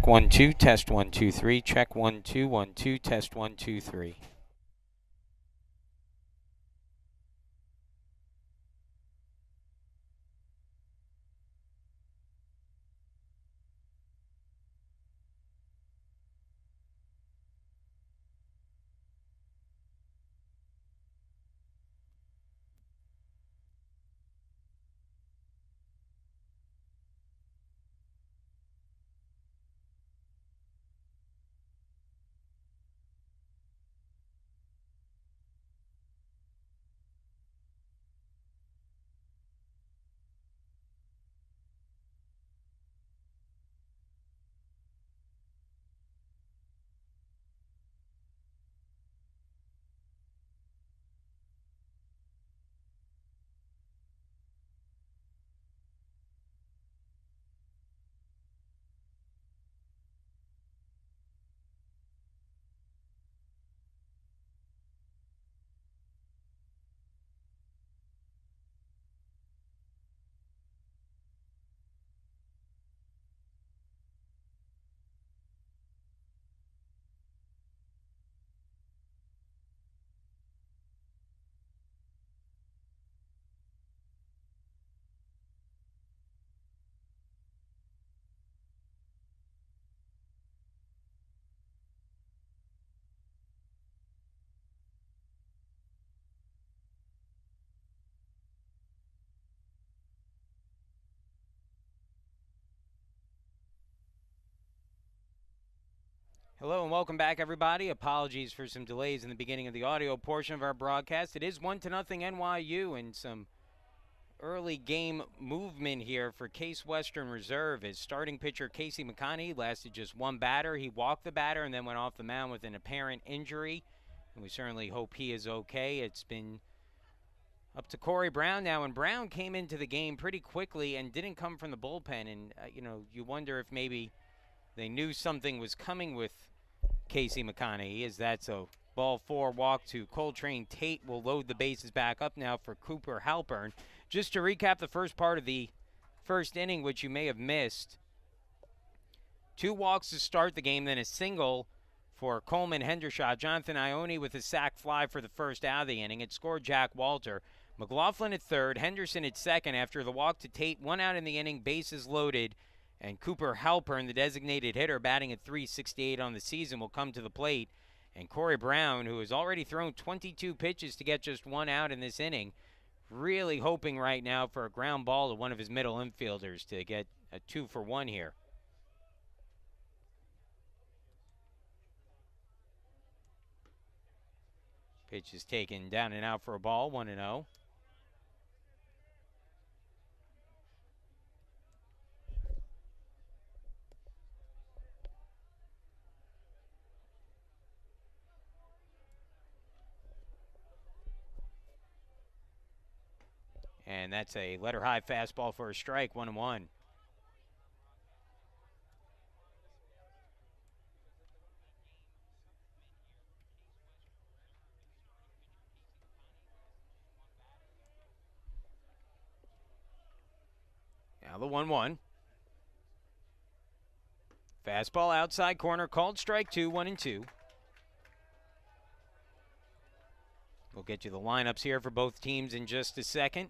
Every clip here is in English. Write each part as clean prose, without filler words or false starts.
Check 1 2, test 1 2 3. Check 1 2 1 2, test 1 2 3. Hello and welcome back, everybody. Apologies for some delays in the beginning of the audio portion of our broadcast. It is 1-0 NYU, and some early game movement here for Case Western Reserve. As starting pitcher Casey McConaughey lasted just one batter. He walked the batter and then went off the mound with an apparent injury, and we certainly hope he is okay. It's been up to Corey Brown now, and Brown came into the game pretty quickly and didn't come from the bullpen, and you wonder if maybe they knew something was coming with Casey McConaughey, as that's a ball 4 walk to Coltrane Tate. Will load the bases back up now for Cooper Halpern. Just to recap the first part of the first inning, which you may have missed. 2 walks to start the game, then a single for Coleman Hendershot. Jonathan Ione with a sac fly for the first out of the inning. It scored Jack Walter. McLaughlin at third, Henderson at second after the walk to Tate. 1 out in the inning, bases loaded. And Cooper Halpern, the designated hitter, batting at .368 on the season, will come to the plate. And Corey Brown, who has already thrown 22 pitches to get just 1 out in this inning, really hoping right now for a ground ball to one of his middle infielders to get a 2-for-1 here. Pitch is taken down and out for a ball, 1-0. And that's a letter-high fastball for a strike, 1-1. Now the 1-1. Fastball outside corner, called strike 2, 1-2. We'll get you the lineups here for both teams in just a second.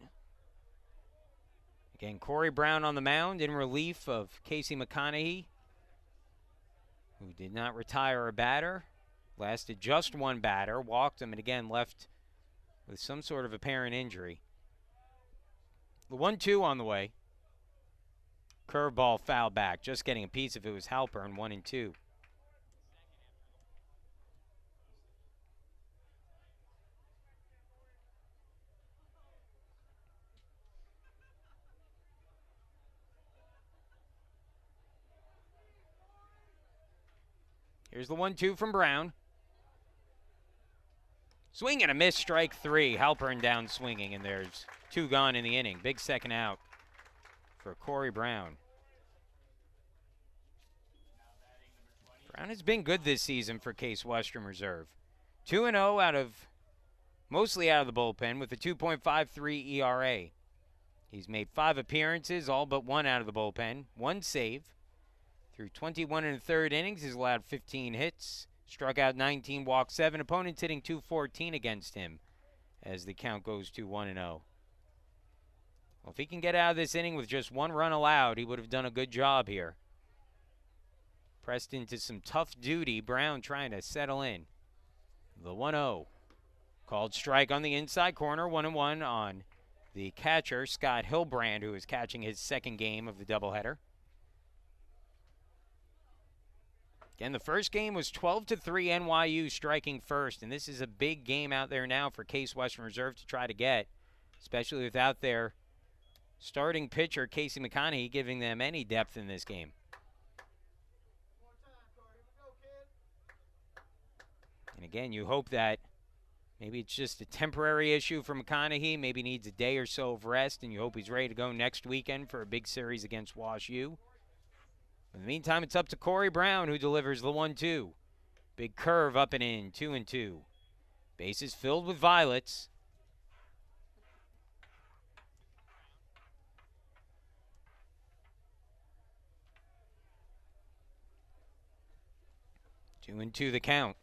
Again, Corey Brown on the mound in relief of Casey McConaughey, who did not retire a batter. Lasted just 1 batter, walked him, and again left with some sort of apparent injury. The 1-2 on the way. Curveball foul back, just getting a piece if it was Halpern, 1-2. Here's the 1-2 from Brown. Swing and a miss, strike 3. Halpern down swinging, and there's 2 gone in the inning. Big second out for Corey Brown. Brown has been good this season for Case Western Reserve. 2-0 mostly out of the bullpen with a 2.53 ERA. He's made 5 appearances, all but 1 out of the bullpen, 1 save. Through 21 and a third innings, he's allowed 15 hits, struck out 19, walked 7. Opponents hitting .214 against him as the count goes to 1-0. Well, if he can get out of this inning with just 1 run allowed, he would have done a good job here. Pressed into some tough duty. Brown trying to settle in. The 1-0. Called strike on the inside corner. 1-1 on the catcher, Scott Hilbrand, who is catching his second game of the doubleheader. Again, the first game was 12-3 NYU striking first, and this is a big game out there now for Case Western Reserve to try to get, especially without their starting pitcher, Casey McConaughey, giving them any depth in this game. And again, you hope that maybe it's just a temporary issue for McConaughey, maybe needs a day or so of rest, and you hope he's ready to go next weekend for a big series against Wash U. In the meantime, it's up to Corey Brown, who delivers the 1-2. Big curve up and in, 2-2. Bases filled with violets. Two and two the count.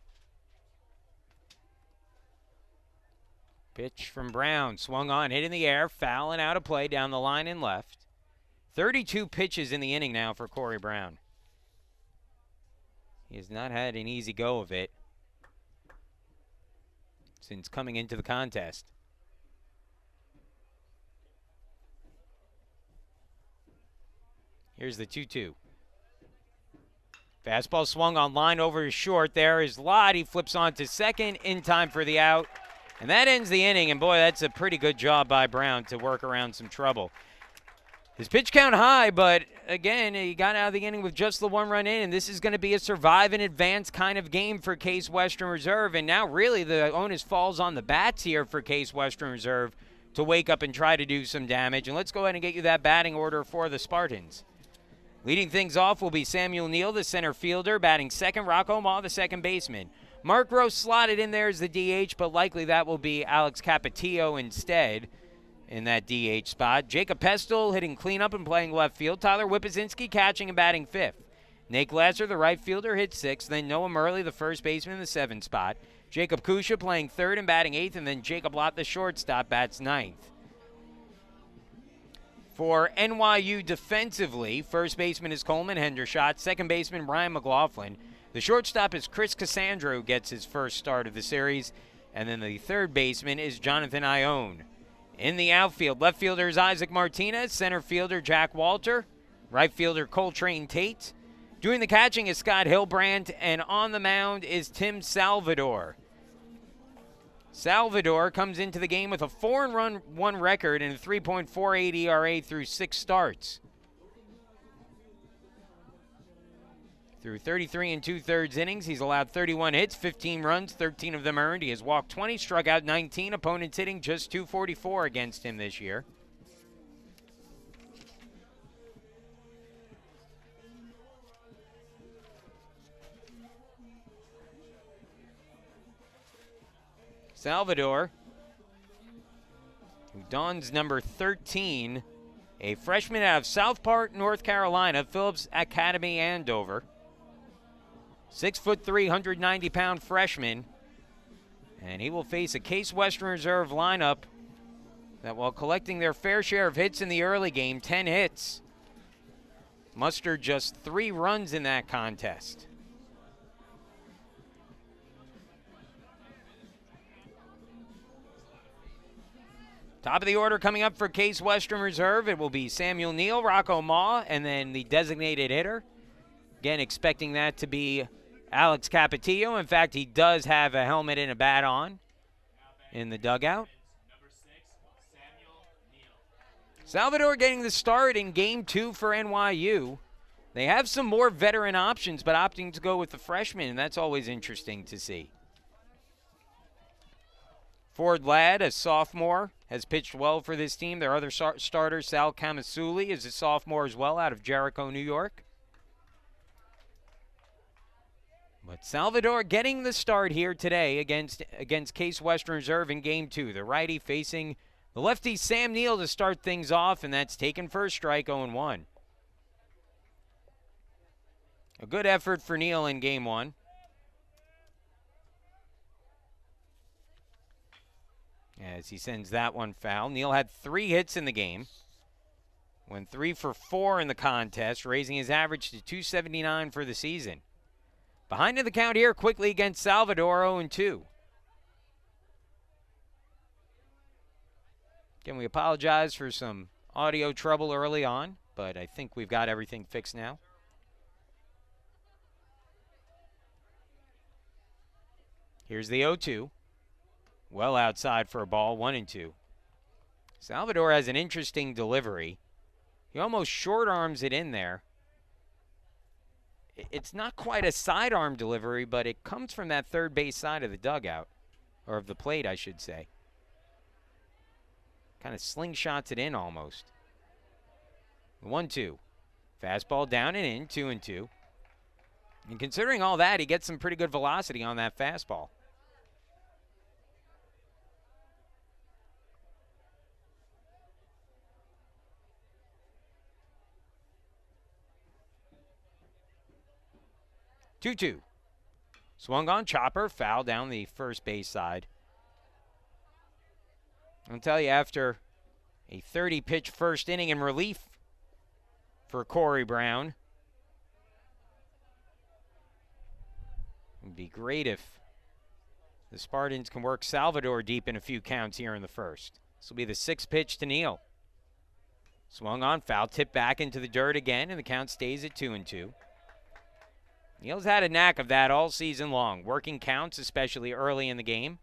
Pitch from Brown, swung on, hit in the air, foul and out of play down the line and left. 32 pitches in the inning now for Corey Brown. He has not had an easy go of it since coming into the contest. Here's the 2-2. Fastball swung on, line over to short. There is Lott. He flips on to second in time for the out. And that ends the inning, and boy, that's a pretty good job by Brown to work around some trouble. His pitch count high, but again, he got out of the inning with just the 1 run in, and this is going to be a survive and advance kind of game for Case Western Reserve. And now really the onus falls on the bats here for Case Western Reserve to wake up and try to do some damage. And let's go ahead and get you that batting order for the Spartans. Leading things off will be Samuel Neal, the center fielder. Batting second, Rocco Ma, the second baseman. Mark Rose slotted in there as the DH, but likely that will be Alex Capetillo instead in that DH spot. Jacob Pestel hitting cleanup and playing left field. Tyler Wipazinski catching and batting fifth. Nate Glasser, the right fielder, hit sixth. Then Noah Murley, the first baseman, in the seventh spot. Jacob Kusha playing third and batting eighth, and then Jacob Lott, the shortstop, bats ninth. For NYU defensively, first baseman is Coleman Hendershot, second baseman Ryan McLaughlin. The shortstop is Chris Cassandra, who gets his first start of the series. And then the third baseman is Jonathan Ione. In the outfield, left fielder is Isaac Martinez, center fielder Jack Walter, right fielder Coltrane Tate. Doing the catching is Scott Hilbrand, and on the mound is Tim Salvador. Salvador comes into the game with a 4-1 record and a 3.48 ERA through 6 starts. Through 33 2/3 innings, he's allowed 31 hits, 15 runs, 13 of them earned. He has walked 20, struck out 19. Opponents hitting just .244 against him this year. Salvador, who dons number 13, a freshman out of Southport, North Carolina, Phillips Academy, Andover. 6'3", 190-pound freshman. And he will face a Case Western Reserve lineup that, while collecting their fair share of hits in the early game, 10 hits, mustered just 3 runs in that contest. Top of the order coming up for Case Western Reserve, it will be Samuel Neal, Rocco Ma, and then the designated hitter. Again, expecting that to be Alex Capetillo. In fact, he does have a helmet and a bat on in the dugout. Salvador getting the start in Game 2 for NYU. They have some more veteran options, but opting to go with the freshman, and that's always interesting to see. Ford Ladd, a sophomore, has pitched well for this team. Their other starter, Sal Kamasuli, is a sophomore as well out of Jericho, New York. But Salvador getting the start here today against Case Western Reserve in Game 2. The righty facing the lefty Sam Neal to start things off, and that's taken for a strike, 0-1. A good effort for Neal in game one. As he sends that one foul. Neal had 3 hits in the game. Went 3 for 4 in the contest, raising his average to 279 for the season. Behind in the count here quickly against Salvador, 0-2. Again, we apologize for some audio trouble early on, but I think we've got everything fixed now. Here's the 0-2. Well outside for a ball, 1-2. Salvador has an interesting delivery. He almost short arms it in there. It's not quite a sidearm delivery, but it comes from that third base side of the dugout, or of the plate, I should say. Kind of slingshots it in almost. 1-2. Fastball down and in, 2-2. And considering all that, he gets some pretty good velocity on that fastball. Two-two. Swung on chopper, foul down the first base side. I'll tell you, after a 30-pitch first inning in relief for Corey Brown, it would be great if the Spartans can work Salvador deep in a few counts here in the first. This will be the 6th pitch to Neal. Swung on, foul, tipped back into the dirt again, and the count stays at 2-2. Neal's had a knack of that all season long, working counts, especially early in the game.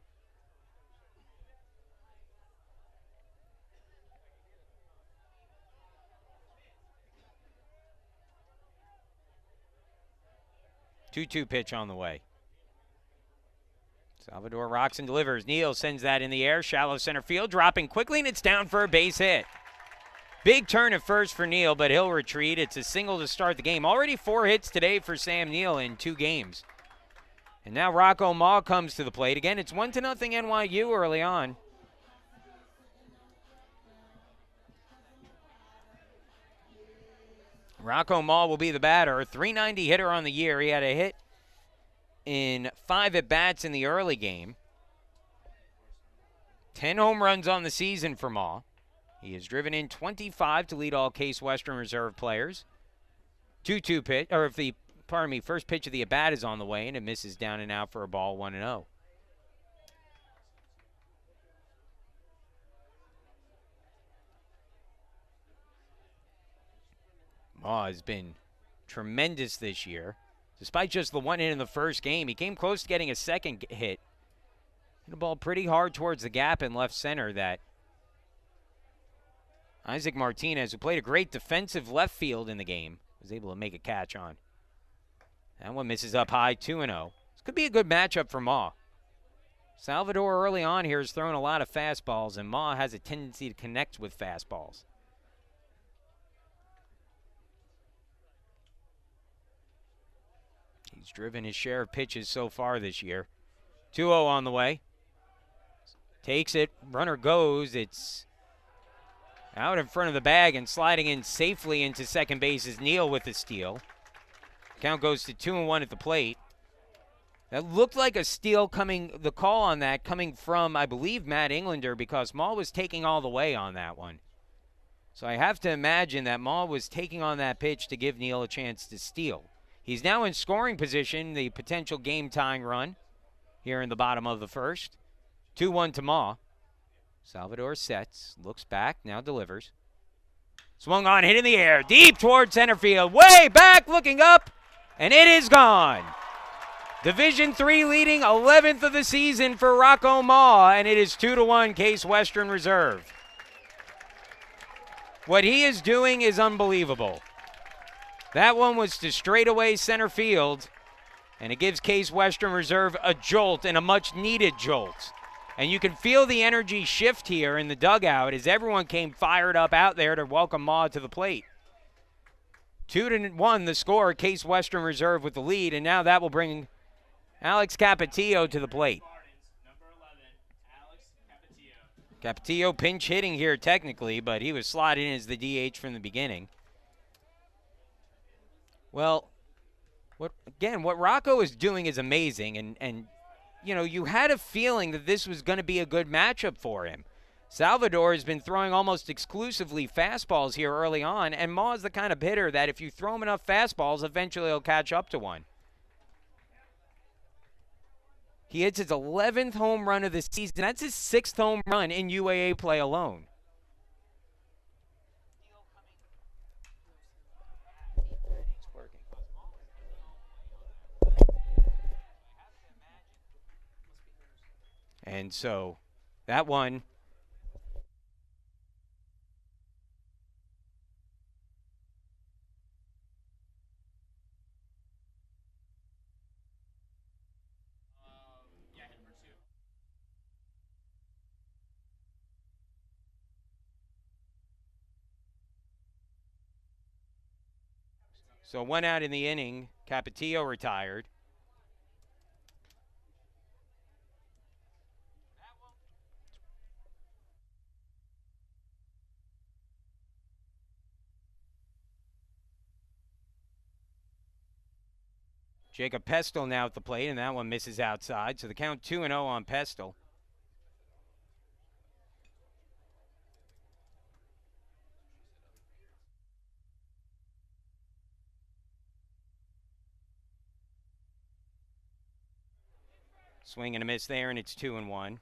Two-two pitch on the way. Salvador rocks and delivers. Neal sends that in the air, shallow center field, dropping quickly, and it's down for a base hit. Big turn at first for Neal, but he'll retreat. It's a single to start the game. Already 4 hits today for Sam Neal in 2 games. And now Rocco Maw comes to the plate. Again, it's 1-0 NYU early on. Rocco Maw will be the batter. A .390 hitter on the year. He had a hit in 5 at-bats in the early game. 10 home runs on the season for Maw. He has driven in 25 to lead all Case Western Reserve players. 2-2 pitch, or if the, first pitch of the at-bat is on the way, and it misses down and out for a ball, 1-0. Maw has been tremendous this year. Despite just the 1 hit in the first game, he came close to getting a second hit. Hit a ball pretty hard towards the gap in left center that Isaac Martinez, who played a great defensive left field in the game, was able to make a catch on. That one misses up high, 2-0. This could be a good matchup for Maw. Salvador early on here has thrown a lot of fastballs, and Maw has a tendency to connect with fastballs. He's driven his share of pitches so far this year. 2-0 on the way. Takes it, runner goes, it's out in front of the bag, and sliding in safely into second base is Neal with the steal. Count goes to 2-1 at the plate. That looked like a steal coming, the call on that coming from, I believe, Matt Englander, because Maw was taking all the way on that one. So I have to imagine that Maw was taking on that pitch to give Neal a chance to steal. He's now in scoring position, the potential game-tying run here in the bottom of the first. 2-1 to Maw. Salvador sets, looks back, now delivers. Swung on, hit in the air, deep toward center field, way back, looking up, and it is gone. Division III leading 11th of the season for Rocco Maw, and it is 2-1 Case Western Reserve. What he is doing is unbelievable. That one was to straightaway center field, and it gives Case Western Reserve a jolt, and a much-needed jolt. And you can feel the energy shift here in the dugout as everyone came fired up out there to welcome Maw to the plate. 2-1 the score, Case Western Reserve with the lead, and now that will bring Alex Capetillo to the plate. Capetillo pinch hitting here technically, but he was slotted in as the DH from the beginning. Well, What Rocco is doing is amazing, and you know, you had a feeling that this was going to be a good matchup for him. Salvador has been throwing almost exclusively fastballs here early on, and Ma is the kind of hitter that if you throw him enough fastballs, eventually he'll catch up to one. He hits his 11th home run of the season. That's his 6th home run in UAA play alone. And so that one. So 1 out in the inning. Capetillo retired. Jacob Pestel now at the plate, and that one misses outside. So the count 2-0 on Pestel. Swing and a miss there, and it's 2-1.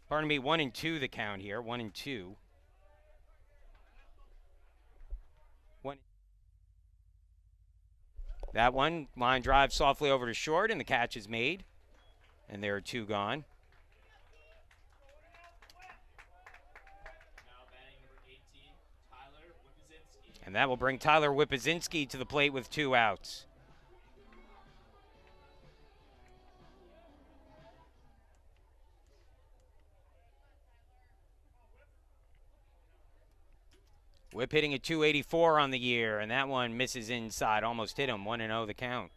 Pardon me, 1-2 the count here. 1-2. That one, line drive softly over to short, and the catch is made. And there are 2 gone. And that will bring Tyler Whippazinski to the plate with 2 outs. Whip hitting a 284 on the year, and that one misses inside. Almost hit him. 1-0 the count.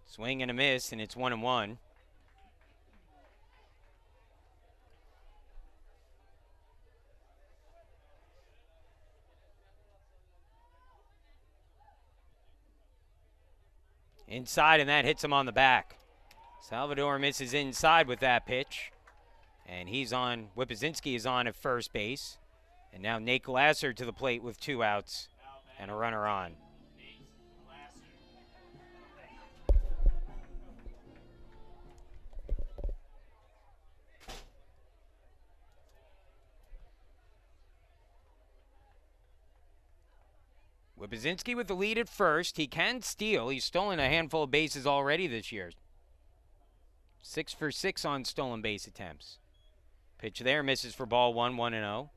Swing and a miss, and it's 1-1. Inside, and that hits him on the back. Salvador misses inside with that pitch. And he's on, Whippazinski is on at first base. And now Nate Glasser to the plate with 2 outs and a runner on. Whippazinski with the lead at first. He can steal. He's stolen a handful of bases already this year. 6 for 6 on stolen base attempts. Pitch there, misses for ball 1, 1-0.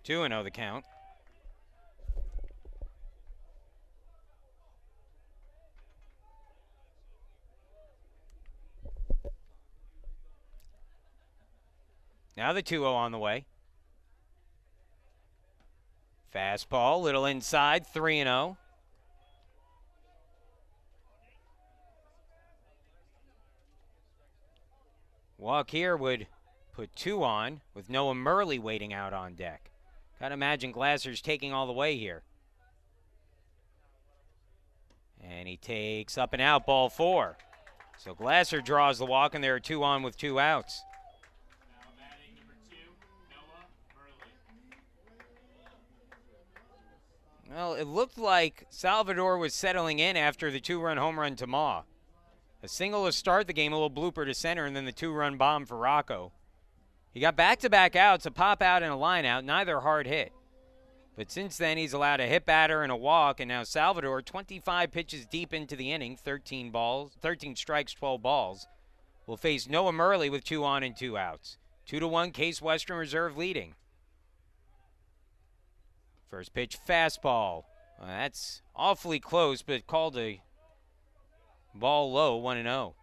Two and 0 the count. Now the 2-0 on the way. Fastball, little inside, 3-0. Walk here would put 2 on with Noah Murley waiting out on deck. Gotta imagine Glasser's taking all the way here. And he takes up and out, ball 4. So Glasser draws the walk, and there are 2 on with 2 outs. Well, it looked like Salvador was settling in after the 2-run home run to Ma. A single to start the game, a little blooper to center, and then the 2-run bomb for Rocco. He got back-to-back outs, a pop out and a line out, neither hard hit. But since then, he's allowed a hit batter and a walk, and now Salvador, 25 pitches deep into the inning, 13 strikes, 12 balls, will face Noah Murley with 2 on and 2 outs. 2-1, Case Western Reserve leading. First pitch, fastball. Well, that's awfully close, but called a ball low, 1-0.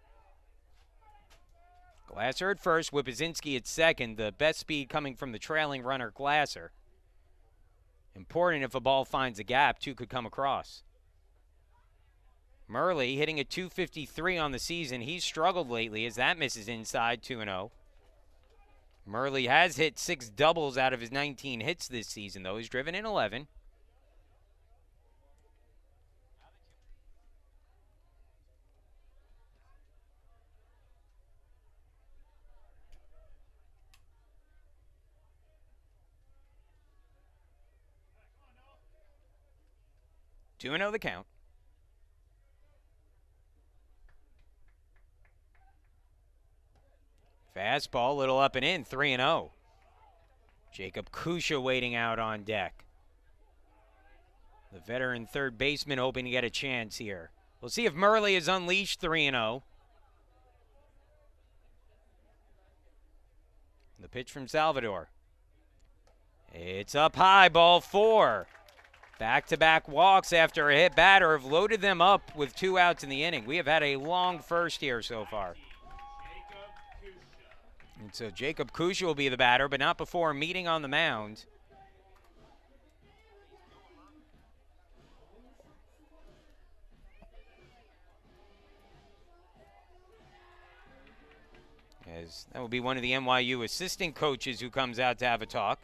Glasser at first, Whippazinski at second. The best speed coming from the trailing runner, Glasser. Important if a ball finds a gap, two could come across. Murley hitting a .253 on the season. He's struggled lately as that misses inside, 2-0. Murley has hit 6 doubles out of his 19 hits this season, though. He's driven in 11. Two and 0 the count. Fastball, little up and in, 3-0. Jacob Kusha waiting out on deck. The veteran third baseman hoping to get a chance here. We'll see if Murley is unleashed, 3-0. The pitch from Salvador. It's up high, ball 4. Back-to-back walks after a hit batter have loaded them up with 2 outs in the inning. We have had a long first here so far. And so Jacob Kusha will be the batter, but not before meeting on the mound. As that will be one of the NYU assistant coaches who comes out to have a talk.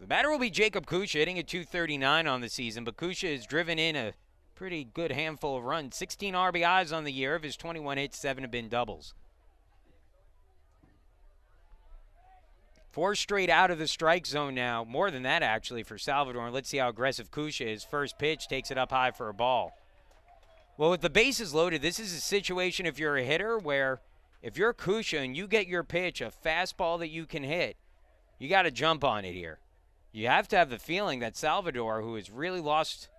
The batter will be Jacob Kusha, hitting a .239 on the season, but Kusha has driven in a pretty good handful of runs. 16 RBIs on the year. Of his 21 hits, 7 have been doubles. 4 straight out of the strike zone now. More than that, actually, for Salvador. And let's see how aggressive Kusha is. First pitch takes it up high for a ball. Well, with the bases loaded, this is a situation if you're a hitter where if you're Kusha and you get your pitch, a fastball that you can hit, you got to jump on it here. You have to have the feeling that Salvador, who has really lost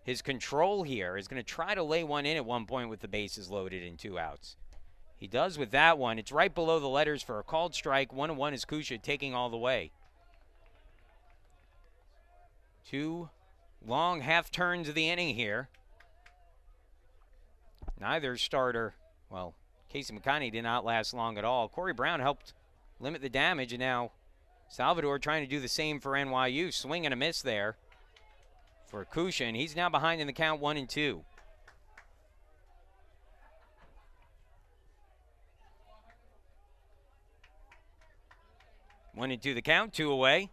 his control here, is going to try to lay one in at one point with the bases loaded and 2 outs. He does with that one. It's right below the letters for a called strike. 1-1 is Kusha taking all the way. 2 long half turns of the inning here. Neither starter, well, Casey McConney did not last long at all. Corey Brown helped limit the damage, and now Salvador trying to do the same for NYU. Swing and a miss there for Kusha, and he's now behind in the count 1-2. One and two the count, 2 away.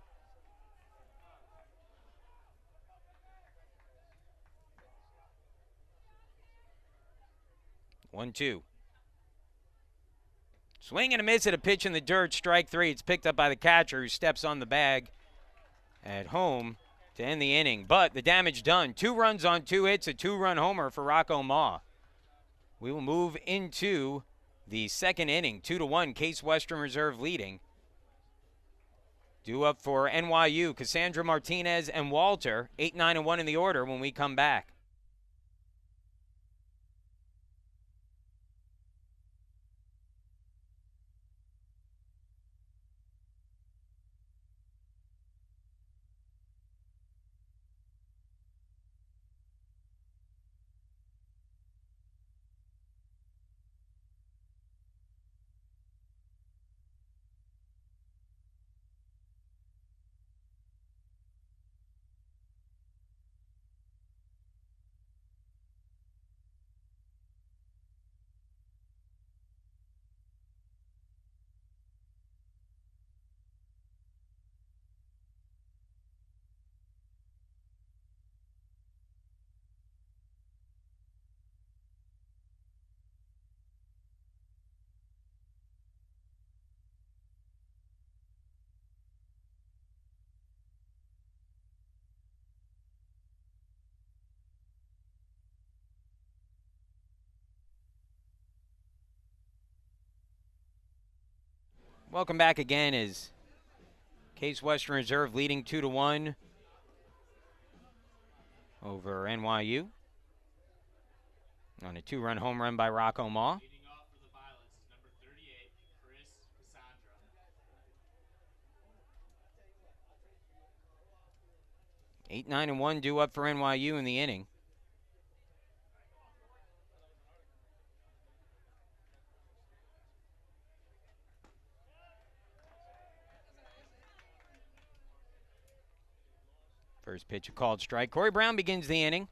One, two. Swing and a miss at a pitch in the dirt, strike 3. It's picked up by the catcher who steps on the bag at home to end the inning. But the damage done. 2 runs on 2 hits, a 2-run homer for Rocco Ma. We will move into the second inning. 2-1, Case Western Reserve leading. Due up for NYU, Cassandra Martinez and Walter. 8, 9, and 1 in the order when we come back. Welcome back again as Case Western Reserve leading 2-1 over NYU. On a 2-run home run by Rocco Ma. 8-9-1 due up for NYU in the inning. First pitch, a called strike. Corey Brown begins the inning.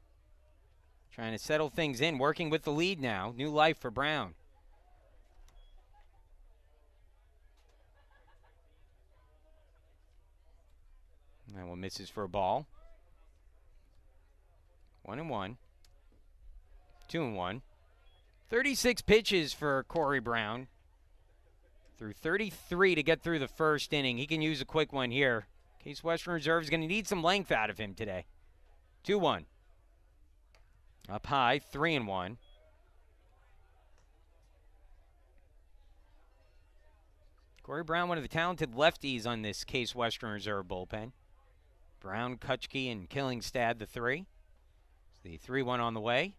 Trying to settle things in, working with the lead now. New life for Brown. That one misses for a ball. 1-1. 2-1. 36 pitches for Corey Brown. Through 33 to get through the first inning. He can use a quick one here. Case Western Reserve is going to need some length out of him today. 2-1. Up high, 3-1. Corey Brown, one of the talented lefties on this Case Western Reserve bullpen. Brown, Kutchke, and Killingstad, the three. So the 3-1 on the way.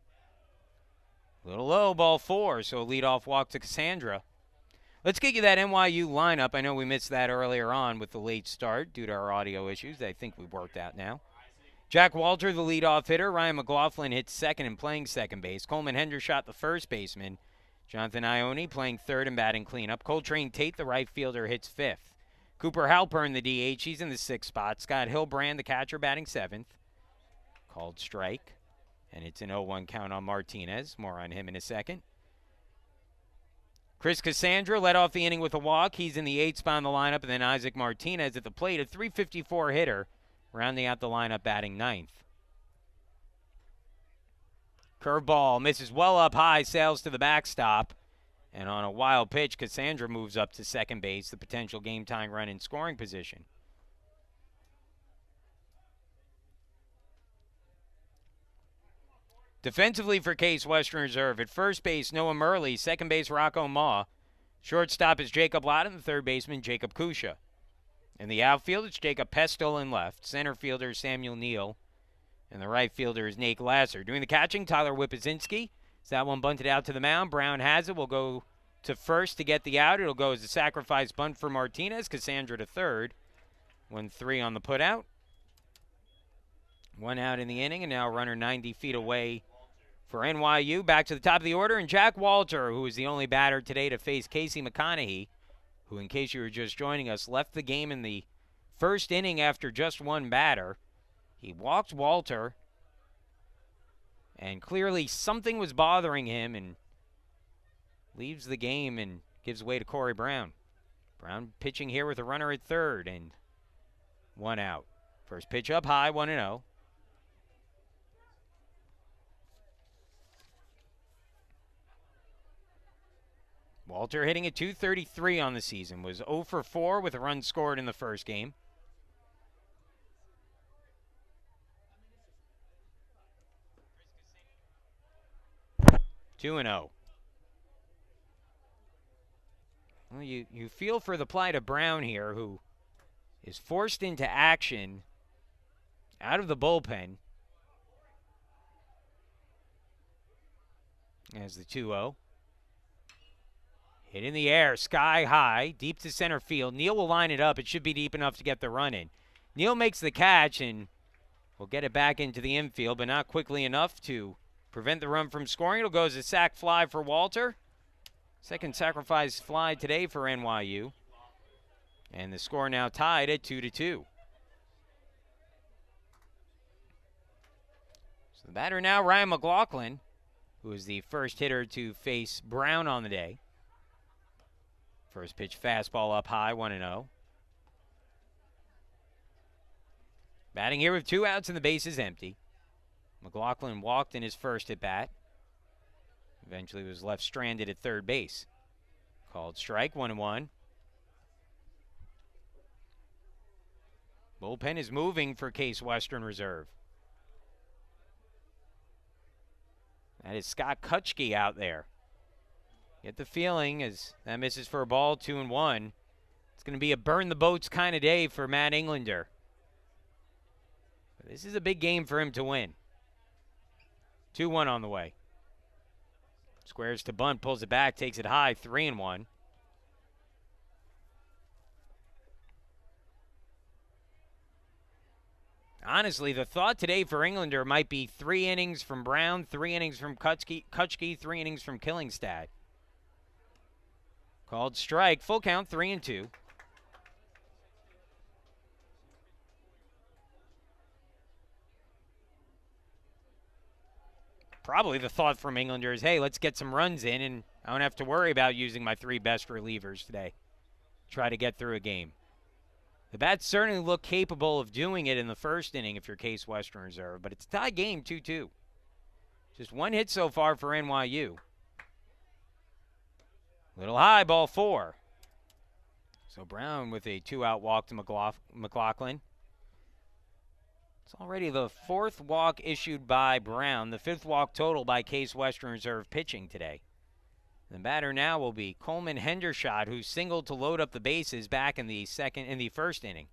A little low, ball 4, so a leadoff walk to Cassandra. Let's get you that NYU lineup. I know we missed that earlier on with the late start due to our audio issues. I think we've worked out now. Jack Walter, the leadoff hitter. Ryan McLaughlin hits second and playing second base. Coleman Hendershot, the first baseman. Jonathan Ione playing third and batting cleanup. Coltrane Tate, the right fielder, hits fifth. Cooper Halpern, the DH, he's in the sixth spot. Scott Hilbrand, the catcher, batting seventh. Called strike. And it's an 0-1 count on Martinez. More on him in a second. Chris Cassandra led off the inning with a walk. He's in the 8th spot in the lineup. And then Isaac Martinez at the plate, a .354 hitter, rounding out the lineup, batting ninth. Curveball misses well up high, sails to the backstop. And on a wild pitch, Cassandra moves up to second base, the potential game-tying run in scoring position. Defensively for Case Western Reserve, at first base, Noah Murley. Second base, Rocco Ma. Shortstop is Jacob Lott, and the third baseman, Jacob Kusha. In the outfield, it's Jacob Pestel in left. Center fielder, Samuel Neal. And the right fielder is Nate Glasser. Doing the catching, Tyler Whippozinski. Is that one bunted out to the mound? Brown has it. Will go to first to get the out. It'll go as a sacrifice bunt for Martinez. Cassandra to third. 1-3 on the putout. One out in the inning, and now runner 90 feet away for NYU. Back to the top of the order, and Jack Walter, who is the only batter today to face Casey McConaughey, who, in case you were just joining us, left the game in the first inning after just one batter. He walked Walter, and clearly something was bothering him, and leaves the game and gives way to Corey Brown. Brown pitching here with a runner at third, and one out. First pitch up high, 1-0. Walter hitting at .233 on the season. Was 0 for 4 with a run scored in the first game. Two and 0. Well, you feel for the plight of Brown here, who is forced into action out of the bullpen as the 2-0. Hit in the air, sky high, deep to center field. Neal will line it up. It should be deep enough to get the run in. Neal makes the catch and will get it back into the infield, but not quickly enough to prevent the run from scoring. It'll go as a sac fly for Walter. Second sacrifice fly today for NYU. And the score now tied at 2-2. So the batter now, Ryan McLaughlin, who is the first hitter to face Brown on the day. First pitch fastball up high, 1-0. Batting here with 2 outs and the base is empty. McLaughlin walked in his first at bat. Eventually was left stranded at third base. Called strike, 1-1. Bullpen is moving for Case Western Reserve. That is Scott Kutchke out there. Get the feeling as that misses for a ball, 2-1. It's going to be a burn the boats kind of day for Matt Englander. But this is a big game for him to win. 2-1 on the way. Squares to bunt, pulls it back, takes it high, 3-1. Honestly, the thought today for Englander might be 3 innings from Brown, 3 innings from Kutchke, 3 innings from Killingstad. Called strike, full count, 3-2. Probably the thought from Englander is, hey, let's get some runs in, and I don't have to worry about using my 3 best relievers today. Try to get through a game. The bats certainly look capable of doing it in the first inning if you're Case Western Reserve, but it's a tie game, 2-2. Just 1 hit so far for NYU. Little high, ball 4. So Brown with a 2-out walk to McLaughlin. It's already the 4th walk issued by Brown, the 5th walk total by Case Western Reserve pitching today. The batter now will be Coleman Hendershot, who singled to load up the bases back in the first inning.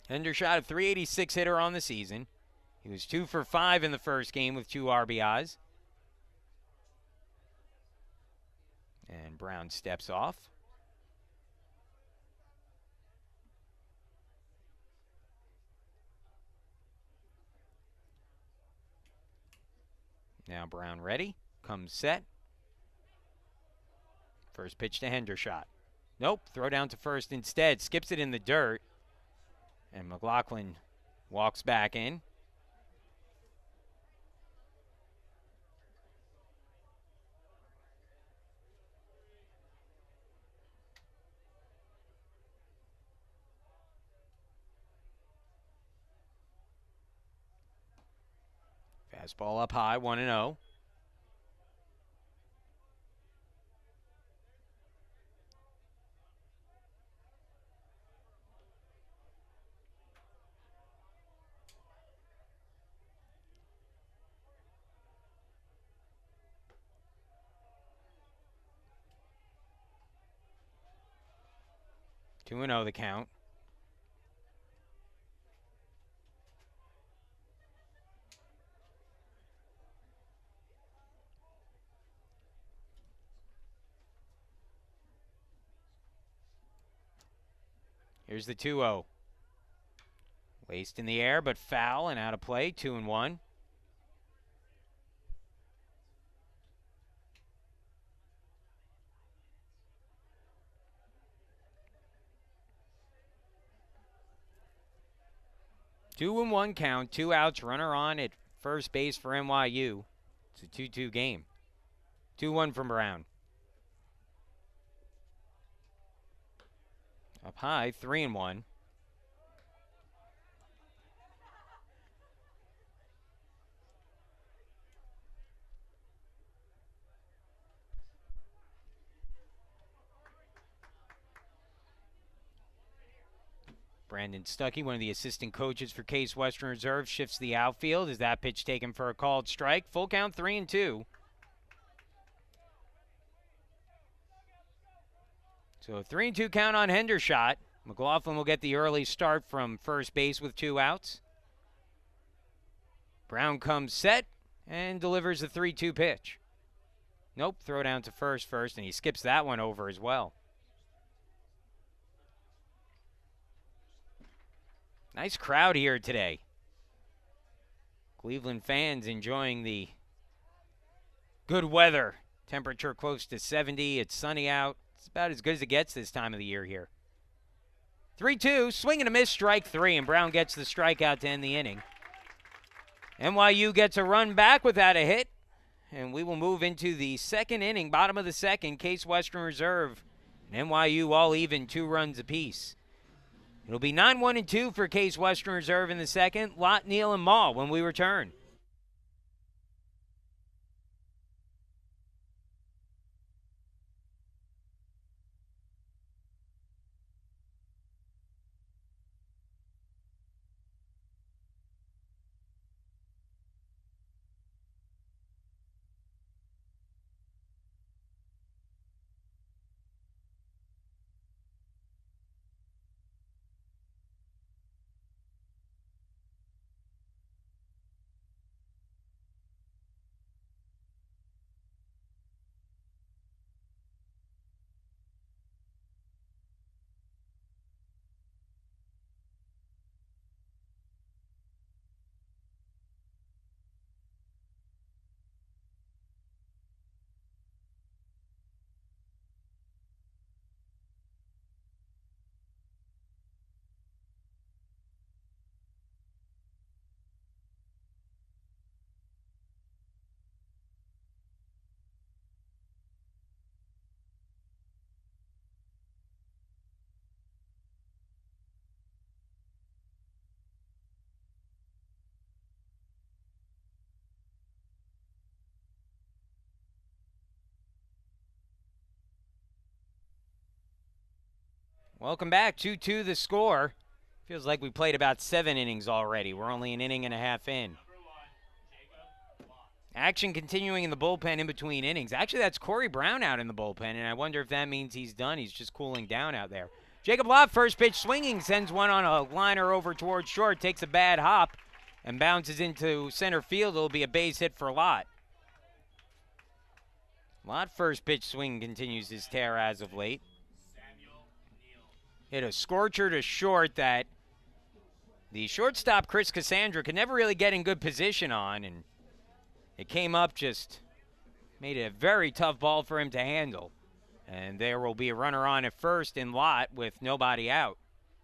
Hendershot, a .386 hitter on the season. He was 2 for 5 in the first game with 2 RBIs. And Brown steps off. Now Brown ready, comes set. First pitch to Hendershot. Nope, throw down to first instead, skips it in the dirt. And McLaughlin walks back in. Fastball up high, 1-0. Two and 0 the count. Here's the 2-0. Laced in the air, but foul and out of play, 2-1. Two and 1 count, 2 outs, runner on at first base for NYU. It's a 2-2 game. 2-1 from Brown. Up high, 3-1. Brandon Stuckey, one of the assistant coaches for Case Western Reserve, shifts the outfield. Is that pitch taken for a called strike? Full count, 3-2. So a 3-2 count on Hendershot. McLaughlin will get the early start from first base with 2 outs. Brown comes set and delivers a 3-2 pitch. Nope, throw down to first, and he skips that one over as well. Nice crowd here today. Cleveland fans enjoying the good weather. Temperature close to 70. It's sunny out. It's about as good as it gets this time of the year here. 3-2, swing and a miss, strike 3, and Brown gets the strikeout to end the inning. NYU gets a run back without a hit, and we will move into the second inning, bottom of the second. Case Western Reserve and NYU all even, 2 runs apiece. It'll be 9-1-2 for Case Western Reserve in the second. Lott, Neal, and Maul when we return. Welcome back. 2-2 the score. Feels like we played about 7 innings already. We're only an inning and a half in. Action continuing in the bullpen in between innings. Actually, that's Corey Brown out in the bullpen, and I wonder if that means he's done. He's just cooling down out there. Jacob Lott, first pitch swinging, sends one on a liner over towards short, takes a bad hop, and bounces into center field. It'll be a base hit for Lott. Lott first pitch swing continues his tear as of late. Hit a scorcher to short that the shortstop, Chris Cassandra, could never really get in good position on, and it came up, just made it a very tough ball for him to handle. And there will be a runner on at first in Lott with nobody out.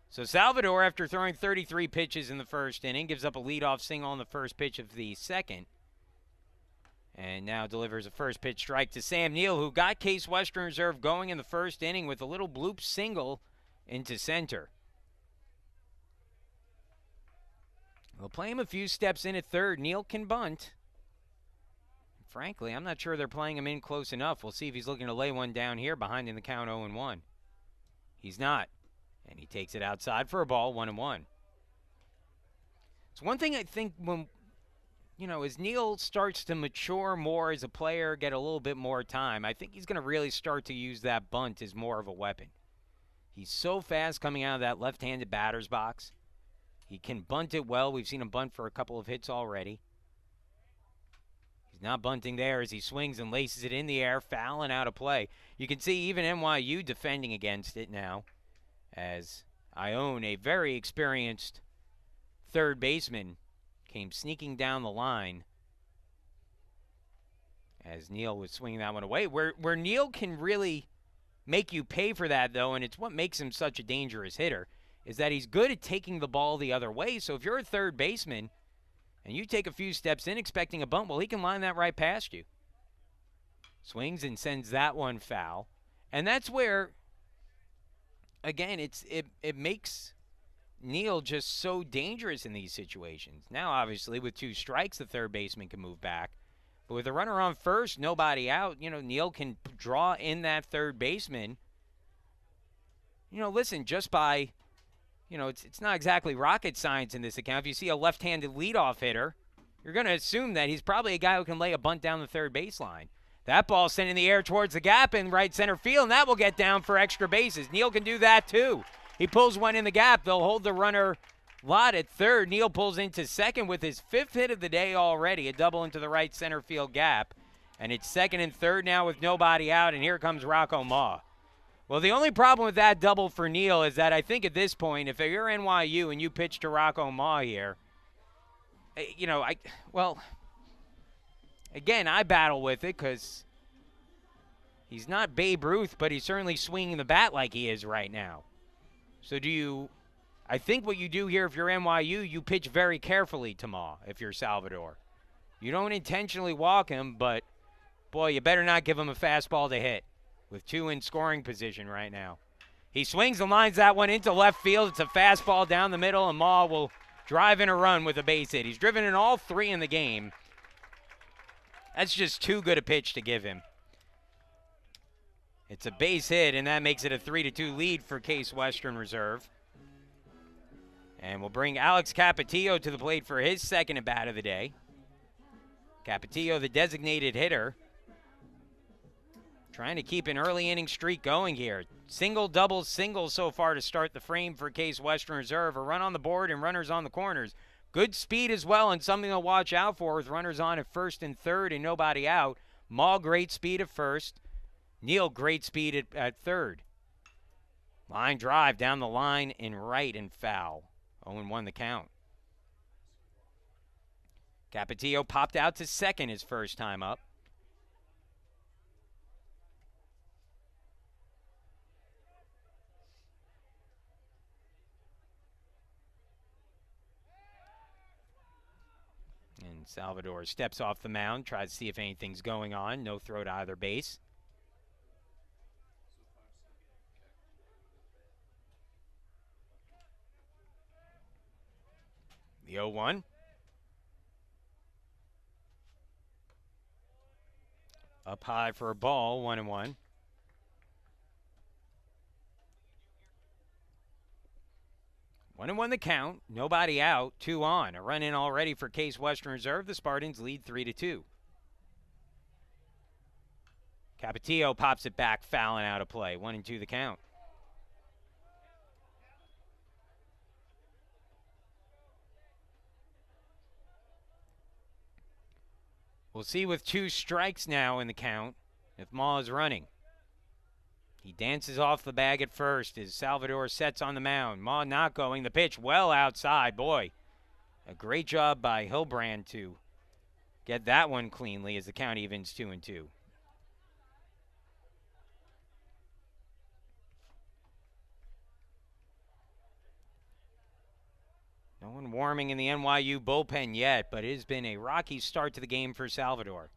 So Salvador, after throwing 33 pitches in the first inning, gives up a leadoff single on the first pitch of the second. And now delivers a first pitch strike to Sam Neal, who got Case Western Reserve going in the first inning with a little bloop single into center. They'll play him a few steps in at third. Neal can bunt. Frankly, I'm not sure they're playing him in close enough. We'll see if he's looking to lay one down here behind in the count 0-1. He's not. And he takes it outside for a ball, 1-1. It's one thing I think when, as Neal starts to mature more as a player, get a little bit more time, I think he's going to really start to use that bunt as more of a weapon. He's so fast coming out of that left-handed batter's box. He can bunt it well. We've seen him bunt for a couple of hits already. He's not bunting there as he swings and laces it in the air, foul and out of play. You can see even NYU defending against it now, as Ione, a very experienced third baseman, came sneaking down the line as Neal was swinging that one away. Where Neal can really make you pay for that, though, and it's what makes him such a dangerous hitter, is that he's good at taking the ball the other way. So if you're a third baseman and you take a few steps in expecting a bunt, well, he can line that right past you. Swings and sends that one foul. And that's where, again, it makes Neal just so dangerous in these situations. Now, obviously, with 2 strikes, the third baseman can move back. But with a runner on first, nobody out, Neal can draw in that third baseman. Listen, just by, it's not exactly rocket science in this account. If you see a left-handed leadoff hitter, you're going to assume that he's probably a guy who can lay a bunt down the third baseline. That ball sent in the air towards the gap in right center field, and that will get down for extra bases. Neal can do that too. He pulls one in the gap. They'll hold the runner Lott at third. Neal pulls into second with his 5th hit of the day already, a double into the right center field gap. And it's second and third now with nobody out, and here comes Rocco Ma. Well, the only problem with that double for Neal is that I think at this point, if you're NYU and you pitch to Rocco Ma here, again, I battle with it because he's not Babe Ruth, but he's certainly swinging the bat like he is right now. So I think what you do here if you're NYU, you pitch very carefully to Ma if you're Salvador. You don't intentionally walk him, but, boy, you better not give him a fastball to hit with 2 in scoring position right now. He swings and lines that one into left field. It's a fastball down the middle, and Ma will drive in a run with a base hit. He's driven in all 3 in the game. That's just too good a pitch to give him. It's a base hit, and that makes it a 3-2 lead for Case Western Reserve. And we'll bring Alex Capetillo to the plate for his second at bat of the day. Capetillo, the designated hitter, trying to keep an early inning streak going here. Single, double, single so far to start the frame for Case Western Reserve. A run on the board and runners on the corners. Good speed as well, and something to watch out for with runners on at first and third and nobody out. Ma, great speed at first. Neal, great speed at third. Line drive down the line in right and foul. 0-1 the count. Capetillo popped out to second his first time up. And Salvador steps off the mound, tries to see if anything's going on. No throw to either base. The 0-1. Up high for a ball, 1-1. 1-1 the count. Nobody out. 2 on. A run in already for Case Western Reserve. The Spartans lead 3-2. Capetillo pops it back, fouling out of play. 1-2 the count. We'll see with 2 strikes now in the count if Ma is running. He dances off the bag at first as Salvador sets on the mound. Ma not going. The pitch well outside. Boy, a great job by Hilbrand to get that one cleanly as the count evens 2-2. No one warming in the NYU bullpen yet, but it has been a rocky start to the game for Salvador.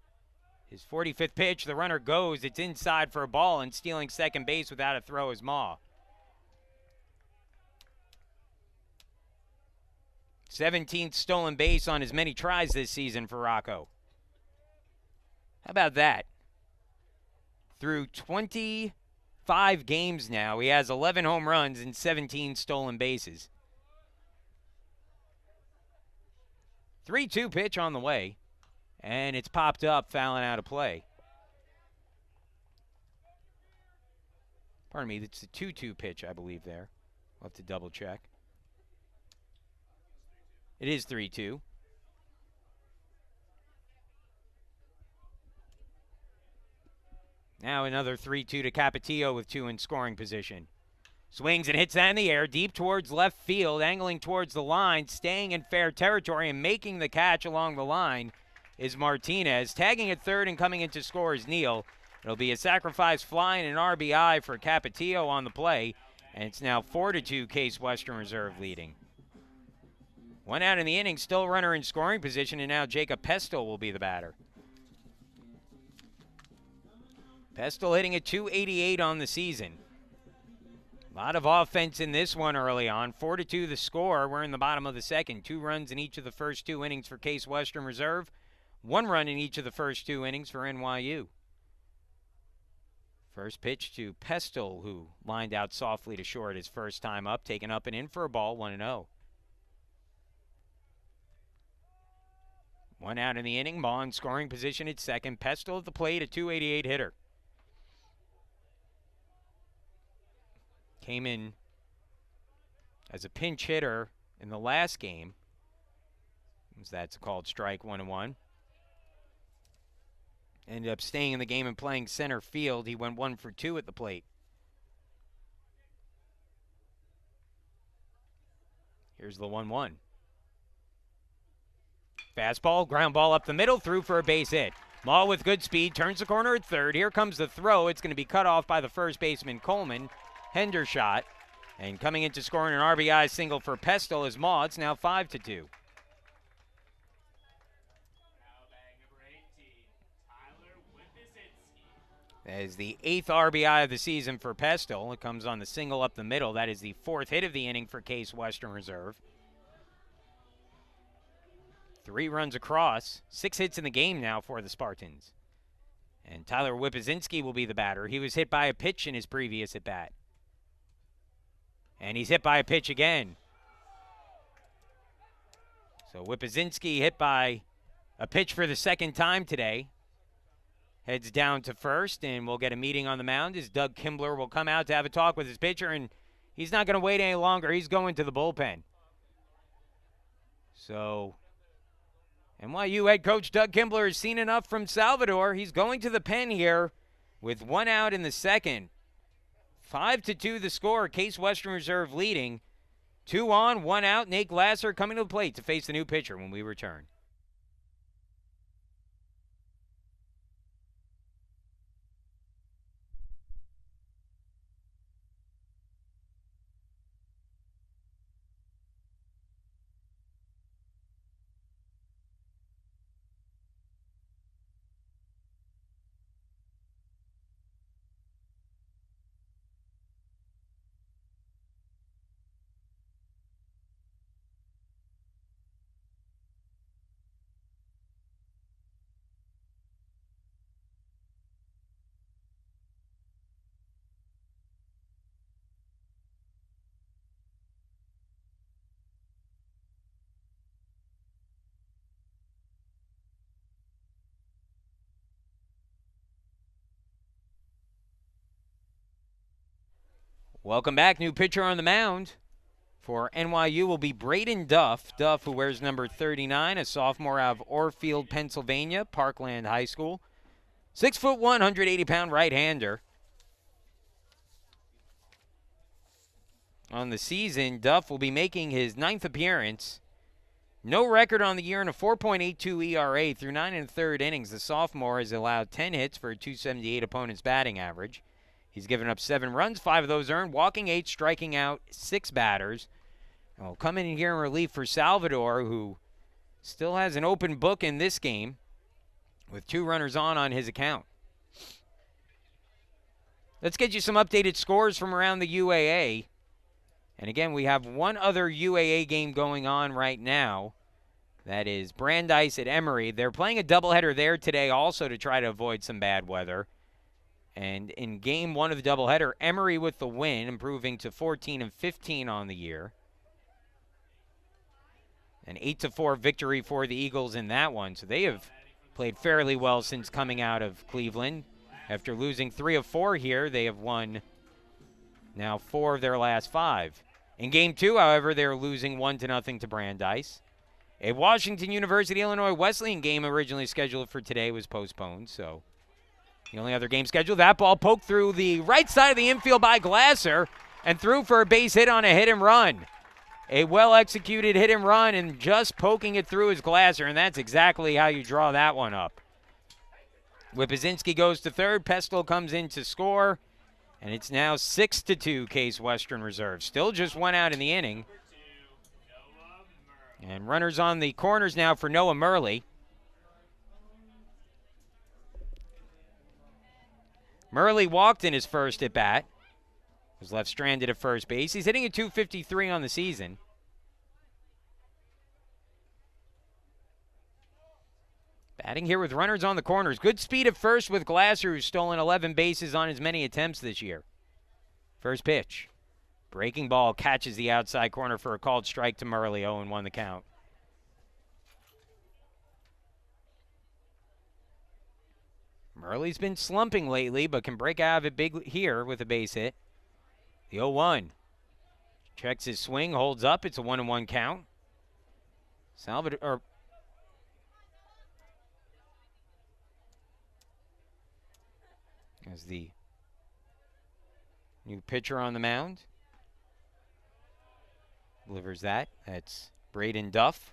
His 45th pitch, the runner goes. It's inside for a ball, and stealing second base without a throw is Ma. 17th stolen base on as many tries this season for Rocco. How about that? Through 25 games now, he has 11 home runs and 17 stolen bases. 3-2 pitch on the way, and it's popped up, fouling out of play. Pardon me, it's a 2-2 pitch, I believe there. We'll have to double check. It is 3-2. Now another 3-2 to Capetillo with 2 in scoring position. Swings and hits that in the air, deep towards left field, angling towards the line, staying in fair territory and making the catch along the line is Martinez. Tagging at third and coming in to score is Neal. It'll be a sacrifice fly and an RBI for Capetillo on the play, and it's now 4-2 Case Western Reserve leading. 1 out in the inning, still runner in scoring position, and now Jacob Pestel will be the batter. Pestel hitting a .288 on the season. A lot of offense in this one early on. 4-2 the score. We're in the bottom of the second. 2 runs in each of the first 2 innings for Case Western Reserve. 1 run in each of the first 2 innings for NYU. First pitch to Pestel, who lined out softly to short his first time up. Taken up and in for a ball, 1-0. 1 out in the inning. Ma in scoring position at second. Pestel at the plate, a .288 hitter. Came in as a pinch hitter in the last game. That's a called strike, 1-1. Ended up staying in the game and playing center field. He went 1 for 2 at the plate. Here's the 1-1. Fastball, ground ball up the middle, through for a base hit. Ma with good speed, turns the corner at third. Here comes the throw. It's going to be cut off by the first baseman, Coleman. Hendershot. And coming into scoring an RBI single for Pestel is Ma. It's now 5-2. That is the 8th RBI of the season for Pestel. It comes on the single up the middle. That is the 4th hit of the inning for Case Western Reserve. 3 runs across. 6 hits in the game now for the Spartans. And Tyler Whipzinski will be the batter. He was hit by a pitch in his previous at-bat. And he's hit by a pitch again. So Whipzinski hit by a pitch for the second time today. Heads down to first, and we'll get a meeting on the mound as Doug Kimbler will come out to have a talk with his pitcher, and he's not going to wait any longer. He's going to the bullpen. So NYU head coach Doug Kimbler has seen enough from Salvador. He's going to the pen here with 1 out in the second. 5-2 the score. Case Western Reserve leading. 2 on, 1 out. Nate Glasser coming to the plate to face the new pitcher when we return. Welcome back. New pitcher on the mound for NYU will be Braden Duff. Duff, who wears number 39, a sophomore out of Orfield, Pennsylvania, Parkland High School. 6'1", 180-pound right-hander. On the season, Duff will be making his 9th appearance. No record on the year and a 4.82 ERA through 9 1/3 innings. The sophomore has allowed 10 hits for a .278 opponent's batting average. He's given up 7 runs, 5 of those earned, walking 8, striking out 6 batters. And will come in here in relief for Salvador, who still has an open book in this game with 2 runners on his account. Let's get you some updated scores from around the UAA. And again, we have one other UAA game going on right now. That is Brandeis at Emory. They're playing a doubleheader there today also to try to avoid some bad weather. And in game 1 of the doubleheader, Emory with the win, improving to 14-15 on the year. An 8-4 victory for the Eagles in that one. So they have played fairly well since coming out of Cleveland. After losing 3 of 4 here, they have won now 4 of their last 5. In game 2, however, they're losing 1-0 to Brandeis. A Washington University Illinois Wesleyan game originally scheduled for today was postponed, so the only other game scheduled. That ball poked through the right side of the infield by Glasser and threw for a base hit on a hit and run. A well-executed hit and run, and just poking it through is Glasser, and that's exactly how you draw that one up. Whipzinski goes to third. Pestel comes in to score, and it's now 6-2 Case Western Reserve. Still just 1 out in the inning. And runners on the corners now for Noah Murley. Murley walked in his first at bat. Was left stranded at first base. He's hitting a .253 on the season. Batting here with runners on the corners. Good speed at first with Glasser, who's stolen 11 bases on as many attempts this year. First pitch. Breaking ball catches the outside corner for a called strike to Murley. 0-1 the count. Murley's been slumping lately, but can break out of it big here with a base hit. The 0-1. Checks his swing, holds up. It's a 1-1 count. Salvador, as the new pitcher on the mound. Delivers that. That's Braden Duff.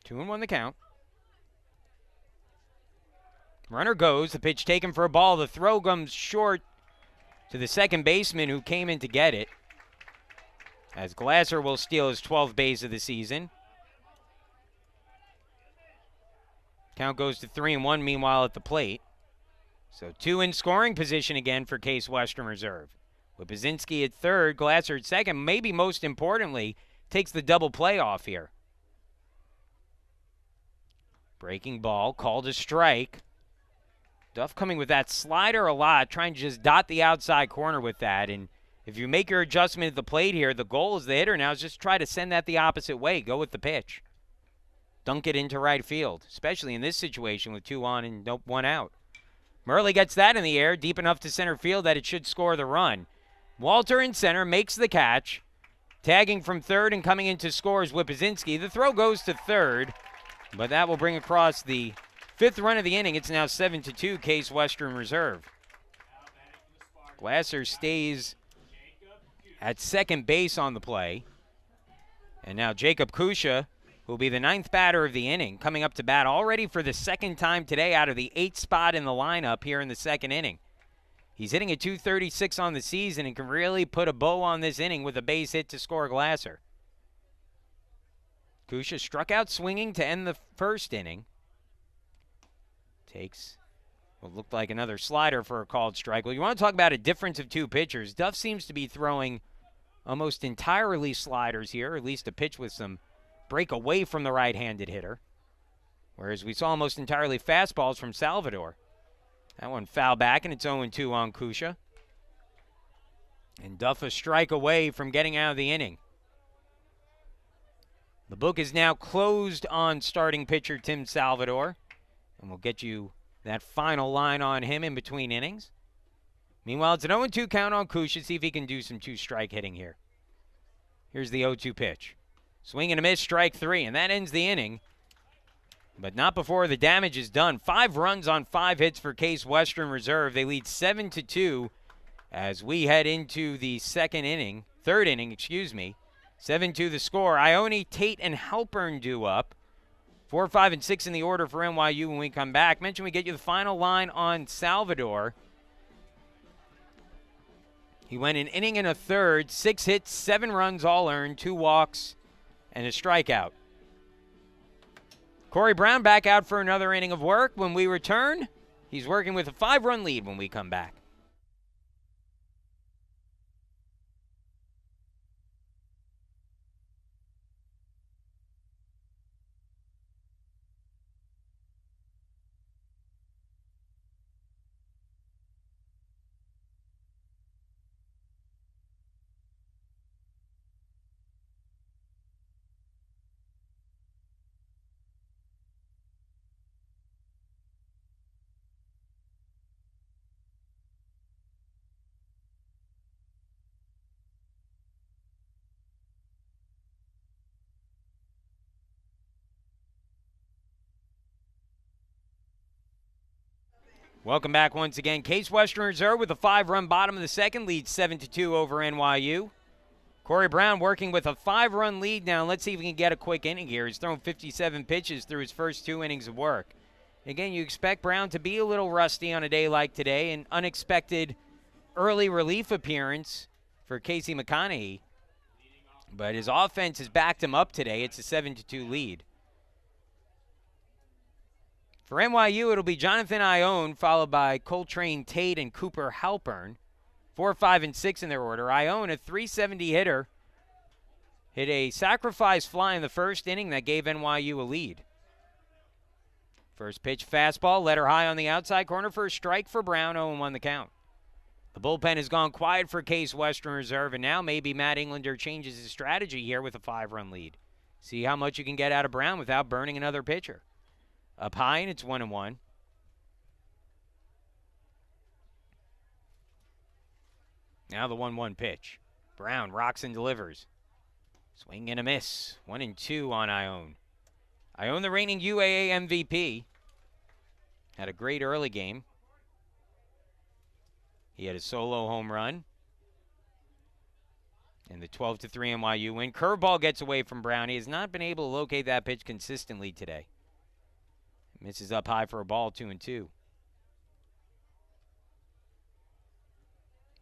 Two and 1 the count. Runner goes. The pitch taken for a ball. The throw comes short to the second baseman who came in to get it. As Glasser will steal his 12th base of the season. Count goes to 3-1 meanwhile at the plate. So 2 in scoring position again for Case Western Reserve. Whipzinski at third, Glasser at second. Maybe most importantly, takes the double play off here. Breaking ball, called a strike. Duff coming with that slider a lot, trying to just dot the outside corner with that. And if you make your adjustment at the plate here, the goal as the hitter now is just try to send that the opposite way. Go with the pitch. Dunk it into right field, especially in this situation with 2 on and 1 out. Murley gets that in the air, deep enough to center field that it should score the run. Walter in center makes the catch. Tagging from third and coming in to score is Whipzinski. The throw goes to third, but that will bring across the 5th run of the inning. It's now 7-2 Case Western Reserve. Glasser stays at second base on the play. And now Jacob Kusha will be the 9th batter of the inning, coming up to bat already for the 2nd time today out of the 8th spot in the lineup here in the 2nd inning. He's hitting a .236 on the season and can really put a bow on this inning with a base hit to score Glasser. Kusha struck out swinging to end the 1st inning. Takes what looked like another slider for a called strike. Well, you want to talk about a difference of 2 pitchers. Duff seems to be throwing almost entirely sliders here, at least a pitch with some break away from the right-handed hitter. Whereas we saw almost entirely fastballs from Salvador. That one foul back, and it's 0-2 on Kusha. And Duff a strike away from getting out of the inning. The book is now closed on starting pitcher Tim Salvador, and we'll get you that final line on him in between innings. Meanwhile, it's an 0-2 count on Kusha. See if he can do some two-strike hitting here. Here's the 0-2 pitch. Swing and a miss, strike three, and that ends the inning. But not before the damage is done. 5 runs on 5 hits for Case Western Reserve. They lead 7-2 as we head into the third inning, 7-2 the score. Ione, Tate, and Halpern due up. 4, 5, and 6 in the order for NYU when we come back. Mention we get you the final line on Salvador. He went an inning and a third, 6 hits, 7 runs all earned, 2 walks, and a strikeout. Corey Brown back out for another inning of work. When we return, he's working with a 5-run lead when we come back. Welcome back once again. Case Western Reserve with a 5-run bottom of the second, leads 7-2 over NYU. Corey Brown working with a 5-run lead now. Let's see if we can get a quick inning here. He's thrown 57 pitches through his first 2 innings of work. Again, you expect Brown to be a little rusty on a day like today. An unexpected early relief appearance for Casey McConaughey. But his offense has backed him up today. It's a 7-2 lead. For NYU, it'll be Jonathan Ione, followed by Coltrane Tate and Cooper Halpern. 4, 5, and 6 in their order. Ione, a .370 hitter, hit a sacrifice fly in the first inning that gave NYU a lead. First pitch fastball, led her high on the outside corner for a strike for Brown, 0-1 the count. The bullpen has gone quiet for Case Western Reserve, and now maybe Matt Englander changes his strategy here with a 5-run lead. See how much you can get out of Brown without burning another pitcher. Up high, and it's 1-1. Now the 1-1 pitch. Brown rocks and delivers. Swing and a miss. 1-2 on Ione. Ione, the reigning UAA MVP. Had a great early game. He had a solo home run. And the 12-3 NYU win. Curveball gets away from Brown. He has not been able to locate that pitch consistently today. Misses up high for a ball, 2-2.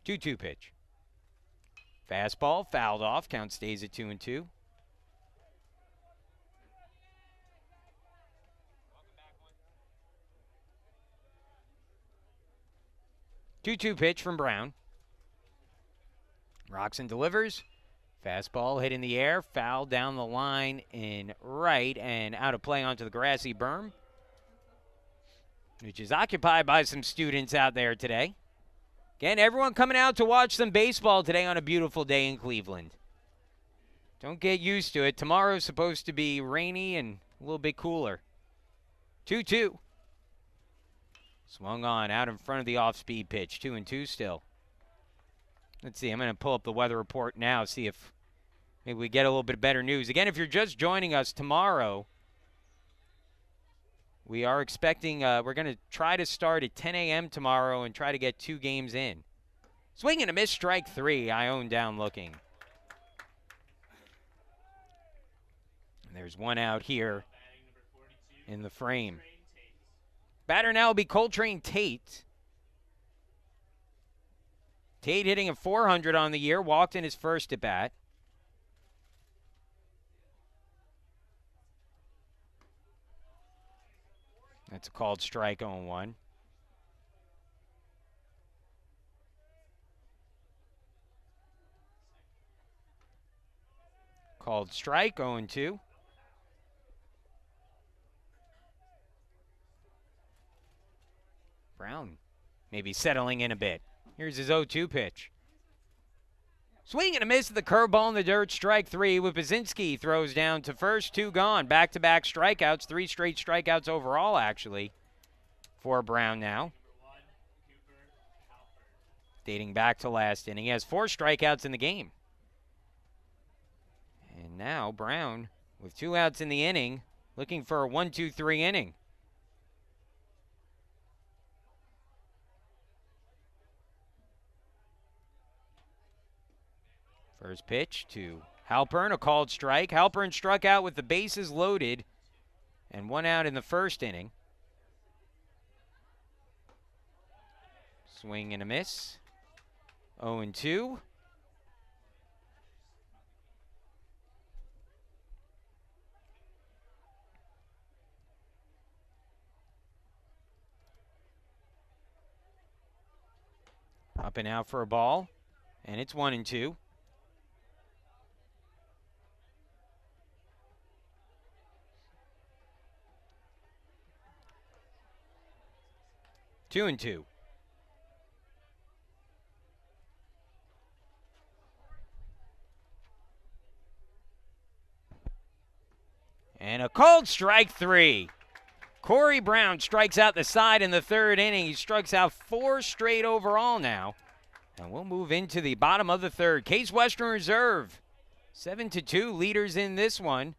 2-2 pitch. Fastball, fouled off. Count stays at 2-2. Two-two pitch from Brown. Rocks and delivers. Fastball hit in the air, foul down the line in right and out of play onto the grassy berm, which is occupied by some students out there today. Again, everyone coming out to watch some baseball today on a beautiful day in Cleveland. Don't get used to it. Tomorrow's supposed to be rainy and a little bit cooler. 2-2. Swung on out in front of the off-speed pitch. 2-2 still. Let's see. I'm going to pull up the weather report now, see if maybe we get a little bit better news. Again, if you're just joining us tomorrow, we are expecting, we're going to try to start at 10 a.m. tomorrow and try to get 2 games in. Swing and a miss, strike 3. Ione down looking. And there's one out here in the frame. Batter now will be Coltrane Tate. Tate hitting a .400 on the year, walked in his first at bat. That's a called strike, 0-1. Called strike, 0-2. Brown maybe settling in a bit. Here's his 0-2 pitch. Swing and a miss at the curveball in the dirt, strike 3. Wypiezinski throws down to first, 2 gone. Back-to-back strikeouts, 3 straight strikeouts overall, actually, for Brown now. Dating back to last inning. He has 4 strikeouts in the game. And now Brown, with 2 outs in the inning, looking for a 1-2-3 inning. First pitch to Halpern, a called strike. Halpern struck out with the bases loaded and 1 out in the first inning. Swing and a miss. 0-2. Up and out for a ball, and it's 1-2. 2-2. And a called strike 3. Corey Brown strikes out the side in the 3rd inning. He strikes out 4 straight overall now. And we'll move into the bottom of the 3rd. Case Western Reserve, 7-2 leaders in this one.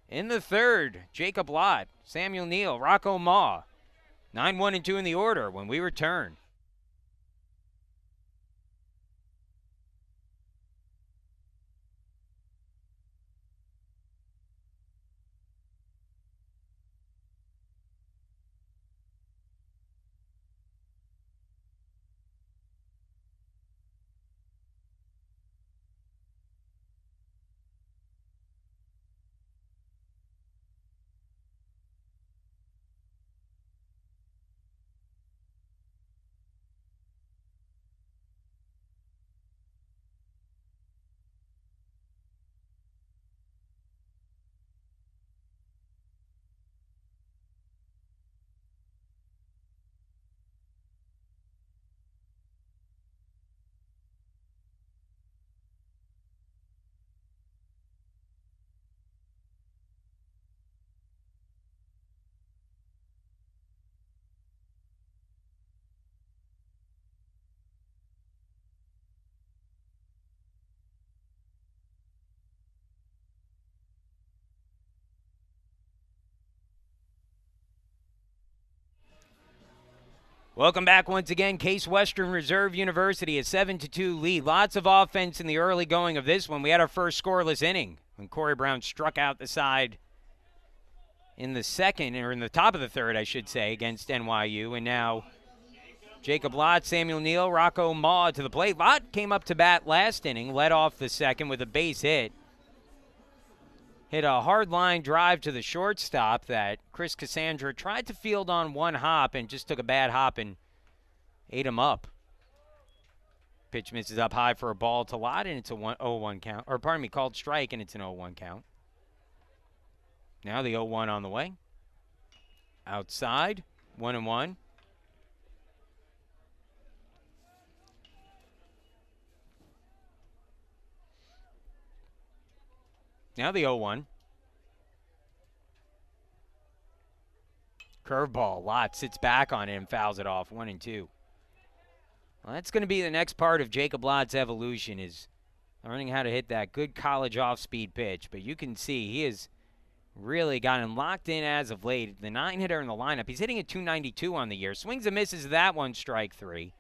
In the 3rd, Jacob Lott, Samuel Neal, Rocco Maw. 9-1-2 in the order when we return. Welcome back once again. Case Western Reserve University, a 7-2 lead. Lots of offense in the early going of this one. We had our first scoreless inning when Corey Brown struck out the side in the 2nd, or in the top of the 3rd, I should say, against NYU. And now Jacob Lott, Samuel Neal, Rocco Maw to the plate. Lott came up to bat last inning, led off the 2nd with a base hit. Hit a hard line drive to the shortstop that Chris Cassandra tried to field on 1 hop and just took a bad hop and ate him up. Pitch misses up high for a ball to Lott, and it's a 0-1 count. Or pardon me, called strike, and it's an 0-1 count. Now the 0-1 on the way. Outside, 1-1. Now the 0-1. Curveball. Lott sits back on it and fouls it off. 1-2. Well, that's going to be the next part of Jacob Lott's evolution, is learning how to hit that good college off-speed pitch. But you can see he has really gotten locked in as of late. The 9-hitter in the lineup. He's hitting a .292 on the year. Swings and misses that one, strike 3.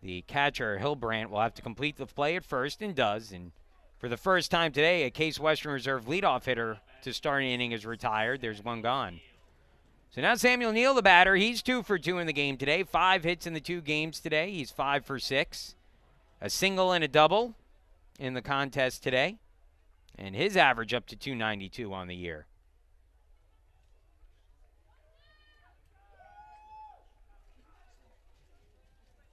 The catcher, Hilbrandt, will have to complete the play at first, and does. And for the first time today, a Case Western Reserve leadoff hitter to start an inning is retired. There's 1 gone. So now Samuel Neal, the batter. He's 2 for 2 in the game today. 5 hits in the 2 games today. He's 5 for 6. A single and a double in the contest today. And his average up to .292 on the year.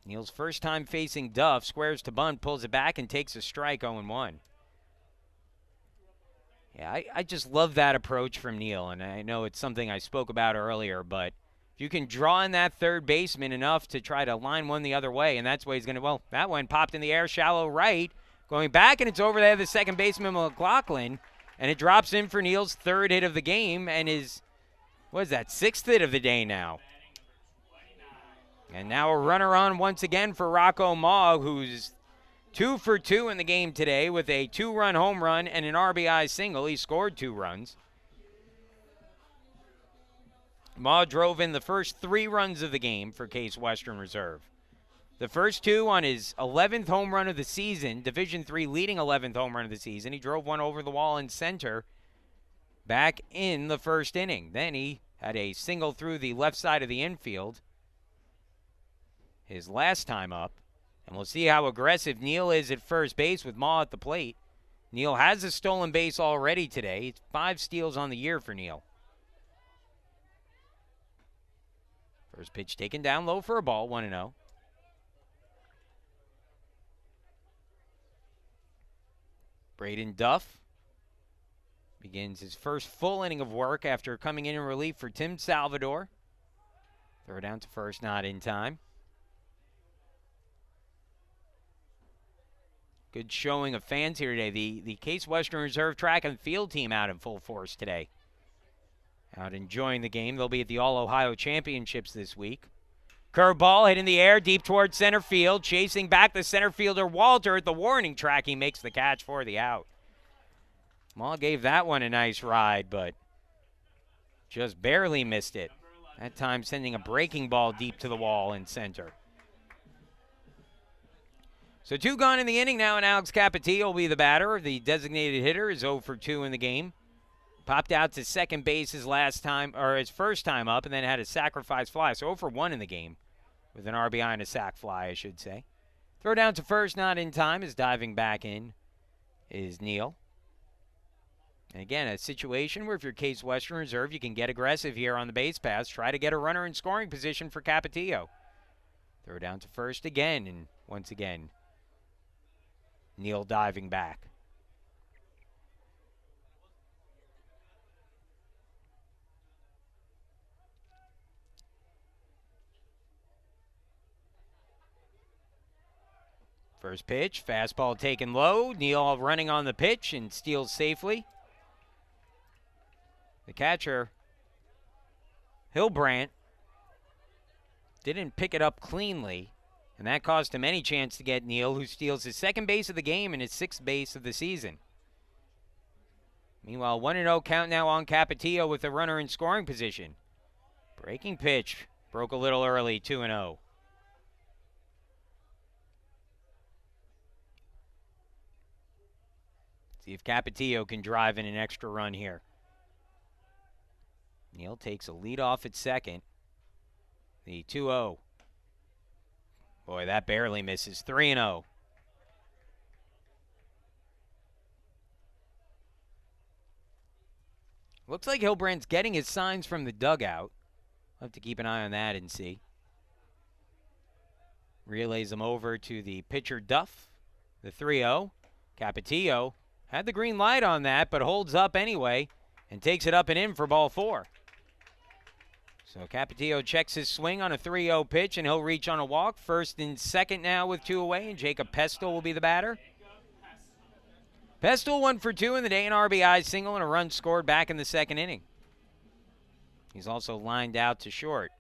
Neal's first time facing Duff. Squares to bunt, pulls it back, and takes a strike, 0-1. Yeah, I just love that approach from Neal, and I know it's something I spoke about earlier, but if you can draw in that third baseman enough to try to line one the other way, and that's why he's going to, well, that one popped in the air, shallow right. Going back, and it's over there, the second baseman, McLaughlin. And it drops in for Neal's third hit of the game and his, what is that, sixth hit of the day now. And now a runner on once again for Rocco Mogg, who's 2 for 2 in the game today with a 2-run home run and an RBI single. He scored 2 runs. Mogg drove in the first 3 runs of the game for Case Western Reserve. The first 2 on his 11th home run of the season, Division III leading 11th home run of the season. He drove one over the wall in center back in the first inning. Then he had a single through the left side of the infield his last time up. And we'll see how aggressive Neal is at first base with Ma at the plate. Neal has a stolen base already today. It's 5 steals on the year for Neal. First pitch taken down low for a ball, 1-0. Braden Duff begins his first full inning of work after coming in relief for Tim Salvador. Throw down to first, not in time. Good showing of fans here today. The Case Western Reserve track and field team out in full force today. Out enjoying the game. They'll be at the All-Ohio Championships this week. Curveball hit in the air deep towards center field. Chasing back the center fielder Walter at the warning track. He makes the catch for the out. Maul gave that one a nice ride, but just barely missed it. That time sending a breaking ball deep to the wall in center. So 2 gone in the inning now, and Alex Capetillo will be the batter. The designated hitter is 0 for 2 in the game. Popped out to second base his first time up, and then had a sacrifice fly. So 0 for 1 in the game with an RBI and a sac fly, I should say. Throw down to first, not in time, as diving back in is Neal. And again, a situation where if you're Case Western Reserve, you can get aggressive here on the base pass. Try to get a runner in scoring position for Capetillo. Throw down to first again, and once again, Neal diving back. First pitch, fastball taken low. Neal running on the pitch and steals safely. The catcher, Hilbrandt, didn't pick it up cleanly, and that cost him any chance to get Neal, who steals his second base of the game and his 6th base of the season. Meanwhile, 1-0 count now on Capetillo with a runner in scoring position. Breaking pitch, broke a little early, 2-0. See if Capetillo can drive in an extra run here. Neal takes a lead off at second. The 2-0. Boy, that barely misses. 3-0. Looks like Hilbrandt's getting his signs from the dugout. We'll have to keep an eye on that and see. Relays them over to the pitcher Duff. The 3-0. Capetillo had the green light on that, but holds up anyway and takes it up and in for ball 4. So Capetillo checks his swing on a 3-0 pitch, and he'll reach on a walk. First and second now with 2 away, and Jacob Pestel will be the batter. Pestel 1 for 2 in the day, an RBI single and a run scored back in the second inning. He's also lined out to short.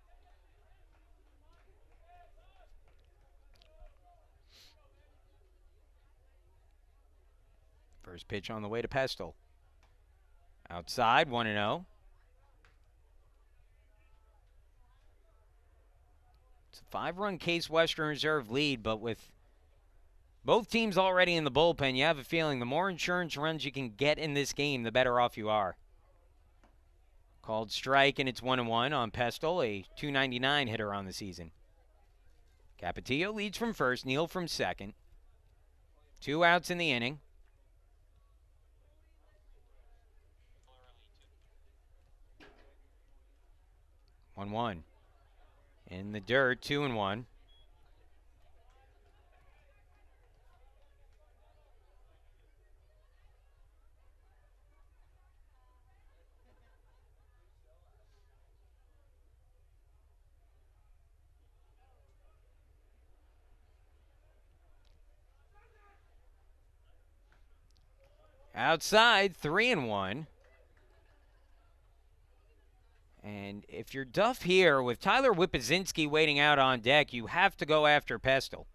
First pitch on the way to Pestel. Outside, 1-0. It's a 5-run Case Western Reserve lead, but with both teams already in the bullpen, you have a feeling the more insurance runs you can get in this game, the better off you are. Called strike, and it's 1-1 on Pestel, a .299 hitter on the season. Capetillo leads from first, Neal from second. 2 outs in the inning. 1-1. In the dirt, 2-1. Outside, 3-1. And if you're Duff here, with Tyler Whippazinski waiting out on deck, you have to go after Pestle.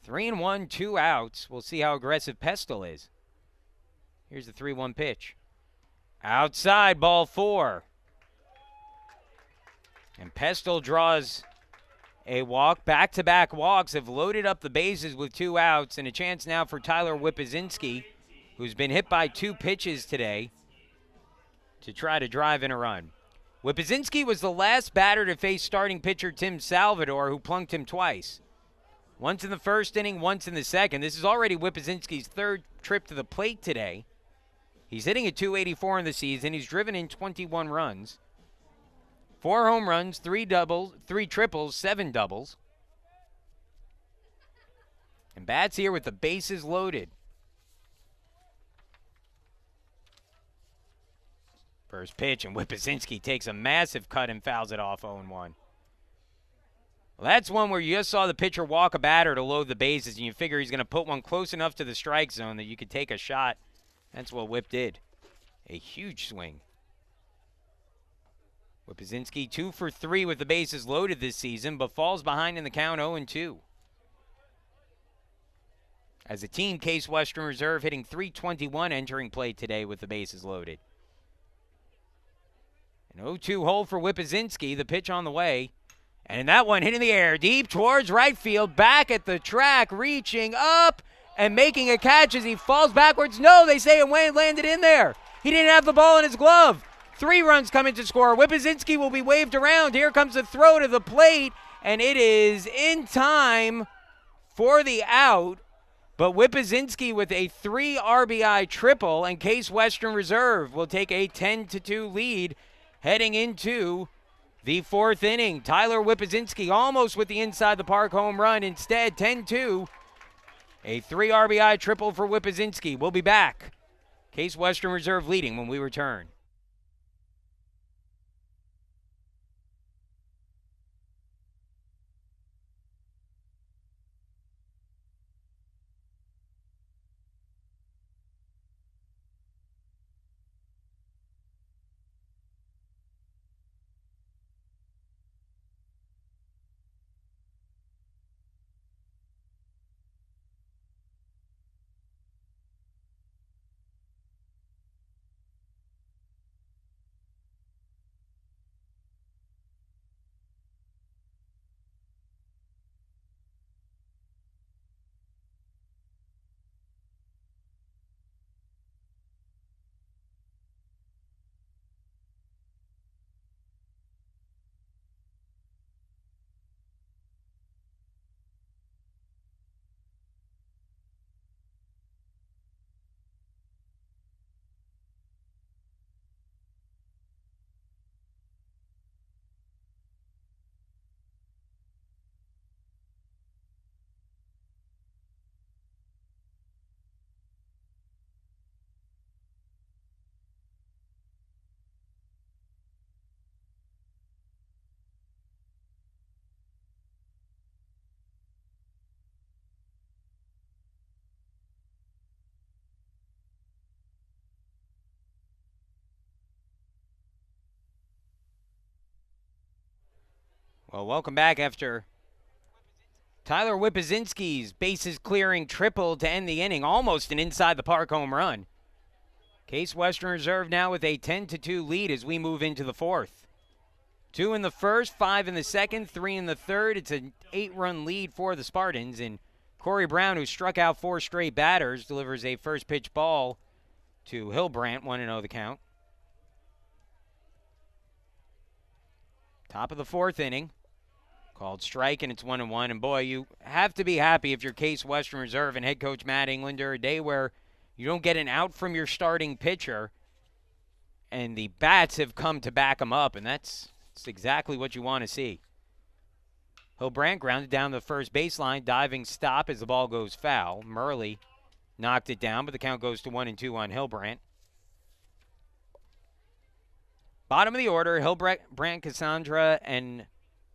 3-1, 2 outs. We'll see how aggressive Pestle is. Here's the 3-1 pitch. Outside, ball 4. And Pestle draws a walk. Back-to-back walks have loaded up the bases with 2 outs, and a chance now for Tyler Whippazinski, who's been hit by 2 pitches today, to try to drive in a run. Whippazinski was the last batter to face starting pitcher Tim Salvador, who plunked him twice. Once in the first inning, once in the second. This is already Whippazinski's 3rd trip to the plate today. He's hitting at .284 in the season. He's driven in 21 runs. 4 home runs, 3 doubles, 3 triples, 7 doubles. And bats here with the bases loaded. First pitch, and Whippazinski takes a massive cut and fouls it off 0-1. Well, that's one where you just saw the pitcher walk a batter to load the bases, and you figure he's going to put one close enough to the strike zone that you could take a shot. That's what Whip did. A huge swing. Whippazinski 2 for 3 with the bases loaded this season, but falls behind in the count 0-2. As a team, Case Western Reserve hitting .321 entering play today with the bases loaded. An 0-2 hole for Whippazinski, the pitch on the way. And that one hit in the air, deep towards right field, back at the track, reaching up and making a catch as he falls backwards. No, they say it landed in there. He didn't have the ball in his glove. 3 runs coming to score. Whippazinski will be waved around. Here comes the throw to the plate, and it is in time for the out. But Whippazinski with a 3 RBI triple, and Case Western Reserve will take a 10-2 lead heading into the 4th inning. Tyler Whippazinski almost with the inside the park home run. Instead, 10-2. A 3 RBI triple for Whippazinski. We'll be back. Case Western Reserve leading when we return. Well, welcome back after Tyler Whippazinski's bases clearing triple to end the inning, almost an inside the park home run. Case Western Reserve now with a 10-2 lead as we move into the 4th. 2 in the first, 5 in the second, 3 in the third. It's an 8-run lead for the Spartans, and Corey Brown, who struck out 4 straight batters, delivers a first pitch ball to Hilbrandt, 1-0 the count. Top of the 4th inning. Called strike, and it's 1-1. And boy, you have to be happy if you're Case Western Reserve and head coach Matt Englander. A day where you don't get an out from your starting pitcher, and the bats have come to back him up, and that's exactly what you want to see. Hilbrandt grounded down the first baseline, diving stop as the ball goes foul. Murley knocked it down, but the count goes to 1-2 on Hilbrandt. Bottom of the order, Hilbrandt, Cassandra, and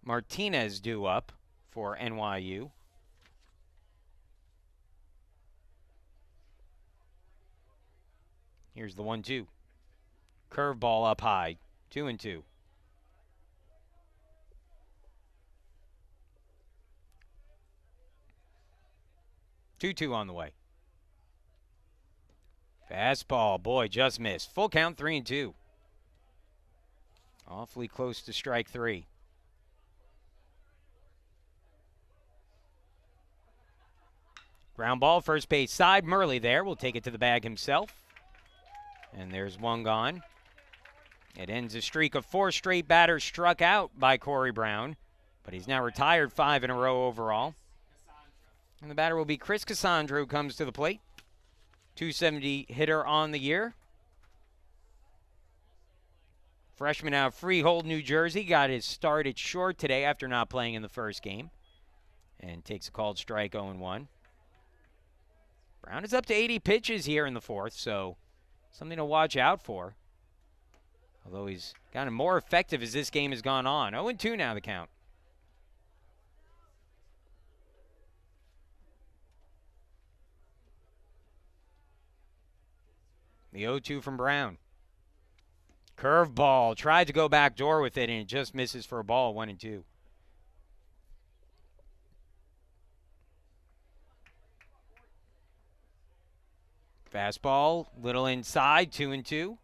Martinez due up for NYU. Here's the 1-2. Curveball up high. 2-2. Two on the way. Fastball, boy, just missed. Full count, 3-2. Awfully close to strike 3. Ground ball, first base side. Murley there will take it to the bag himself. And there's one gone. It ends a streak of 4 straight batters struck out by Corey Brown. But he's now retired 5 in a row overall. And the batter will be Chris Cassandra, who comes to the plate. 270 hitter on the year. Freshman out of Freehold, New Jersey. Got his start at short today after not playing in the first game. And takes a called strike 0-1. Brown is up to 80 pitches here in the 4th, so something to watch out for. Although he's gotten more effective as this game has gone on. 0-2 now the count. The 0-2 from Brown. Curveball. Tried to go back door with it, and it just misses for a ball. 1-2. Fastball, little inside, 2-2. I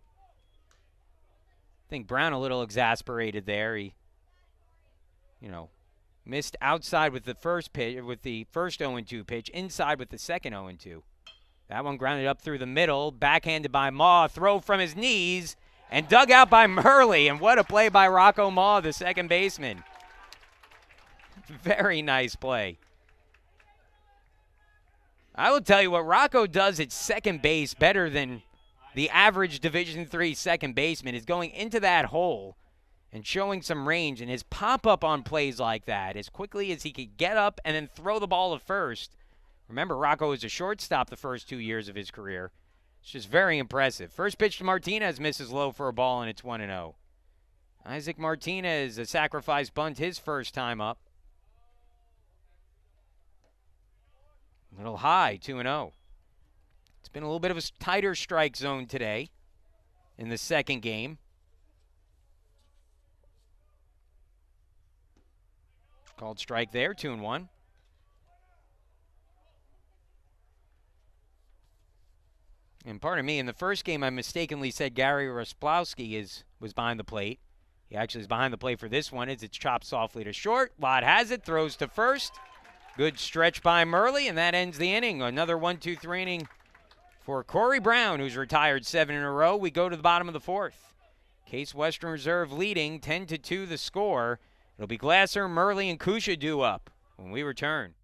think Brown a little exasperated there. He, missed outside with the first pitch, with the first 0-2 pitch, inside with the second 0-2. That one grounded up through the middle, backhanded by Maw, throw from his knees, and dug out by Murley. And what a play by Rocco Maw, the second baseman. Very nice play. I will tell you what Rocco does at second base better than the average Division III second baseman is going into that hole and showing some range, and his pop-up on plays like that as quickly as he could get up and then throw the ball to first. Remember, Rocco was a shortstop the first 2 years of his career. It's just very impressive. First pitch to Martinez misses low for a ball, and it's 1-0. Isaac Martinez, a sacrifice bunt his first time up. A little high, 2-0. It's been a little bit of a tighter strike zone today in the second game. Called strike there, 2-1. And pardon me, in the first game I mistakenly said Gary Rasplowski was behind the plate. He actually is behind the plate for this one as it's chopped softly to short. Lott has it, throws to first. Good stretch by Murley, and that ends the inning. Another 1-2-3 inning for Corey Brown, who's retired 7 in a row. We go to the bottom of the 4th. Case Western Reserve leading 10-2 the score. It'll be Glasser, Murley, and Kusha due up when we return.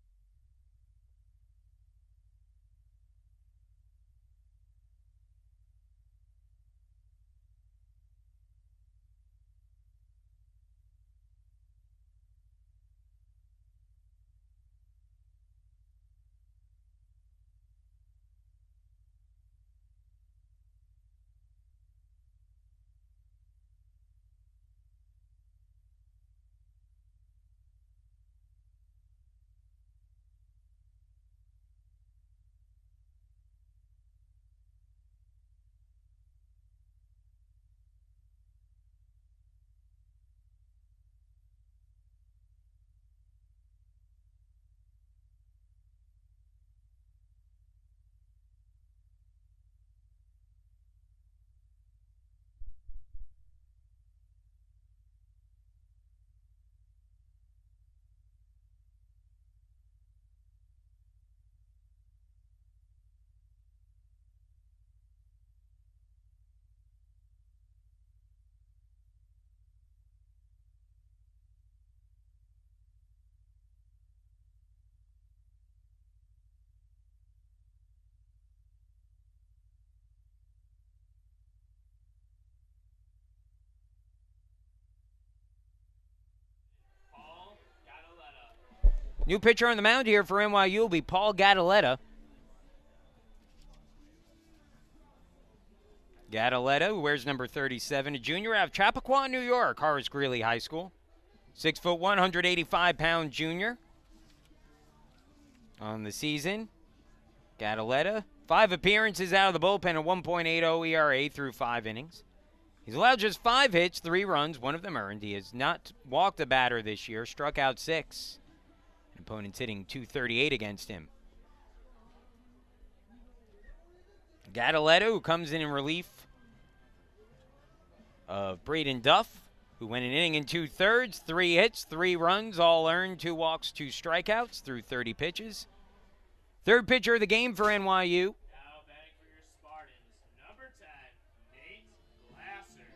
New pitcher on the mound here for NYU will be Paul Gattaletta. Gattaletta, who wears number 37, a junior out of Chappaqua, New York, Horace Greeley High School. 6'1", 185-pound junior. On the season, Gattaletta, 5 appearances out of the bullpen, a 1.80 ERA through 5 innings. He's allowed just 5 hits, 3 runs, 1 of them earned. He has not walked a batter this year, struck out 6. Opponents hitting .238 against him. Gattaletta, who comes in relief of Braden Duff, who went an inning and 2/3, 3 hits, 3 runs, all earned, 2 walks, 2 strikeouts through 30 pitches. Third pitcher of the game for NYU. Now batting for your Spartans, number 10, Nate Glasser.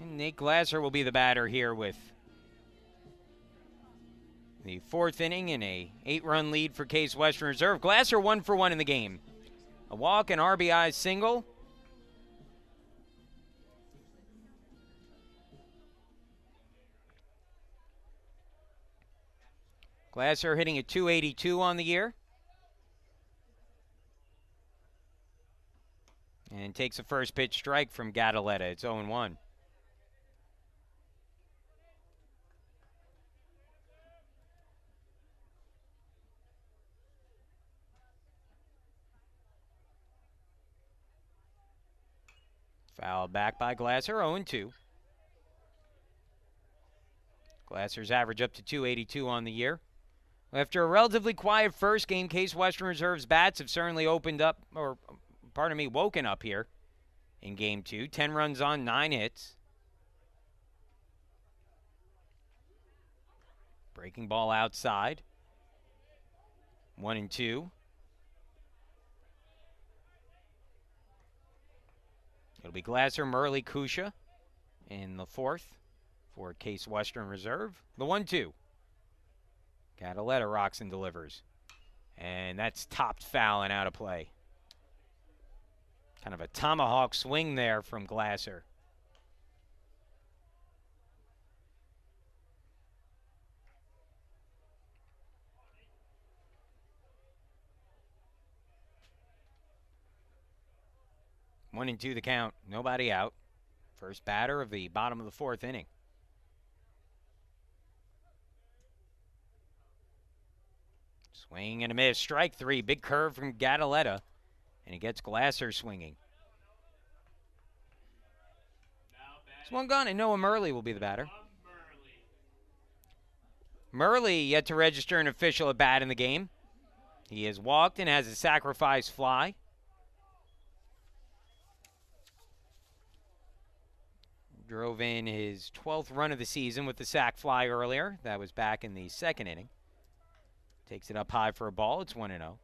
And Nate Glasser will be the batter here with the 4th inning in a 8-run lead for Case Western Reserve. Glasser 1 for 1 in the game. A walk, an RBI single. Glasser hitting a .282 on the year. And takes a first pitch strike from Gattaletta. It's 0-1. Fouled back by Glasser, 0-2. Glasser's average up to .282 on the year. After a relatively quiet first game, Case Western Reserve's bats have certainly woken up here in Game 2. 10 runs on, 9 hits. Breaking ball outside. 1-2. It'll be Glasser, Murley, Kusha in the 4th for Case Western Reserve. The 1-2. Gattaletta rocks and delivers. And that's topped foul and out of play. Kind of a tomahawk swing there from Glasser. One and two the count. Nobody out. First batter of the bottom of the 4th inning. Swing and a miss. Strike 3. Big curve from Gattaletta. And he gets Glasser swinging. It's one gone, and Noah Murley will be the batter. Murley yet to register an official at bat in the game. He has walked and has a sacrifice fly. Drove in his 12th run of the season with the sac fly earlier. That was back in the 2nd inning. Takes it up high for a ball. It's 1-0.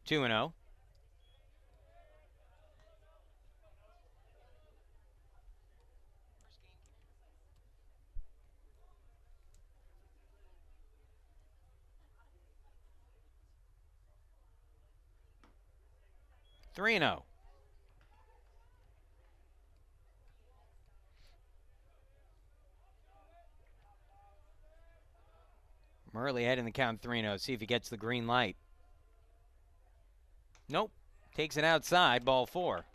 Two and 0. Three and 0. Murley heading the count 3-0. See if he gets the green light. Nope. Takes it outside. Ball 4.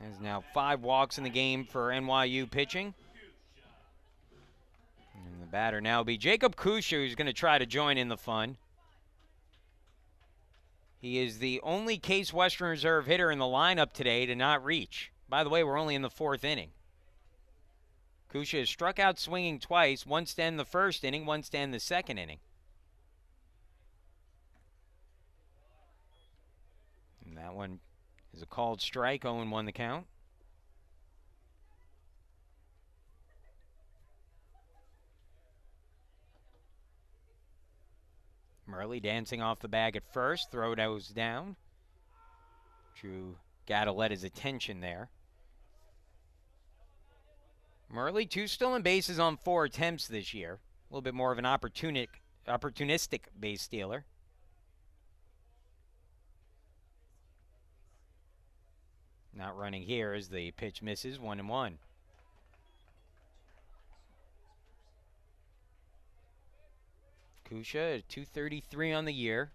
There's now 5 walks in the game for NYU pitching. And the batter now will be Jacob Kusha, who's going to try to join in the fun. He is the only Case Western Reserve hitter in the lineup today to not reach. By the way, we're only in the 4th inning. Kusha has struck out swinging twice, once to end the 1st inning, once to end the 2nd inning. And that one is a called strike, 0-1 the count. Murley dancing off the bag at first, throw goes down. Drew Gattaletta's attention there. Murley, 2 stolen bases on 4 attempts this year. A little bit more of an opportunistic base stealer. Not running here as the pitch misses, 1-1. Kusha at .233 on the year.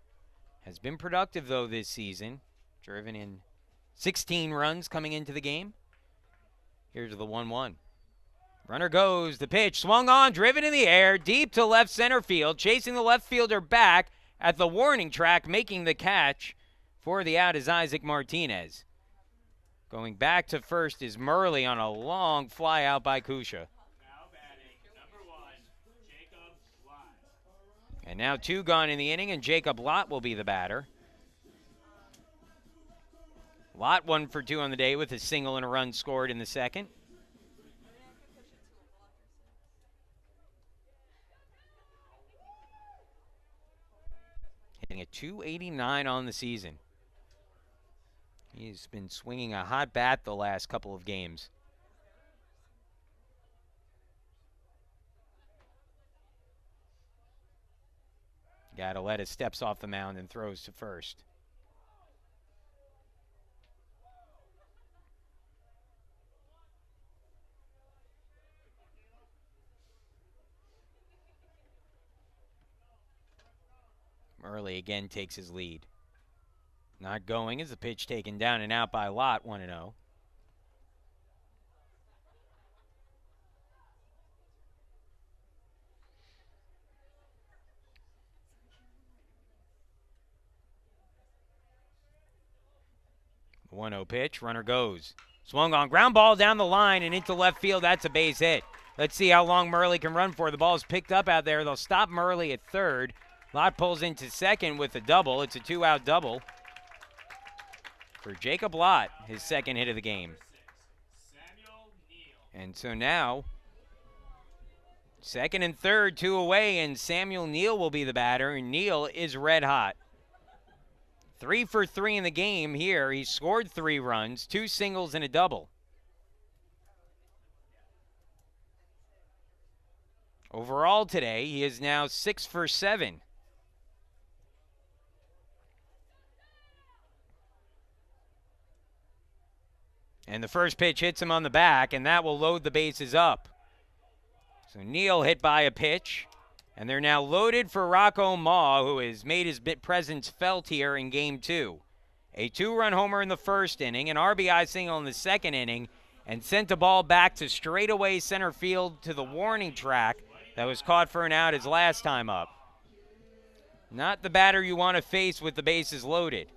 Has been productive, though, this season. Driven in 16 runs coming into the game. Here's the 1-1. Runner goes. The pitch swung on, driven in the air, deep to left center field, chasing the left fielder back at the warning track, making the catch for the out is Isaac Martinez. Going back to first is Murley on a long fly out by Kusha. Now batting, number 1, Jacob Lott. And now 2 gone in the inning, and Jacob Lott will be the batter. Lott 1 for 2 on the day with a single and a run scored in the second. Hitting a .289 on the season. He's been swinging a hot bat the last couple of games. Gadaletta steps off the mound and throws to first. Murley again takes his lead. Not going as the pitch taken down and out by Lott, 1-0. The 1-0 pitch, runner goes. Swung on, ground ball down the line and into left field. That's a base hit. Let's see how long Murley can run for. The ball is picked up out there. They'll stop Murley at third. Lott pulls into second with a double. It's a 2-out double for Jacob Lott, his second hit of the game. And so now, second and third, 2 away, and Samuel Neal will be the batter, and Neal is red hot. 3 for 3 in the game here. He scored 3 runs, 2 singles and a double. Overall today, he is now 6 for 7. And the first pitch hits him on the back, and that will load the bases up. So Neal hit by a pitch, and they're now loaded for Rocco Maw, who has made his presence felt here in Game 2. A 2-run homer in the first inning, an RBI single in the second inning, and sent the ball back to straightaway center field to the warning track that was caught for an out his last time up. Not the batter you want to face with the bases loaded.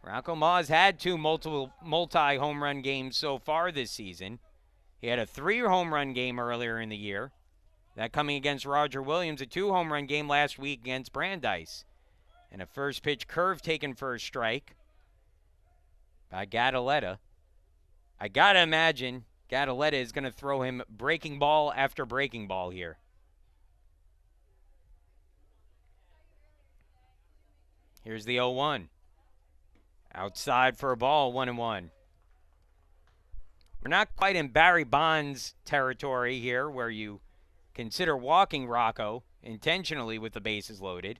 Rocco Ma's had 2 multi-home run games so far this season. He had a 3-home run game earlier in the year. That coming against Roger Williams, a 2-home run game last week against Brandeis. And a first pitch curve taken for a strike by Gadaletta. I gotta imagine Gadaletta is gonna throw him breaking ball after breaking ball here. Here's the 0-1. Outside for a ball, 1-1. We're not quite in Barry Bonds territory here where you consider walking Rocco intentionally with the bases loaded.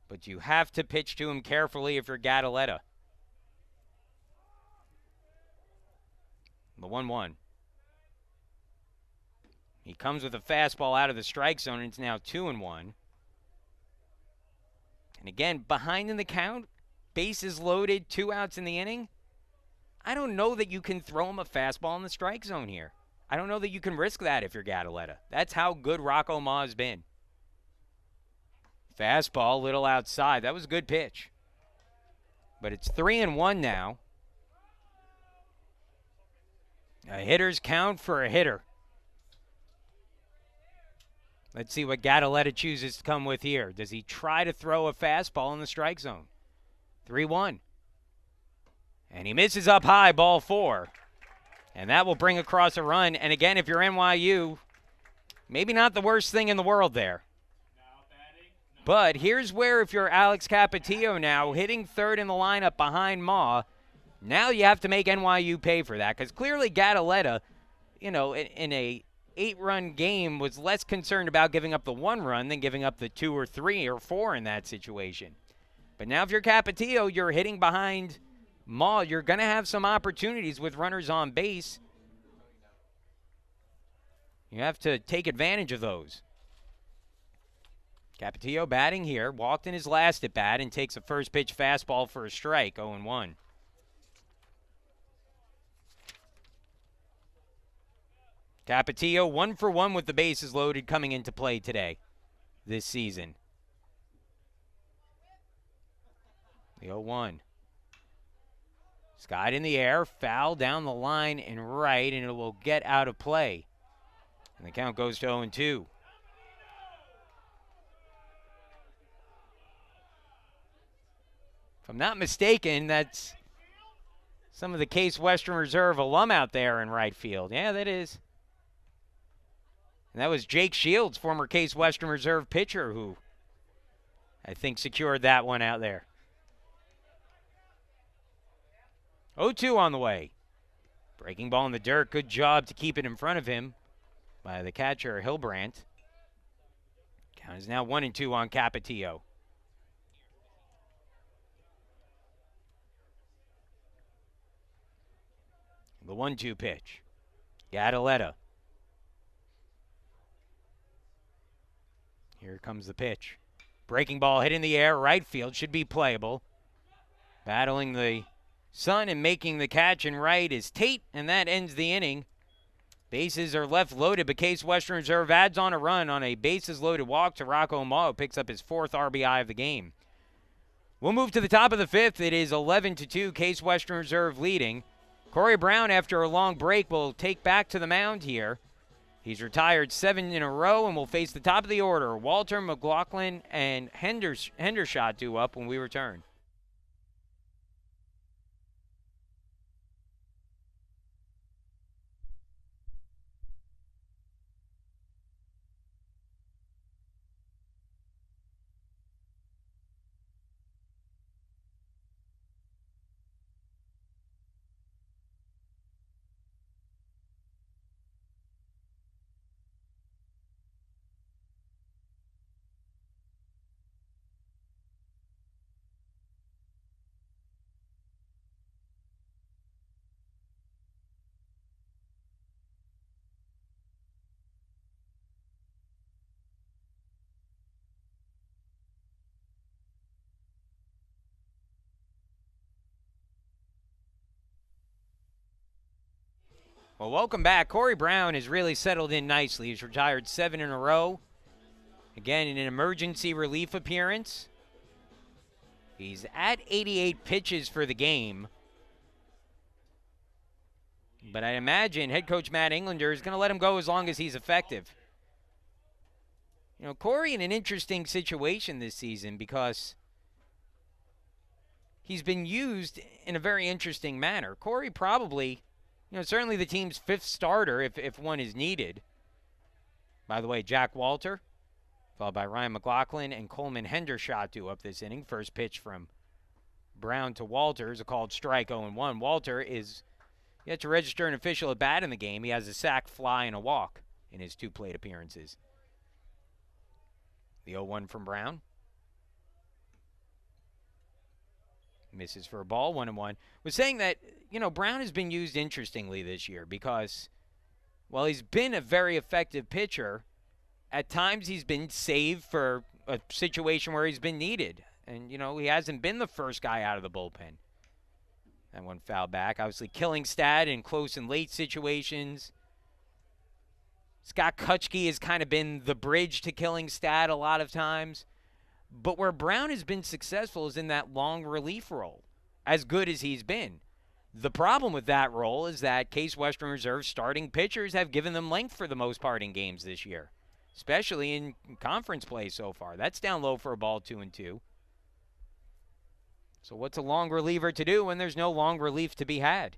But you have to pitch to him carefully if you're Gadaletta. The 1-1. He comes with a fastball out of the strike zone, and it's now 2-1. And again, behind in the count, bases loaded, 2 outs in the inning. I don't know that you can throw him a fastball in the strike zone here. I don't know that you can risk that if you're Gadaletta. That's how good Rocco Ma has been. Fastball, little outside. That was a good pitch. But it's 3-1 now. A hitter's count for a hitter. Let's see what Gadaletta chooses to come with here. Does he try to throw a fastball in the strike zone? 3-1. And he misses up high, ball 4. And that will bring across a run. And again, if you're NYU, maybe not the worst thing in the world there. But here's where, if you're Alex Capetillo now, hitting third in the lineup behind Ma, now you have to make NYU pay for that. Because clearly Gadaletta, in a 8-run game, was less concerned about giving up the 1 run than giving up the 2 or 3 or 4 in that situation. But now if you're Capetillo, you're hitting behind Ma. You're going to have some opportunities with runners on base. You have to take advantage of those. Capetillo batting here. Walked in his last at bat and takes a first pitch fastball for a strike, 0-1. Capetillo 1 for 1 with the bases loaded coming into play today, this season. The 0-1. Skied in the air, foul down the line and right, and it will get out of play. And the count goes to 0-2. If I'm not mistaken, that's some of the Case Western Reserve alum out there in right field. Yeah, that is. And that was Jake Shields, former Case Western Reserve pitcher, who I think secured that one out there. 0-2 on the way. Breaking ball in the dirt. Good job to keep it in front of him by the catcher, Hilbrandt. Count is now 1-2 on Capetillo. The 1-2 pitch. Gadaletta. Here comes the pitch. Breaking ball hit in the air. Right field should be playable. Battling the sun and making the catch in right is Tate, and that ends the inning. Bases are left loaded, but Case Western Reserve adds on a run on a bases-loaded walk to Rocco Mao, picks up his 4th RBI of the game. We'll move to the top of the 5th. It is 11-2, Case Western Reserve leading. Corey Brown, after a long break, will take back to the mound here. He's retired 7 in a row and will face the top of the order. Walter, McLaughlin, and Hendershot due up when we return. Well, welcome back. Corey Brown has really settled in nicely. He's retired 7 in a row. Again, in an emergency relief appearance. He's at 88 pitches for the game. But I imagine head coach Matt Englander is going to let him go as long as he's effective. You know, Corey in an interesting situation this season because he's been used in a very interesting manner. Corey probably, certainly the team's 5th starter if one is needed. By the way, Jack Walter, followed by Ryan McLaughlin and Coleman Hendershot due up this inning. First pitch from Brown to Walter is a called strike, 0-1. Walter is yet to register an official at bat in the game. He has a sac fly and a walk in his 2 plate appearances. The 0-1 from Brown. Misses for a ball, 1-1. Was saying that, Brown has been used interestingly this year because, while he's been a very effective pitcher, at times he's been saved for a situation where he's been needed. And, he hasn't been the first guy out of the bullpen. That one foul back. Obviously, Killingstad in close and late situations. Scott Kutchke has kind of been the bridge to Killingstad a lot of times. But where Brown has been successful is in that long relief role, as good as he's been. The problem with that role is that Case Western Reserve starting pitchers have given them length for the most part in games this year, especially in conference play so far. That's down low for a ball, 2-2. So what's a long reliever to do when there's no long relief to be had?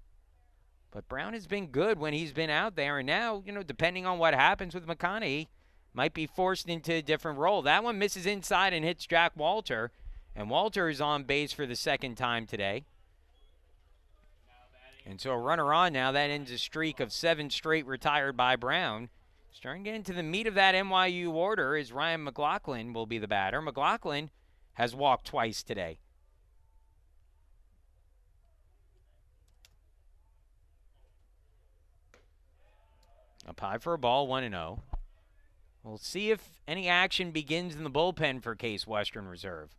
But Brown has been good when he's been out there, and now, depending on what happens with McConaughey, might be forced into a different role. That one misses inside and hits Jack Walter, and Walter is on base for the 2nd time today. And so a runner on now. That ends a streak of 7 straight retired by Brown. Starting to get into the meat of that NYU order is Ryan McLaughlin will be the batter. McLaughlin has walked twice today. Up high for a ball, 1-0. We'll see if any action begins in the bullpen for Case Western Reserve.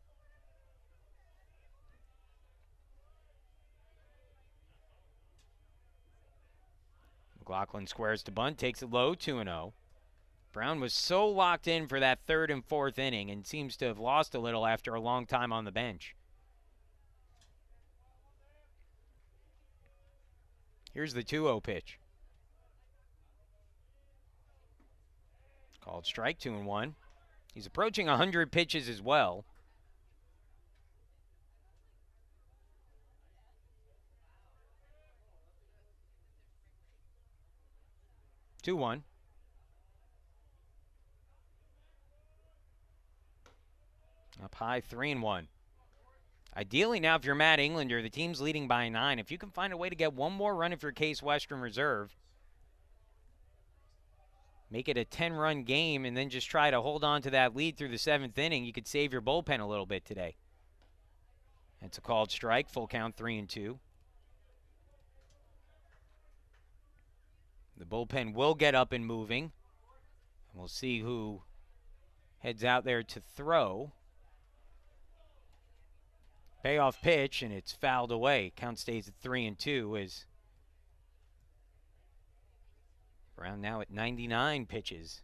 McLaughlin squares to bunt, takes it low, 2-0. Brown was so locked in for that third and fourth inning and seems to have lost a little after a long time on the bench. Here's the 2-0 pitch. Called strike, 2-1. He's approaching 100 pitches as well. Two one. Up high, 3-1. Ideally now, if you're Matt Englander, the team's leading by 9. If you can find a way to get one more run if you're Case Western Reserve, make it a 10-run game, and then just try to hold on to that lead through the 7th inning, you could save your bullpen a little bit today. That's a called strike, full count, 3-2. The bullpen will get up and moving. We'll see who heads out there to throw. Payoff pitch, and it's fouled away. Count stays at 3-2 as Brown now at 99 pitches.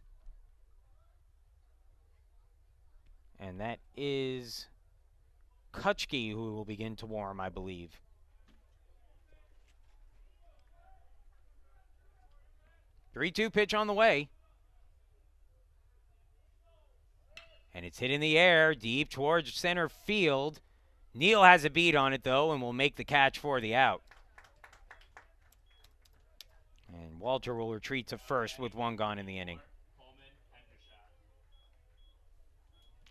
And that is Kutchke who will begin to warm, I believe. Three-two pitch on the way. And it's hit in the air, deep towards center field. Neal has a beat on it, though, and will make the catch for the out. And Walter will retreat to first with one gone in the inning.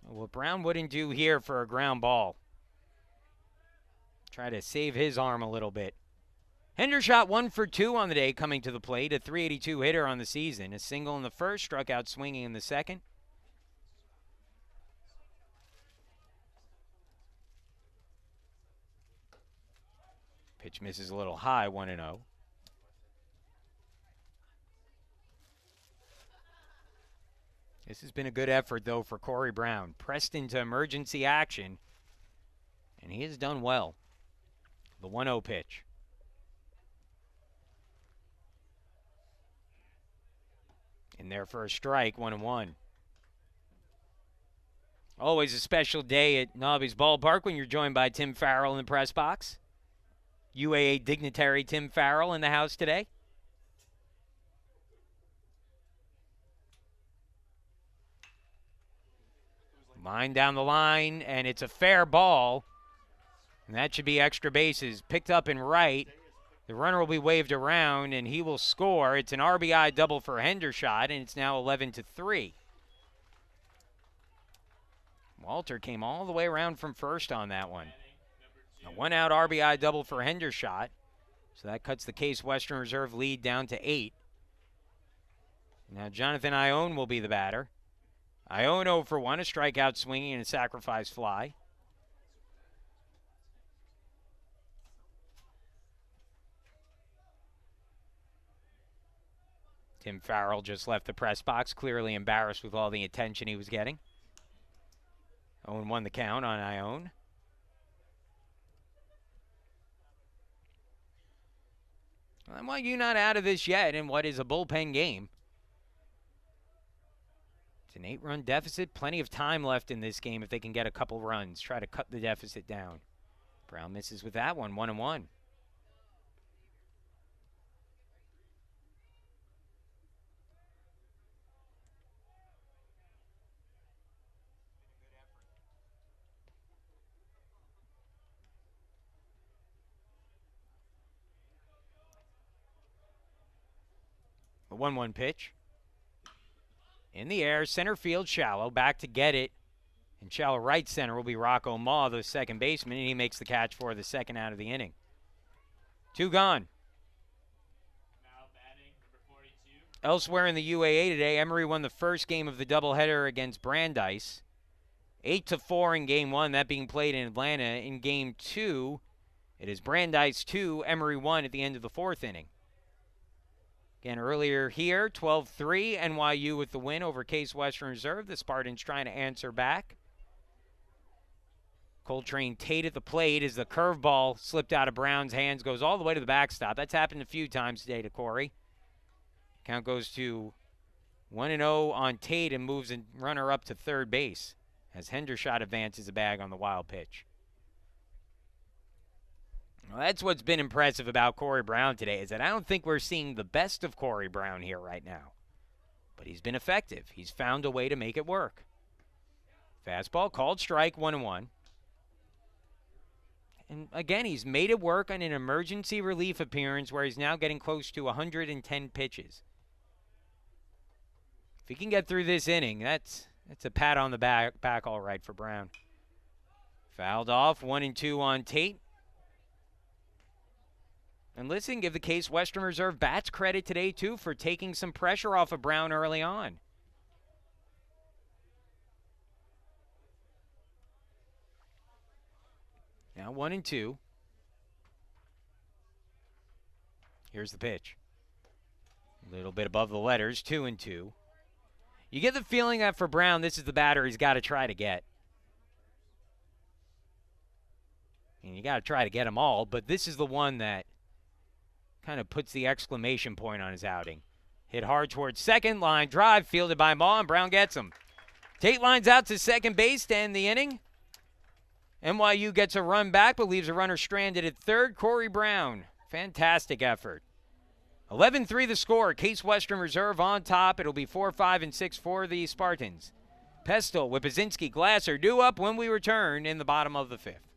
What Brown wouldn't do here for a ground ball. Try to save his arm a little bit. Hendershot 1 for 2 on the day coming to the plate, a .382 hitter on the season. A single in the first, struck out swinging in the second. Pitch misses a little high, 1-0. This has been a good effort, though, for Corey Brown. Pressed into emergency action, and he has done well. The 1-0 pitch. In there for a strike, 1-1. Always a special day at Nobby's Ballpark when you're joined by Tim Farrell in the press box. UAA dignitary Tim Farrell in the house today. Line down the line, and it's a fair ball. And that should be extra bases. Picked up in right. The runner will be waved around, and he will score. It's an RBI double for Hendershot, and it's now 11-3. Walter came all the way around from first on that one. A one-out RBI double for Hendershot. So that cuts the Case Western Reserve lead down to 8. Now Jonathan Ione will be the batter. Ione 0 for 1, a strikeout swinging and a sacrifice fly. Tim Farrell just left the press box, clearly embarrassed with all the attention he was getting. 0-1 the count on Ione. NYU not out of this yet in what is a bullpen game. It's an 8-run deficit. Plenty of time left in this game if they can get a couple runs. Try to cut the deficit down. Brown misses with that one, 1-1. A 1-1 pitch. In the air, center field shallow, back to get it. And shallow right center will be Rocco Maw, the second baseman, and he makes the catch for the second out of the inning. 2 gone. Now batting, number 42. Elsewhere in the UAA today, Emory won the first game of the doubleheader against Brandeis. 8-4 in game 1, that being played in Atlanta. In game 2, it is Brandeis 2, Emory 1 at the end of the 4th inning. Again, earlier here, 12-3, NYU with the win over Case Western Reserve. The Spartans trying to answer back. Coltrane Tate at the plate as the curveball slipped out of Brown's hands, goes all the way to the backstop. That's happened a few times today to Corey. Count goes to 1-0 on Tate and moves a runner up to third base as Hendershot advances a bag on the wild pitch. Well, that's what's been impressive about Corey Brown today, is that I don't think we're seeing the best of Corey Brown here right now. But he's been effective. He's found a way to make it work. Fastball called strike, 1-1. And again, he's made it work on an emergency relief appearance where he's now getting close to 110 pitches. If he can get through this inning, that's a pat on the back all right for Brown. Fouled off, 1-2 on Tate. And listen, give the Case Western Reserve bats credit today, too, for taking some pressure off of Brown early on. Now 1-2. Here's the pitch. A little bit above the letters, 2-2. You get the feeling that for Brown, this is the batter he's got to try to get. And you got to try to get them all, but this is the one that kind of puts the exclamation point on his outing. Hit hard towards second, line drive, fielded by Maw, and Brown gets him. Tate lines out to second base to end the inning. NYU gets a run back, but leaves a runner stranded at third. Corey Brown, fantastic effort. 11-3 the score. Case Western Reserve on top. It'll be 4, 5, and 6 for the Spartans. Pestel, Whippazinski, Glasser due up when we return in the bottom of the fifth.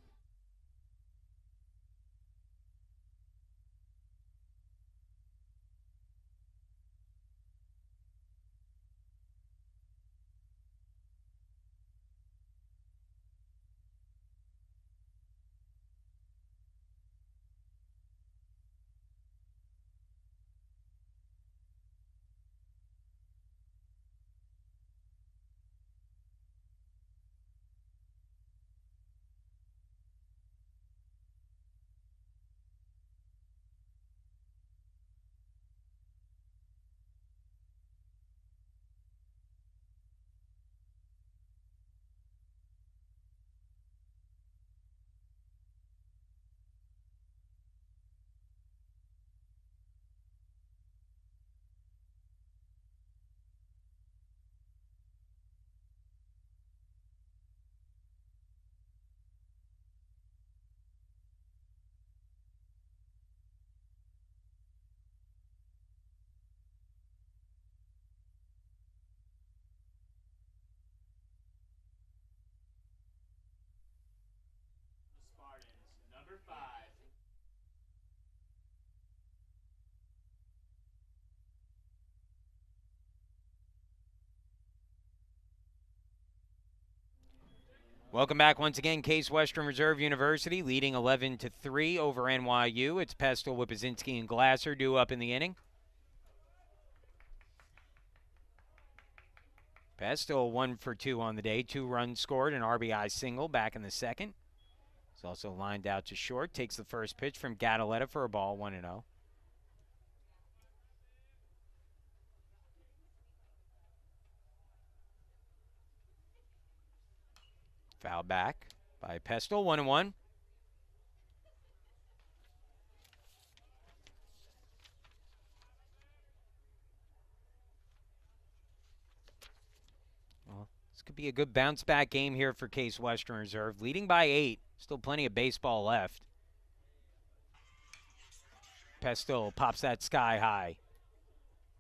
Number 5. Welcome back once again. Case Western Reserve University leading 11-3 over NYU. It's Pestel, Whippazinski, and Glasser due up in the inning. Pestel 1 for 2 on the day. 2 runs scored, an RBI single back in the second. He's also lined out to short. Takes the first pitch from Gadaletta for a ball, 1-0. Foul back by Pestel, 1-1. Well, this could be a good bounce back game here for Case Western Reserve. Leading by 8. Still plenty of baseball left. Pestel pops that sky high.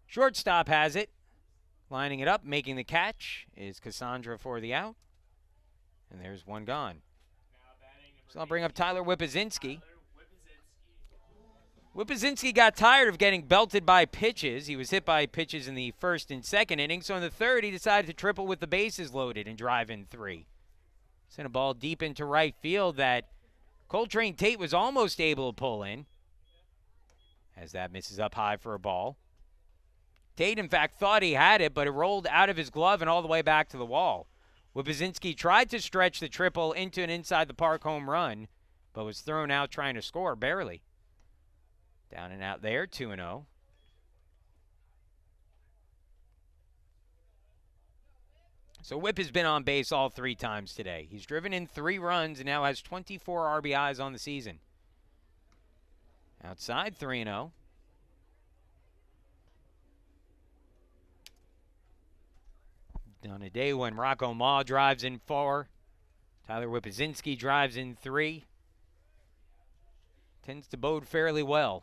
Shortstop has it. Lining it up, making the catch is Cassandra for the out. And there's one gone. So I'll bring up Tyler Whippazinski. Whippazinski got tired of getting belted by pitches. He was hit by pitches in the first and second inning. So in the third, he decided to triple with the bases loaded and drive in 3. Sent a ball deep into right field that Coltrane Tate was almost able to pull in, as that misses up high for a ball. Tate, in fact, thought he had it, but it rolled out of his glove and all the way back to the wall. Whippazinski tried to stretch the triple into an inside-the-park home run, but was thrown out trying to score, barely. Down and out there, 2-0. So Whip has been on base all 3 times today. He's driven in 3 runs and now has 24 RBIs on the season. Outside 3-0. On a day when Rocco Ma drives in 4, Tyler Whipzinski drives in 3. Tends to bode fairly well.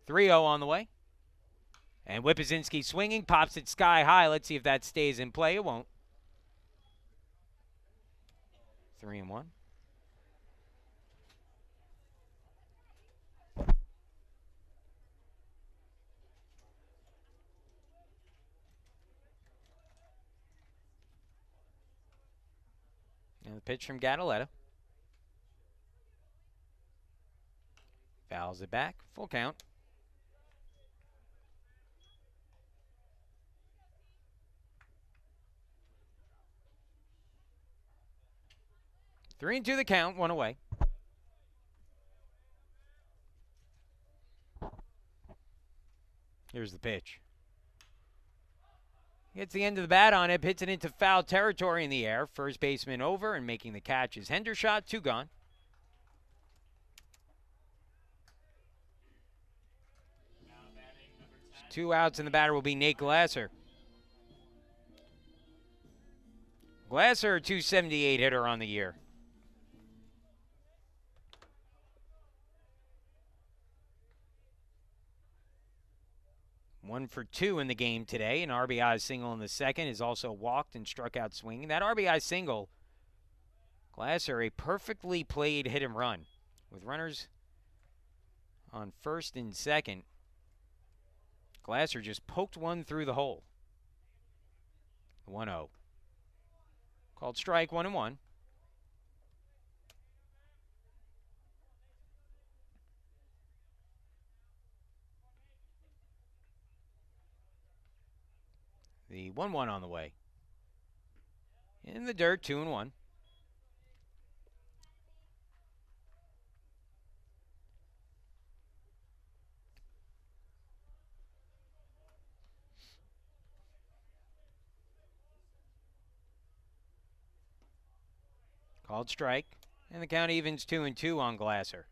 3-0 on the way. And Whipzinski swinging, pops it sky high. Let's see if that stays in play. It won't. 3-1. And the pitch from Gattaletta. Fouls it back. Full count. Three and 2 the count, 1 away. Here's the pitch. Gets the end of the bat on it, hits it into foul territory in the air. First baseman over and making the catch is Hendershot, 2 gone. There's 2 outs and the batter will be Nate Glasser. Glasser, a .278 hitter on the year. One for 2 in the game today. An RBI single in the second. Is also walked and struck out swinging. That RBI single, Glasser, a perfectly played hit and run. With runners on first and second, Glasser just poked one through the hole. 1-0. Called strike, 1-1. The 1-1 on the way. In the dirt, 2-1. Called strike. And the count evens 2-2 on Glasser.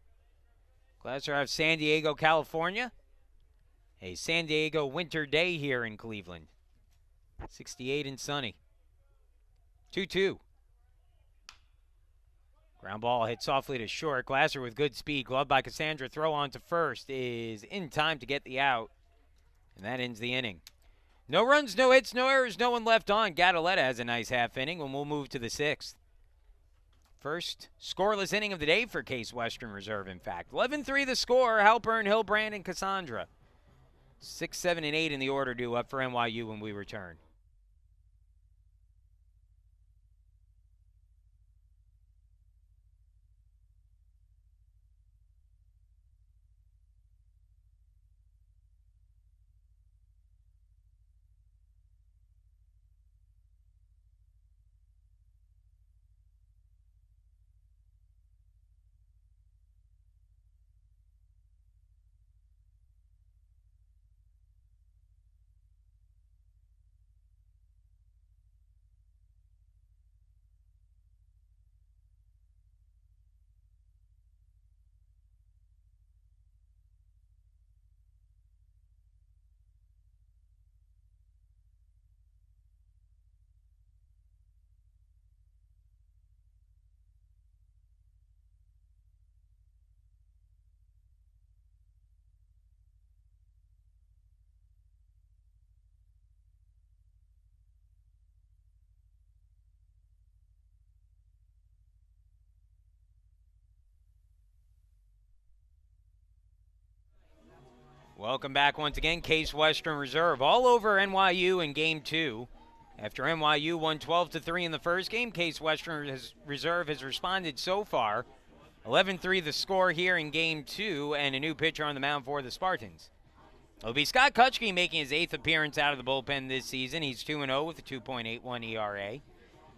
Glasser out of San Diego, California. A San Diego winter day here in Cleveland. 68 and sunny. 2-2. Ground ball hit softly to short. Glasser with good speed. Glove by Cassandra. Throw on to first is in time to get the out. And that ends the inning. No runs, no hits, no errors, no one left on. Gattaletta has a nice half inning, and we'll move to the 6th. First scoreless inning of the day for Case Western Reserve, in fact. 11-3 the score. Halpern, Hillbrand, and Cassandra. 6, 7, and 8 in the order due up for NYU when we return. Welcome back once again. Case Western Reserve all over NYU in Game 2. After NYU won 12-3 in the first game, Case Western Reserve has responded so far. 11-3 the score here in Game 2, and a new pitcher on the mound for the Spartans. It'll be Scott Kutschke making his 8th appearance out of the bullpen this season. He's 2-0 with a 2.81 ERA.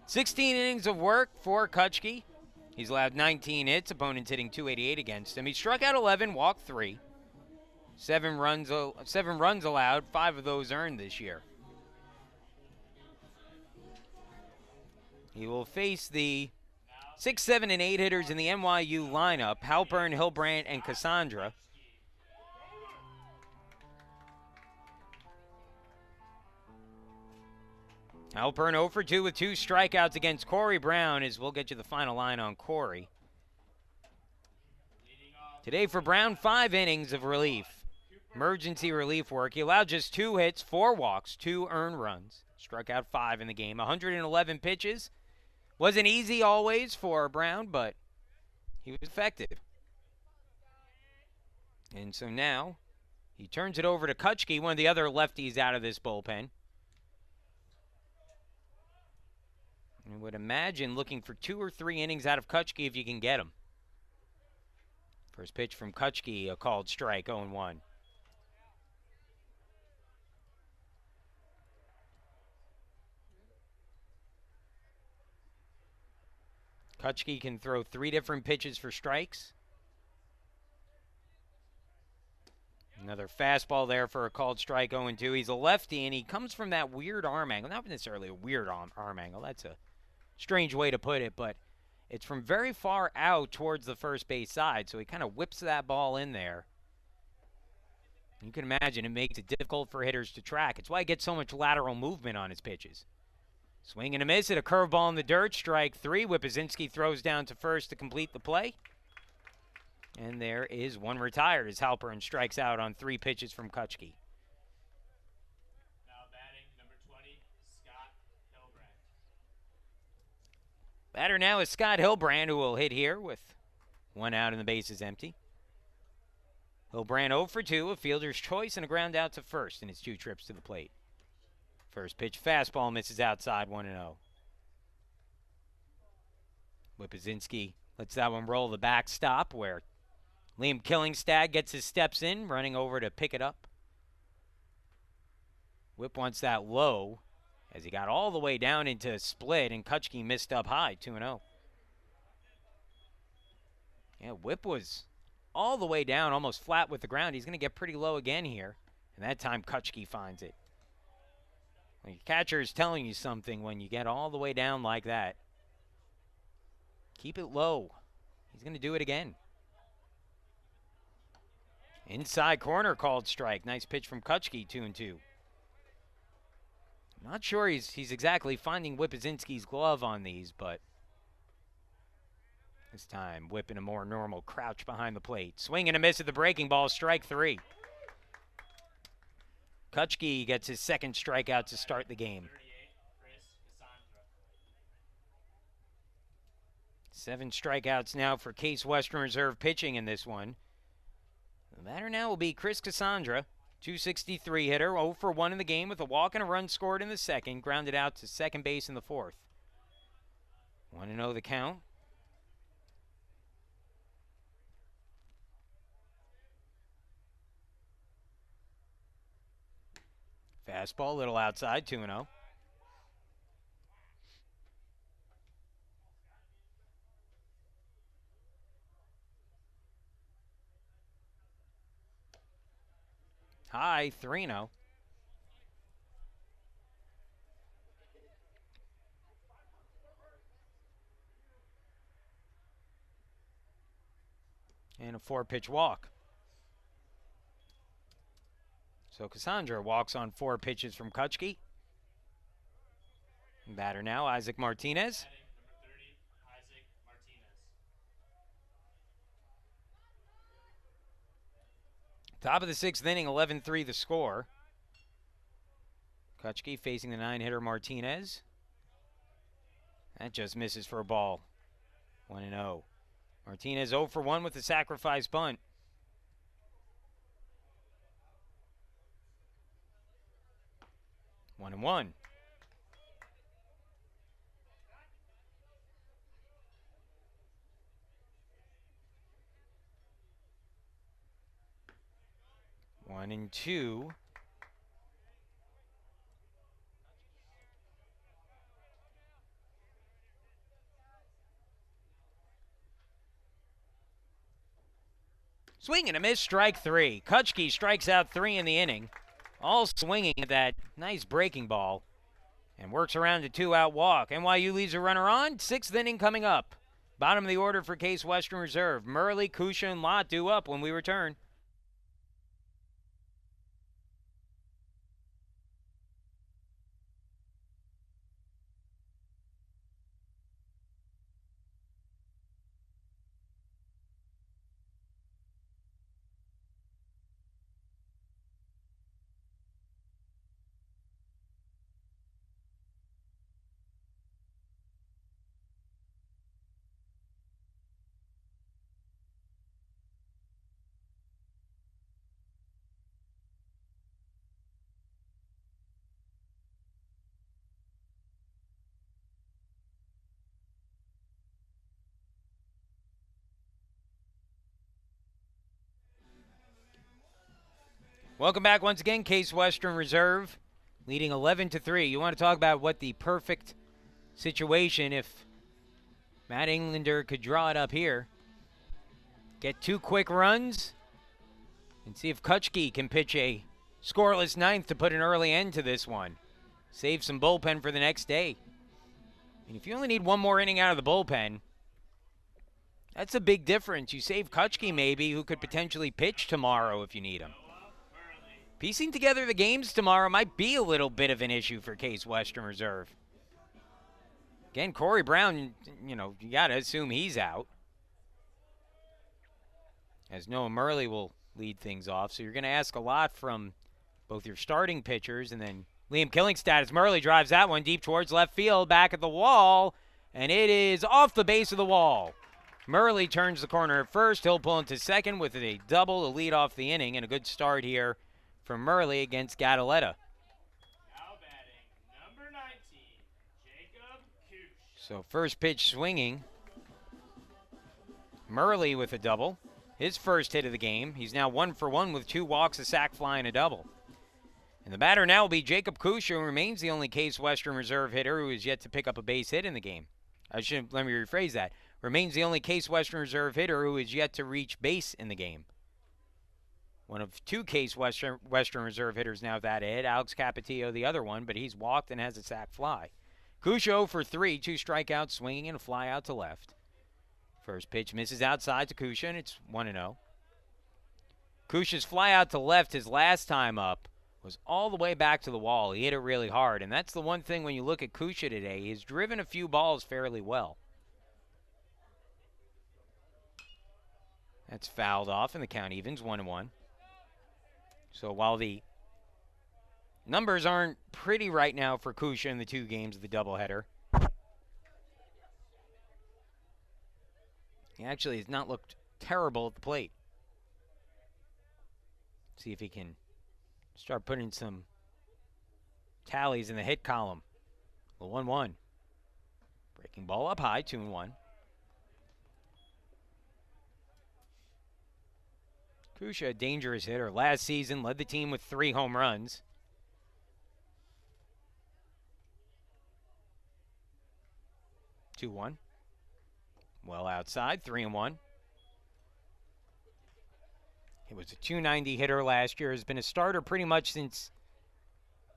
16 innings of work for Kutschke. He's allowed 19 hits, opponents hitting .288 against him. He struck out 11, walked 3. 7 runs allowed, 5 of those earned this year. He will face the 6, 7, and 8 hitters in the NYU lineup, Halpern, Hilbrand, and Cassandra. Halpern 0 for 2 with 2 strikeouts against Corey Brown, as we'll get you the final line on Corey. Today for Brown, 5 innings of relief. Emergency relief work. He allowed just 2 hits, 4 walks, 2 earned runs. Struck out 5 in the game. 111 pitches. Wasn't easy always for Brown, but he was effective. And so now he turns it over to Kutchke, one of the other lefties out of this bullpen. I would imagine looking for 2 or 3 innings out of Kutchke if you can get him. First pitch from Kutchke, a called strike, 0-1. Kutchke can throw 3 different pitches for strikes. Another fastball there for a called strike, 0-2. He's a lefty, and he comes from that weird arm angle. Not necessarily a weird arm angle. That's a strange way to put it, but it's from very far out towards the first base side, so he kind of whips that ball in there. You can imagine it makes it difficult for hitters to track. It's why he gets so much lateral movement on his pitches. Swing and a miss at a curveball in the dirt, strike 3. Whippazinski throws down to first to complete the play. And there is one retired as Halpern strikes out on 3 pitches from Kutchke. Now batting, number 20, Scott Hilbrand. Batter now is Scott Hilbrand, who will hit here with 1 out and the base is empty. Hilbrand 0 for 2, a fielder's choice and a ground out to first in his 2 trips to the plate. First pitch fastball misses outside, 1-0. Whippazinski lets that one roll the backstop where Liam Killingstad gets his steps in, running over to pick it up. Whip wants that low as he got all the way down into a split, and Kutchke missed up high, 2-0. Yeah, Whip was all the way down, almost flat with the ground. He's going to get pretty low again here, and that time Kutchke finds it. Well, your catcher is telling you something when you get all the way down like that. Keep it low. He's going to do it again. Inside corner called strike. Nice pitch from Kutchke, 2-2. Not sure he's exactly finding Whippazinski's glove on these, but this time Whip in a more normal crouch behind the plate. Swing and a miss at the breaking ball, strike 3. Kutchke gets his 2nd strikeout to start the game. 7 strikeouts now for Case Western Reserve pitching in this one. The batter now will be Chris Cassandra, 263 hitter, 0 for 1 in the game with a walk and a run scored in the 2nd, grounded out to second base in the 4th. 1-0 the count. Fastball, a little outside, 2-0. High, 3-0. And a 4-pitch walk. So Cassandra walks on 4 pitches from Kutchke. Batter now, Isaac Martinez. Batting, number 30, Isaac Martinez. Top of the 6th inning, 11-3 the score. Kutchke facing the 9-hitter Martinez. That just misses for a ball. 1-0. Martinez 0 for 1 with the sacrifice bunt. One and one. One and two. Swing and a miss, strike 3. Kutchke strikes out 3 in the inning. All swinging at that nice breaking ball. and works around a 2-out walk. NYU leaves a runner on. 6th inning coming up. Bottom of the order for Case Western Reserve. Murley, Kusha, and Lott due up when we return. Welcome back once again, Case Western Reserve, leading 11-3. You want to talk about what the perfect situation if Matt Englander could draw it up here. Get 2 quick runs and see if Kutchke can pitch a scoreless 9th to put an early end to this one. Save some bullpen for the next day. And if you only need 1 more inning out of the bullpen, that's a big difference. You save Kutchke maybe, who could potentially pitch tomorrow if you need him. Piecing together the games tomorrow might be a little bit of an issue for Case Western Reserve. Again, Corey Brown, you got to assume he's out, as Noah Murley will lead things off. So you're going to ask a lot from both your starting pitchers, and then Liam Killingstad as Murley drives that one deep towards left field, back at the wall, and it is off the base of the wall. Murley turns the corner at first. He'll pull into second with a double to lead off the inning, and a good start here from Murley against Gadaletta. Now batting, number 19, Jacob Kuch. So first pitch swinging. Murley with a double. His first hit of the game. He's now 1 for 1 with 2 walks, a sac fly, and a double. And the batter now will be Jacob Kuch, who remains the only Case Western Reserve hitter who is yet to pick up a base hit in the game. Let me rephrase that. Remains the only Case Western Reserve hitter who is yet to reach base in the game. One of 2 Case Western Reserve hitters now that hit. Alex Capetillo, the other one, but he's walked and has a sac fly. Kuch 0 for 3, 2 strikeouts, swinging and a fly out to left. First pitch misses outside to Kusha, and it's 1-0. Kusha's fly out to left his last time up was all the way back to the wall. He hit it really hard, and that's the one thing when you look at Kusha today. He's driven a few balls fairly well. That's fouled off, and the count evens 1-1. So while the numbers aren't pretty right now for Kusha in the 2 games of the doubleheader, he actually has not looked terrible at the plate. See if he can start putting some tallies in the hit column. The 1-1. Breaking ball up high, 2-1. Kusha, a dangerous hitter. Last season, led the team with 3 home runs. 2-1. Well outside, 3-1. He was a .290 hitter last year. Has been a starter pretty much since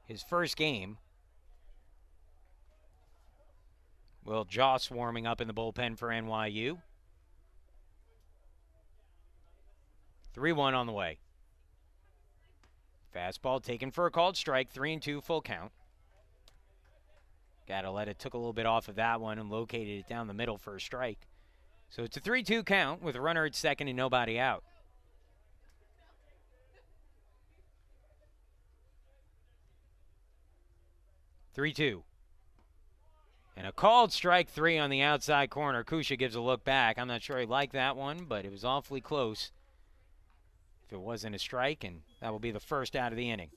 his first game. Will Joss warming up in the bullpen for NYU. 3-1 on the way. Fastball taken for a called strike, 3-2 full count. Gadaletta took a little bit off of that one and located it down the middle for a strike. So it's a 3-2 count with a runner at second and nobody out. (3-2). And a called strike 3 on the outside corner. Kusha gives a look back. I'm not sure he liked that one, but it was awfully close. If it wasn't a strike, and that will be the first out of the inning.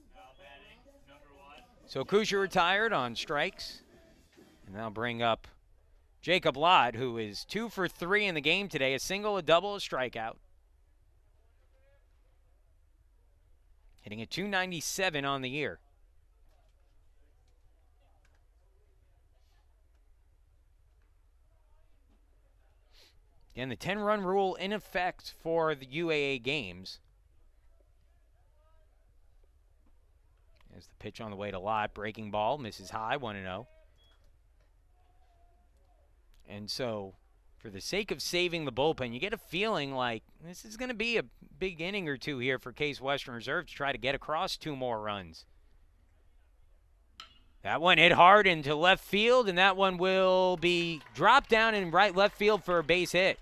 So Kusha retired on strikes. And that'll bring up Jacob Lott, who is 2 for 3 in the game today. A single, a double, a strikeout. Hitting a .297 on the year. Again, the 10-run rule in effect for the UAA games. As the pitch on the way to Lott, breaking ball, misses high, 1-0. And so, for the sake of saving the bullpen, you get a feeling like this is going to be a big inning or two here for Case Western Reserve to try to get across 2 more runs. That one hit hard into left field, and that one will be dropped down in right left field for a base hit.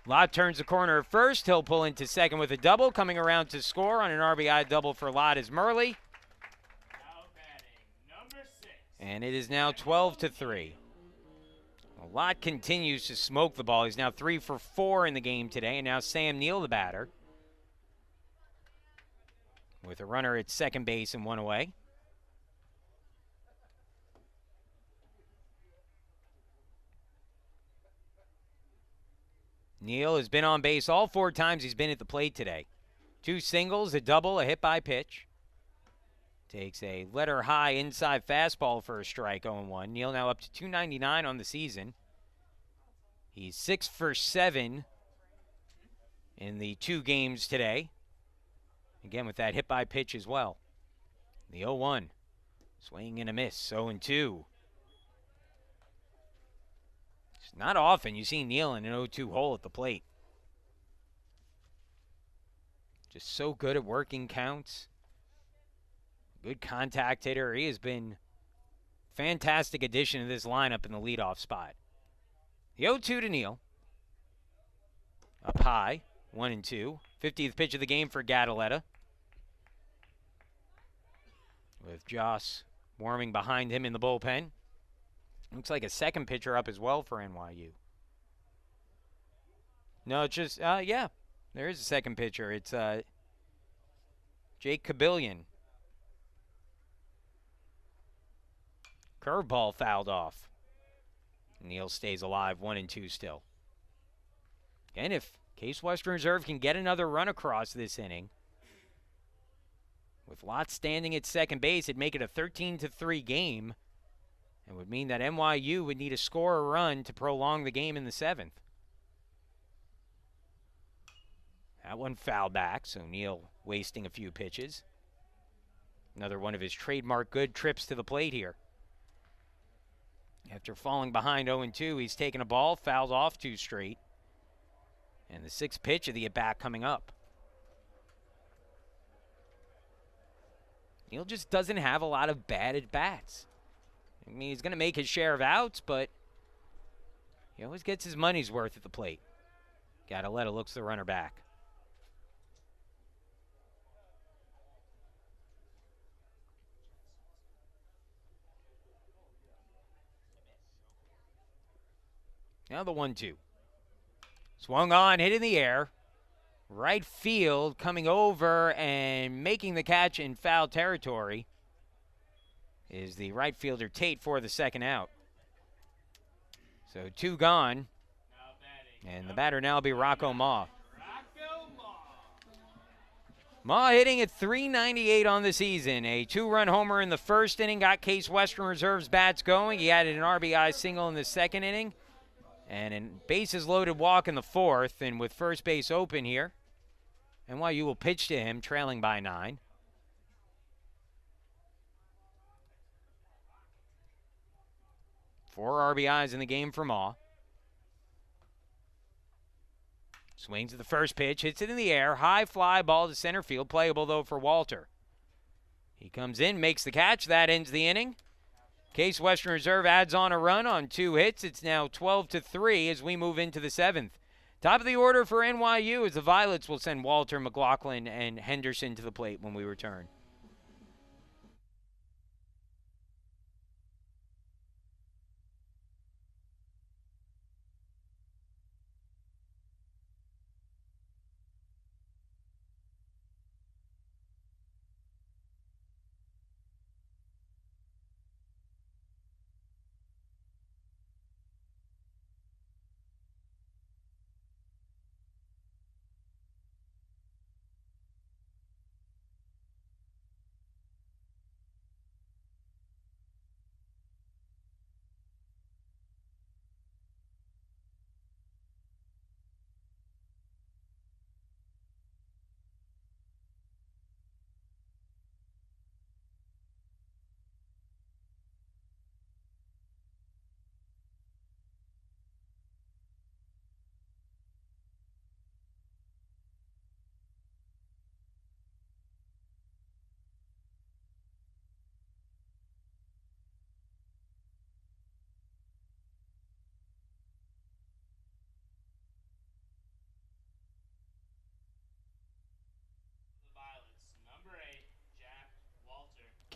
Lott turns the corner at first. He'll pull into second with a double. Coming around to score on an RBI double for Lott is Murley. Now batting, number 6. And it is now 12-3. Lott continues to smoke the ball. He's now 3 for 4 in the game today. And now Sam Neal, the batter, with a runner at second base and 1 away. Neal has been on base all 4 times he's been at the plate today. 2 singles, a double, a hit by pitch. Takes a letter high inside fastball for a strike, 0-1. Neal now up to 299 on the season. He's 6 for 7 in the 2 games today. Again, with that hit by pitch as well. The 0-1. Swing and a miss, 0-2. It's not often you see Neal in an 0-2 hole at the plate. Just so good at working counts. Good contact hitter. He has been fantastic addition to this lineup in the leadoff spot. The 0-2 to Neal. Up high, 1-2. 50th pitch of the game for Gadaletta. With Joss warming behind him in the bullpen. Looks like a second pitcher up as well for NYU. No, it's just, yeah, there is a second pitcher. It's Jake Kabillion. Curveball fouled off. Neal stays alive, 1-2 still. And if Case Western Reserve can get another run across this inning, with Lott standing at second base, it'd make it a 13-3 game. It would mean that NYU would need to score a run to prolong the game in the 7th. That one fouled back, so Neal wasting a few pitches. Another one of his trademark good trips to the plate here. After falling behind 0-2, he's taken a ball, fouled off 2 straight. And the 6th pitch of the at-bat coming up. Neal just doesn't have a lot of bad at-bats. I mean, he's going to make his share of outs, but he always gets his money's worth at the plate. Gadaletta looks the runner back. Now the 1-2. Swung on, hit in the air. Right field coming over and making the catch in foul territory is the right fielder Tate for the second out. So 2 gone. And the batter now will be Rocco Ma. Ma hitting at .398 on the season. A 2-run homer in the first inning got Case Western Reserve's bats going. He added an RBI single in the second inning. And a bases loaded walk in the 4th. And with first base open here, NYU will pitch to him, trailing by 9. Four RBIs in the game for Ma. Swings at the first pitch, hits it in the air. High fly ball to center field. Playable, though, for Walter. He comes in, makes the catch. That ends the inning. Case Western Reserve adds on a run on 2 hits. It's now 12-3 as we move into the 7th. Top of the order for NYU as the Violets will send Walter, McLaughlin, and Henderson to the plate when we return.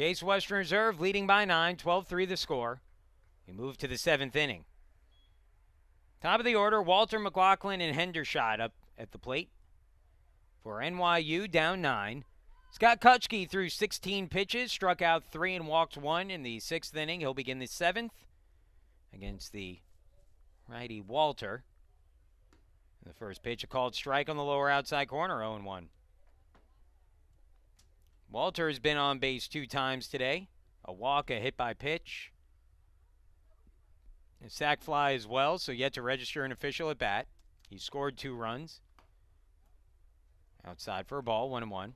Case Western Reserve leading by 9, 12-3 the score. We move to the 7th inning. Top of the order, Walter, McLaughlin, and Hendershot up at the plate. For NYU, down 9. Scott Kutschke threw 16 pitches, struck out 3 and walked 1 in the 6th inning. He'll begin the 7th against the righty Walter. The first pitch, a called strike on the lower outside corner, 0-1. Walter has been on base 2 times today. A walk, a hit by pitch. A sac fly as well, so yet to register an official at bat. He scored 2 runs. Outside for a ball, 1-1.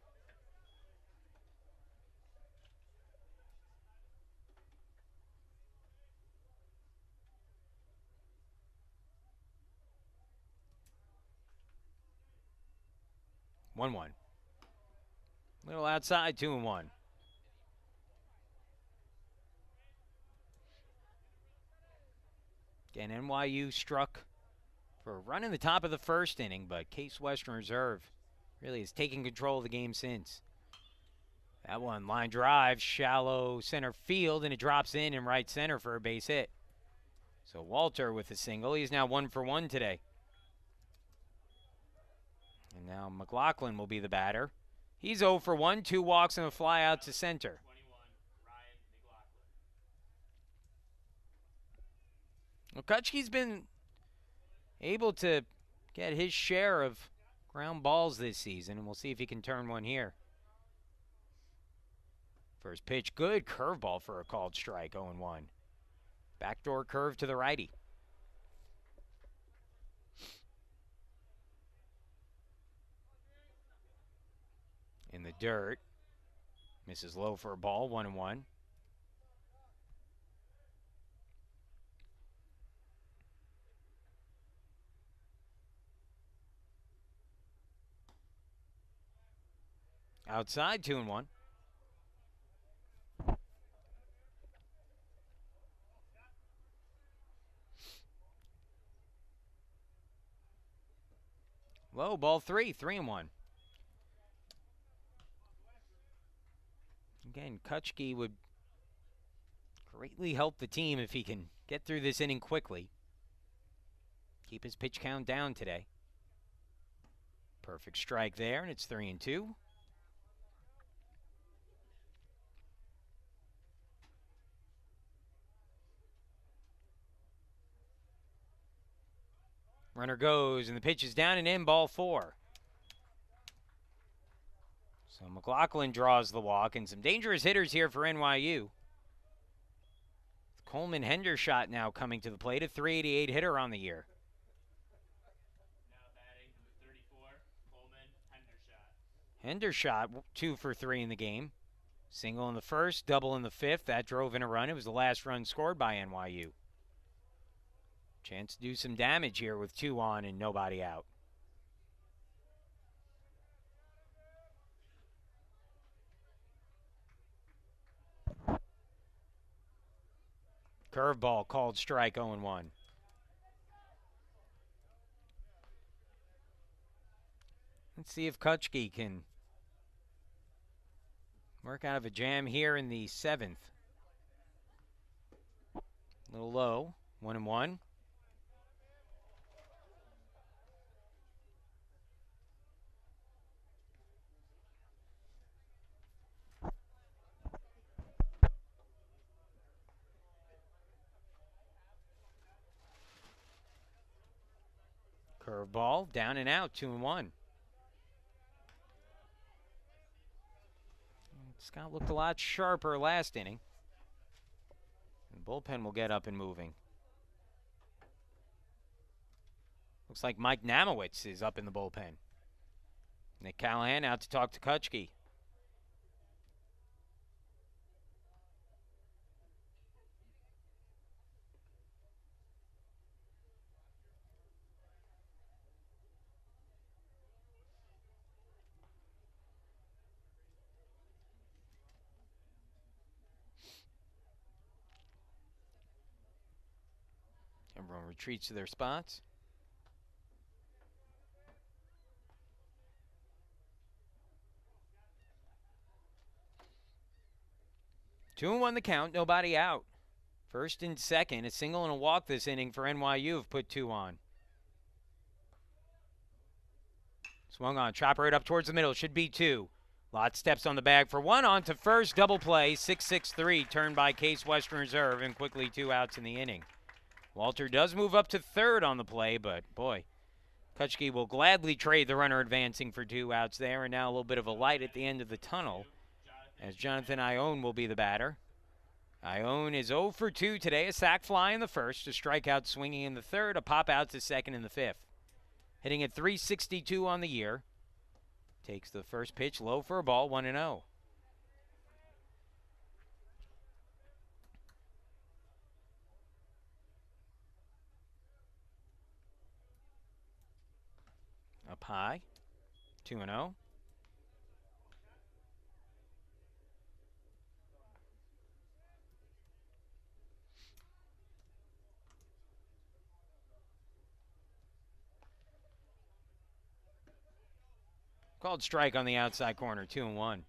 Little outside, 2-1. Again, NYU struck for a run in the top of the 1st inning, but Case Western Reserve really has taken control of the game since. That one, line drive, shallow center field, and it drops in right center for a base hit. So Walter with a single. He's now 1 for 1 today. And now McLaughlin will be the batter. He's 0 for 1, 2 walks and a fly out to center. Well, Kutschke's been able to get his share of ground balls this season, and we'll see if he can turn one here. First pitch, good curveball for a called strike, 0-1. Backdoor curve to the righty. In the dirt. Misses low for a ball, 1-1. Outside, 2-1. Low, ball 3, 3-1. Again, Kutschke would greatly help the team if he can get through this inning quickly. Keep his pitch count down today. Perfect strike there, and it's 3-2. Runner goes, and the pitch is down and in, ball 4. So McLaughlin draws the walk, and some dangerous hitters here for NYU. Coleman Hendershot now coming to the plate, a .388 hitter on the year. Now batting number 34, Coleman Hendershot. Hendershot 2 for 3 in the game. Single in the 1st, double in the 5th. That drove in a run. It was the last run scored by NYU. Chance to do some damage here with 2 on and nobody out. Curveball called strike, 0-1. Let's see if Kutschke can work out of a jam here in the 7th. A little low, 1-1. Curveball, down and out, 2-1. Scott looked a lot sharper last inning. The bullpen will get up and moving. Looks like Mike Namowitz is up in the bullpen. Nick Callahan out to talk to Kutschke. Everyone retreats to their spots. 2-1 the count, nobody out. First and second, a single and a walk this inning for NYU have put 2 on. Swung on, chopper it up towards the middle, should be 2. Lott steps on the bag for 1, on to first, double play, 6-6-3, turned by Case Western Reserve, and quickly 2 outs in the inning. Walter does move up to third on the play, but boy, Kutschke will gladly trade the runner advancing for 2 outs there, and now a little bit of a light at the end of the tunnel, as Jonathan Ione will be the batter. Ione is 0 for 2 today, a sac fly in the first, a strikeout swinging in the third, a pop out to second in the fifth. Hitting at .362 on the year. Takes the first pitch low for a ball, 1-0. Up high, 2-0. Called strike on the outside corner, 2-1.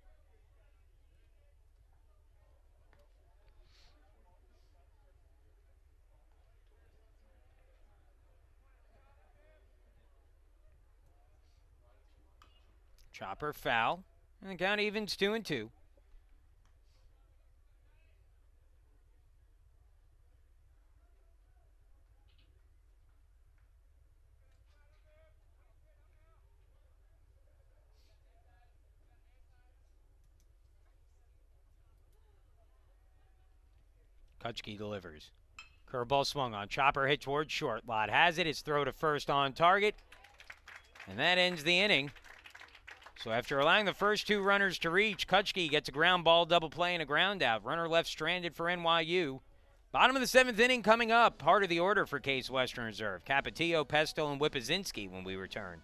Chopper foul, and the count evens 2-2. Kutschke delivers. Curveball swung on. Chopper hit towards short. Lott has it. It's throw to first on target. And that ends the inning. So after allowing the first 2 runners to reach, Kutschke gets a ground ball, double play, and a ground out. Runner left stranded for NYU. Bottom of the 7th inning coming up. Part of the order for Case Western Reserve. Capetillo, Pesto, and Whippazinski when we return.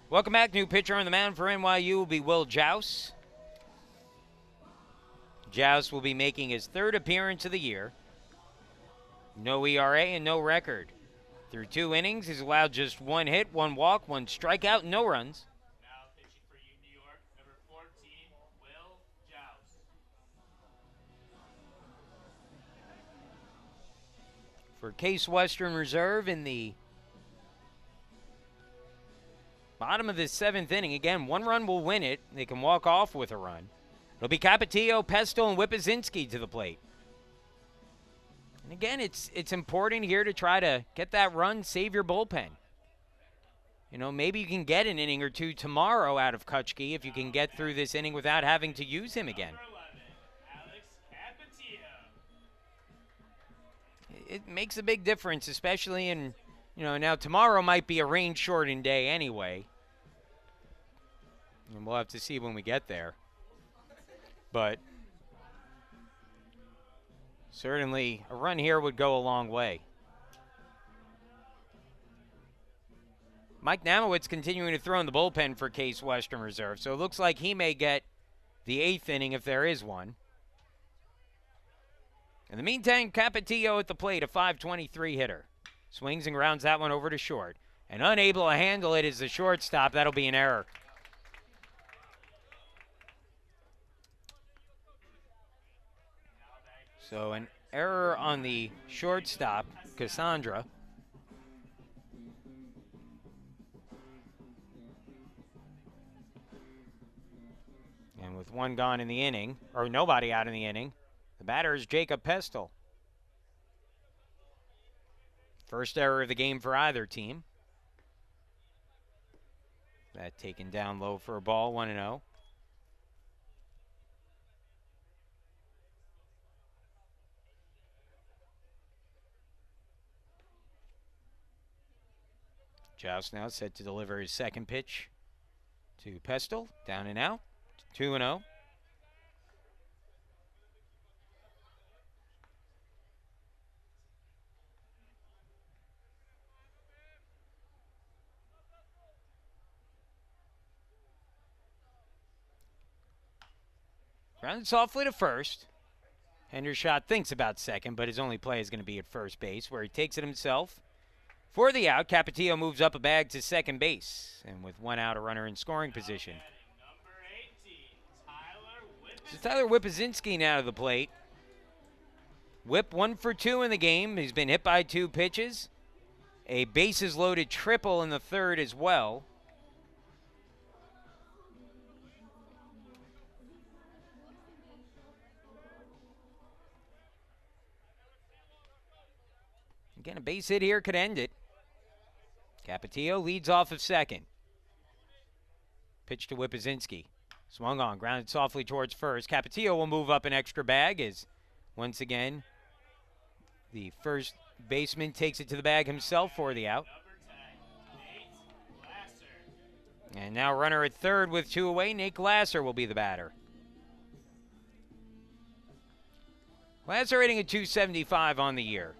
Welcome back. New pitcher on the mound for NYU will be Will Jouse. Jouse will be making his 3rd appearance of the year. No ERA and no record. Through 2 innings, he's allowed just 1 hit, 1 walk, 1 strikeout, no runs. Now pitching for you, New York, number 14, Will Jouse. For Case Western Reserve in the bottom of the 7th inning, again, 1 run will win it. They can walk off with a run. It'll be Capetillo, Pesto, and Whippazinski to the plate. And again, it's important here to try to get that run, save your bullpen. You know, maybe you can get an inning or 2 tomorrow out of Kutschke if you can get through this inning without having to use him again. Number 11, Alex Capetillo. It makes a big difference, especially in, you know, now tomorrow might be a rain-shortened day anyway. And we'll have to see when we get there. But certainly a run here would go a long way. Mike Namowitz continuing to throw in the bullpen for Case Western Reserve, so it looks like he may get the 8th inning if there is one. In the meantime, Capetillo at the plate, a .523 hitter. Swings and grounds that one over to short. And unable to handle it is the shortstop. That'll be an error. So an error on the shortstop, Cassandra. with one gone in the inning, or nobody out in the inning, the batter is Jacob Pestel. First error of the game for either team. That taken down low for a ball, 1-0. Joust now set to deliver his second pitch to Pestel. Down and out, 2-0. Grounded softly to first. Hendershot thinks about second, but his only play is going to be at first base, where he takes it himself. For the out, Capetillo moves up a bag to second base, and with one out, a runner in scoring position. So Tyler Whippazinski now to the plate. Whip 1 for 2 in the game. He's been hit by 2 pitches. A bases-loaded triple in the third as well. Again, a base hit here could end it. Capetillo leads off of second. Pitch to Whippazinski. Swung on, grounded softly towards first. Capetillo will move up an extra bag as, once again, the first baseman takes it to the bag himself for the out. And now runner at third with 2 away. Nate Glasser will be the batter. Glasser hitting a .275 on the year.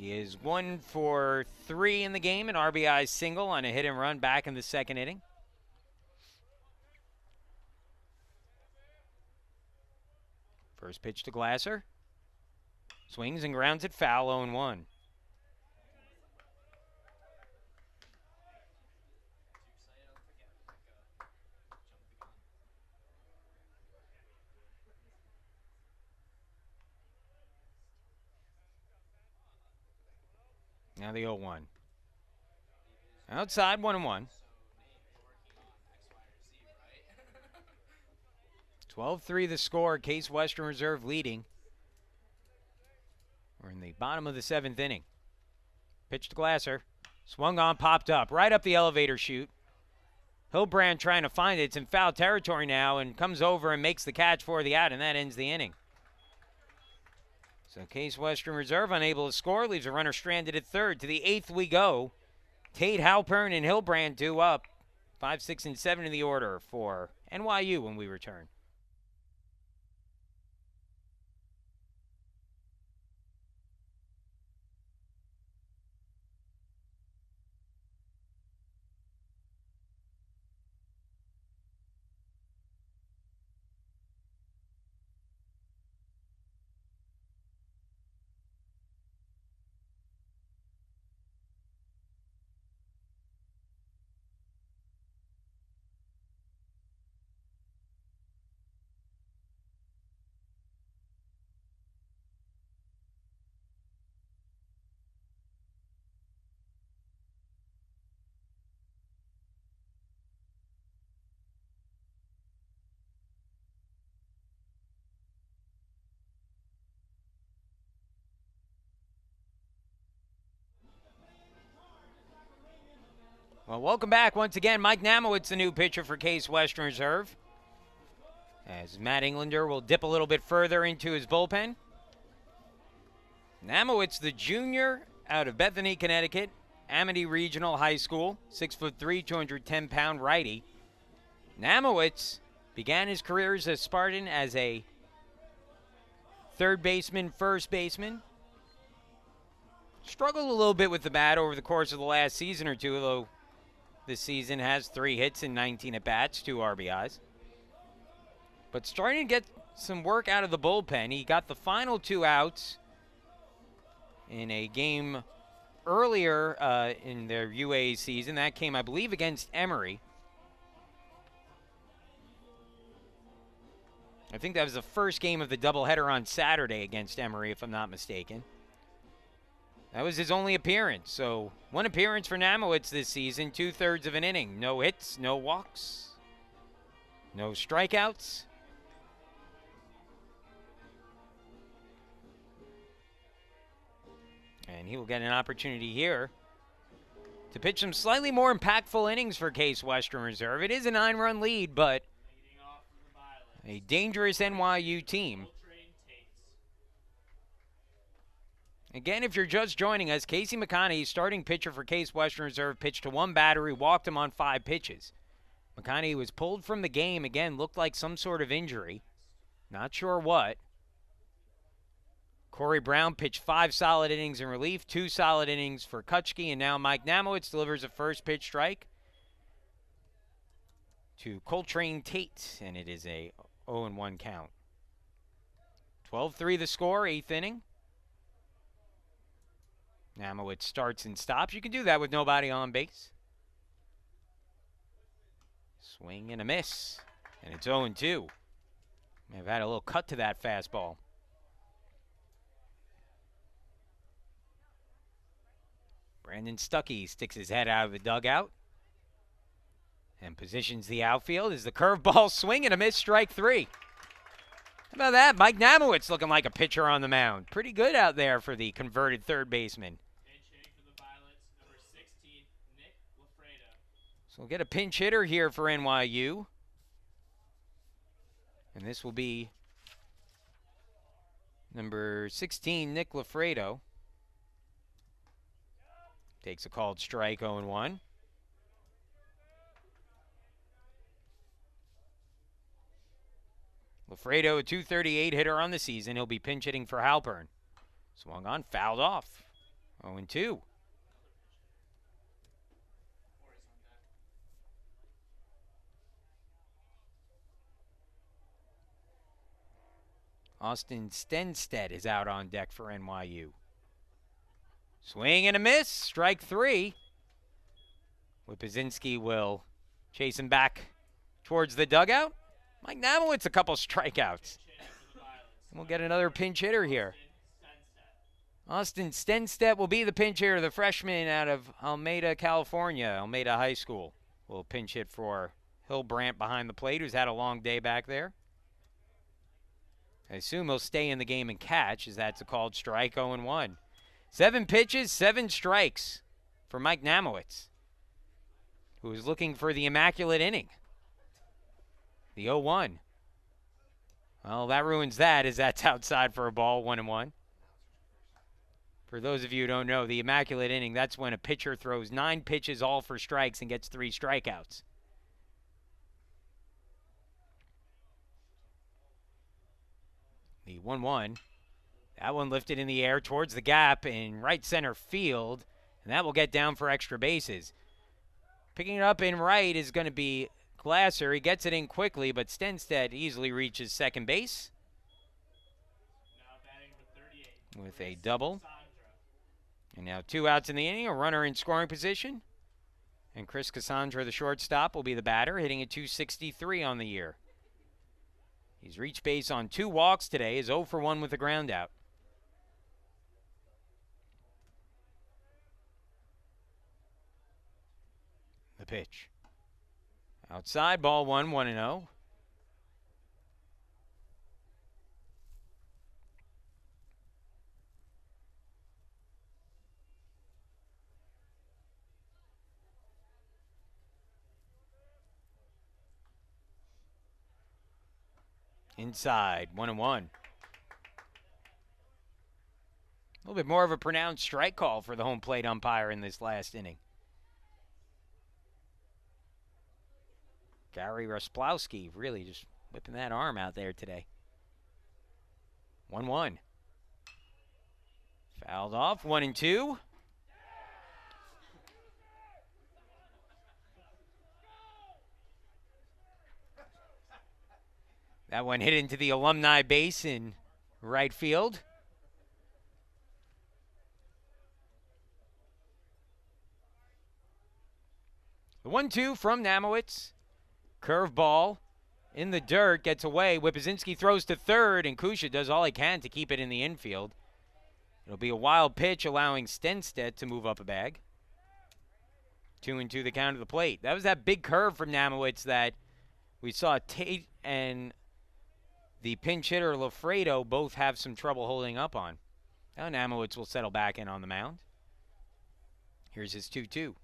He is 1 for 3 in the game, an RBI single on a hit and run back in the second inning. First pitch to Glasser. Swings and grounds it foul, 0-1. Now the 0-1. Outside, 1-1. 12-3 the score. Case Western Reserve leading. We're in the bottom of the 7th inning. Pitch to Glasser. Swung on, popped up. Right up the elevator chute. Hilbrand trying to find it. It's in foul territory now and comes over and makes the catch for the out, and that ends the inning. So Case Western Reserve unable to score, leaves a runner stranded at third. To the 8th we go. Tate, Halpern, and Hilbrand due up. 5, 6, and 7 in the order for NYU when we return. Well, welcome back once again. Mike Namowitz, the new pitcher for Case Western Reserve. As Matt Englander will dip a little bit further into his bullpen. Namowitz, the junior out of Bethany, Connecticut, Amity Regional High School, 6'3", 210-pound righty. Namowitz began his career as a Spartan as a third baseman, first baseman. Struggled a little bit with the bat over the course of the last season or two, though this season has 3 hits and 19 at-bats, 2 RBIs. But starting to get some work out of the bullpen. He got the final 2 outs in a game earlier in their UA season. That came, I believe, against Emory. I think that was the first game of the doubleheader on Saturday against Emory, if I'm not mistaken. That was his only appearance. So 1 appearance for Namowitz this season, 2/3 of an inning. No hits, no walks, no strikeouts. And he will get an opportunity here to pitch some slightly more impactful innings for Case Western Reserve. It is a 9-run lead, but a dangerous NYU team. Again, if you're just joining us, Casey McConaughey, starting pitcher for Case Western Reserve, pitched to 1 batter. He walked him on 5 pitches. McConaughey was pulled from the game. Again, looked like some sort of injury. Not sure what. Corey Brown pitched 5 solid innings in relief, 2 solid innings for Kutchke, and now Mike Namowitz delivers a first pitch strike to Coltrane Tate, and it is a 0-1 count. 12-3 the score, 8th inning. Namowitz starts and stops. You can do that with nobody on base. Swing and a miss, and it's 0-2. May have had a little cut to that fastball. Brandon Stuckey sticks his head out of the dugout and positions the outfield as the curveball swing and a miss, strike 3. How about that? Mike Namowitz looking like a pitcher on the mound. Pretty good out there for the converted third baseman. So we'll get a pinch hitter here for NYU. And this will be number 16, Nick Lafredo. Takes a called strike, 0-1. Lafredo, a .238 hitter on the season. He'll be pinch hitting for Halpern. Swung on, fouled off. 0-2. Austin Stenstead is out on deck for NYU. Swing and a miss, strike 3. Whipzinski will chase him back towards the dugout. Mike Namowitz, a couple strikeouts. And we'll get another pinch hitter here. Austin Stenstead will be the pinch hitter, the freshman out of Alameda, California, Alameda High School. Will pinch hit for Hilbrandt behind the plate, who's had a long day back there. I assume he'll stay in the game and catch, as that's a called strike, 0-1. 7 pitches, 7 strikes for Mike Namowitz, who is looking for the immaculate inning. The 0-1. Well, that ruins that, as that's outside for a ball, 1-1. For those of you who don't know, the immaculate inning, that's when a pitcher throws 9 pitches all for strikes and gets 3 strikeouts. The 1-1. That one lifted in the air towards the gap in right center field, and that will get down for extra bases. Picking it up in right is going to be Glasser. He gets it in quickly, but Stenstead easily reaches second base with a double. And now 2 outs in the inning, a runner in scoring position. And Chris Cassandra, the shortstop, will be the batter, hitting a .263 on the year. He's reached base on 2 walks today, is 0 for 1 with a ground out. The pitch. Outside, ball 1, 1-0. Inside, 1-1. A little bit more of a pronounced strike call for the home plate umpire in this last inning. Gary Rasplowski really just whipping that arm out there today. 1-1. Fouled off, 1-2. That one hit into the alumni base in right field. The 1-2 from Namowitz. Curveball in the dirt, gets away. Whipzinski throws to third, and Kusha does all he can to keep it in the infield. It'll be a wild pitch, allowing Stenstedt to move up a bag. 2-2 the count of the plate. That was that big curve from Namowitz that we saw Tate and the pinch hitter Lafredo both have some trouble holding up on. Now Namowitz will settle back in on the mound. Here's his 2-2.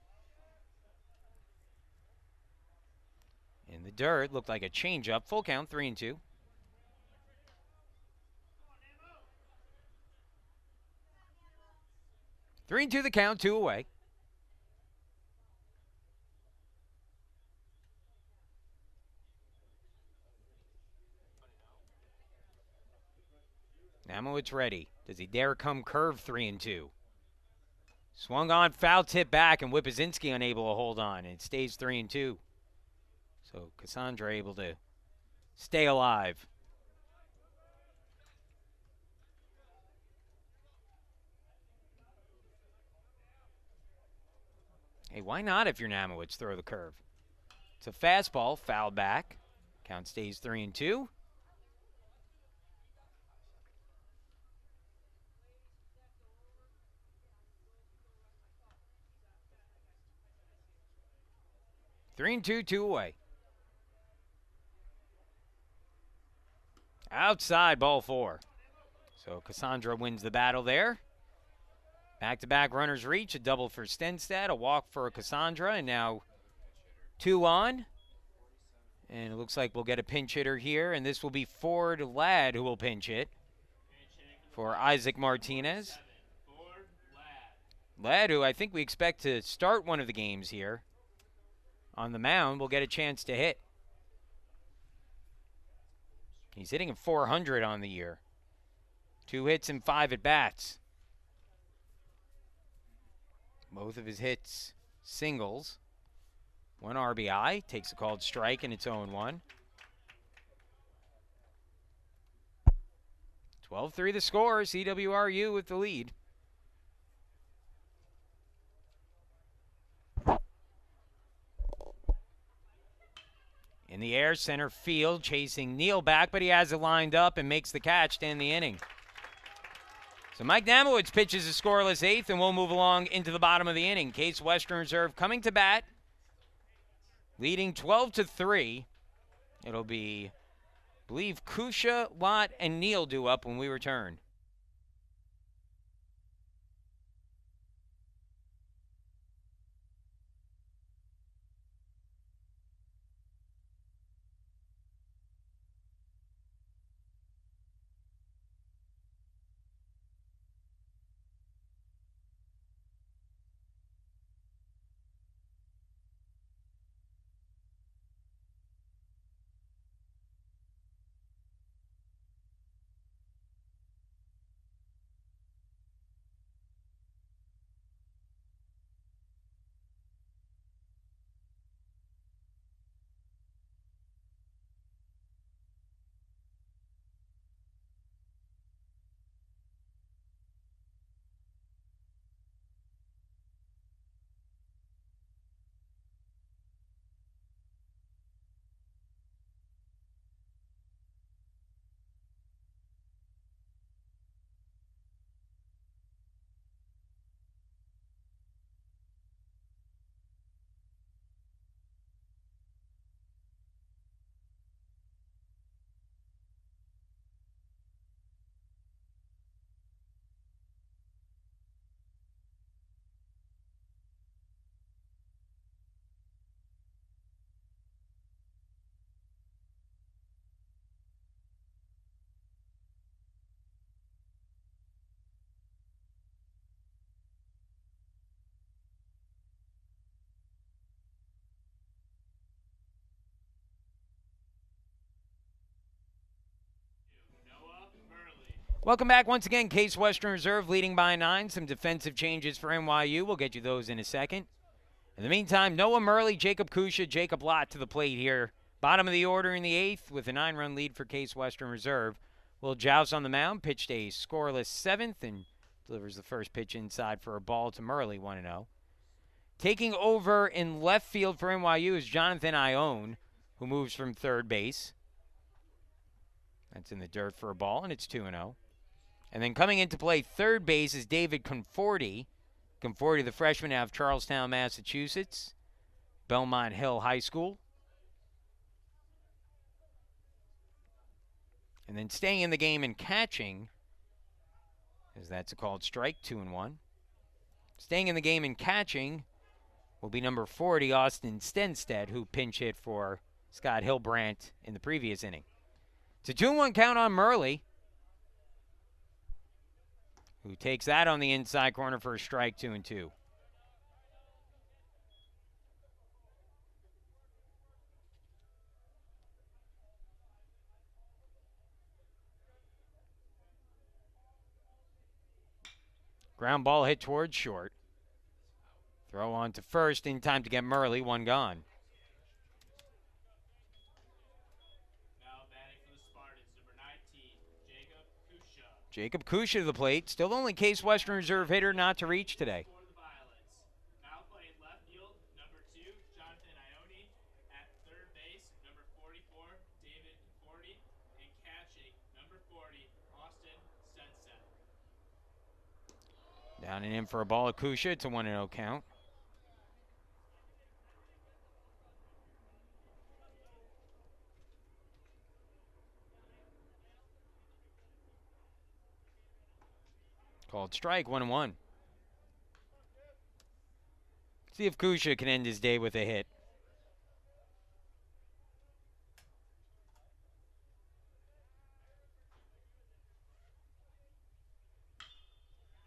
In the dirt, looked like a changeup. Full count, 3-2. Three and two the count, 2 away. Namowitz ready. Does he dare come curve 3-2? Swung on, foul tip back, and Whippazinski unable to hold on. It stays 3-2. So Cassandra able to stay alive. Hey, why not if you're Namowitz? Throw the curve. It's a fastball, foul back. Count stays 3-2. Three and two away. Outside, ball 4. So Cassandra wins the battle there. Back-to-back runners reach, a double for Stenstedt, a walk for Cassandra, and now 2 on. And it looks like we'll get a pinch hitter here, and this will be Ford Ladd who will pinch hit for Isaac Martinez. Ladd, who I think we expect to start one of the games here on the mound, will get a chance to hit. He's hitting at .400 on the year. 2 hits and 5 at-bats. Both of his hits singles. 1 RBI, takes a called strike, and it's 0-1. 12-3 the score, CWRU with the lead. In the air, center field, chasing Neal back, but he has it lined up and makes the catch to end the inning. So Mike Namowitz pitches a scoreless 8th, and we'll move along into the bottom of the inning. Case Western Reserve coming to bat, leading 12-3. It'll be, I believe, Kusha, Lott, and Neal due up when we return. Welcome back once again. Case Western Reserve leading by 9. Some defensive changes for NYU. We'll get you those in a second. In the meantime, Noah Murley, Jacob Kusha, Jacob Lott to the plate here. Bottom of the order in the 8th with a 9-run lead for Case Western Reserve. Will Joust on the mound, pitched a scoreless 7th and delivers the first pitch inside for a ball to Murley, 1-0. Taking over in left field for NYU is Jonathan Ione, who moves from third base. That's in the dirt for a ball, and it's 2-0. And then coming into play third base is David Conforti. Conforti, the freshman out of Charlestown, Massachusetts, Belmont Hill High School. And then staying in the game and catching, as that's a called strike, 2-1. Staying in the game and catching will be number 40, Austin Stenstead, who pinch hit for Scott Hilbrandt in the previous inning. It's a 2-1 count on Murley, who takes that on the inside corner for a strike, 2-2. Ground ball hit towards short. Throw on to first in time to get Murley, one gone. Now batting for the Spartans, number 19, Jacob Kusha. Jacob Kusha to the plate. Still the only Case Western Reserve hitter not to reach today. For the Violets. Now playing left field, number 2, Jonathan Ione. At third base, number 44, David Conforti. And catching, number 40, Austin Stenstead. Down and in for a ball of Kusha. It's a 1-0 count. Called strike, 1-1. See if Kusha can end his day with a hit.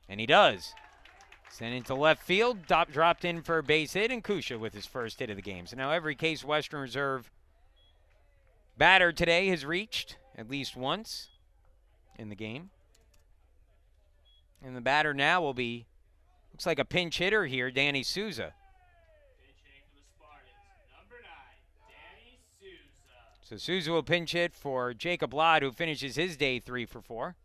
And he does. Sent into left field, dropped in for a base hit, and Kusha with his first hit of the game. So now every Case Western Reserve batter today has reached at least once in the game. And the batter now will be, looks like a pinch hitter here, Danny Souza. Pinch hitting for the Spartans, number 9, Danny Souza. So Souza will pinch hit for Jacob Lott, who finishes his day 3 for 4.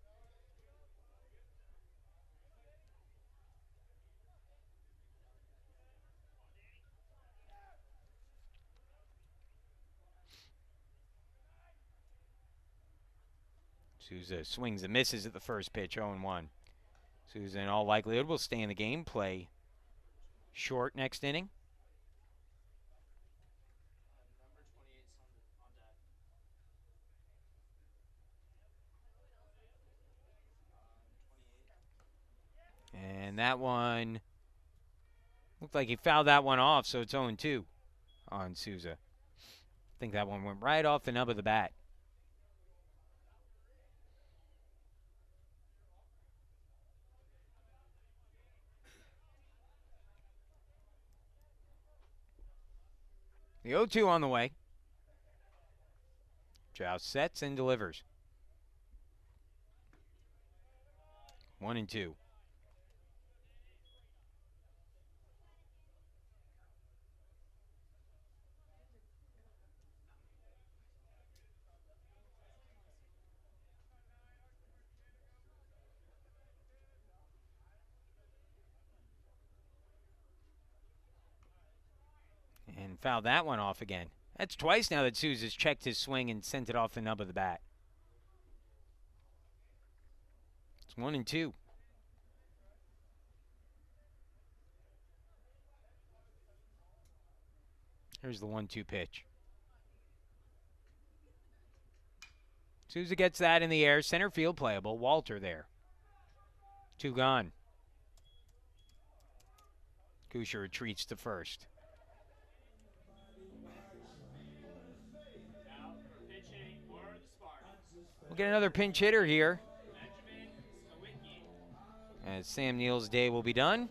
Souza swings and misses at the first pitch, 0-1. Souza, in all likelihood, will stay in the game, play short next inning. Number 28 on deck. And that one looked like he fouled that one off, so it's 0-2 on Souza. I think that one went right off the nub of the bat. The 0-2 on the way. Joust sets and delivers. 1-2. And fouled that one off again. That's twice now that Souza's checked his swing and sent it off the nub of the bat. It's 1-2. Here's the 1-2 pitch. Souza gets that in the air. Center field playable. Walter there. 2 gone. Kusha retreats to first. Now pinch hitting for the Spartans, We'll get another pinch hitter here, Benjamin Stawicki. as Sam Neal's day will be done.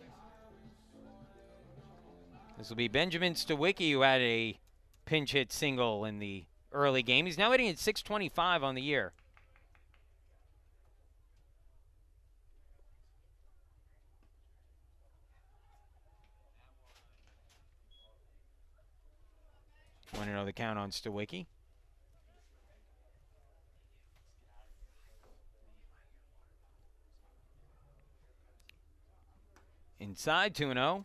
This will be Benjamin Stawicki, who had a pinch hit single in the early game. He's now hitting at .625 on the year. Want to know the count on Stawicki? Inside, 2-0.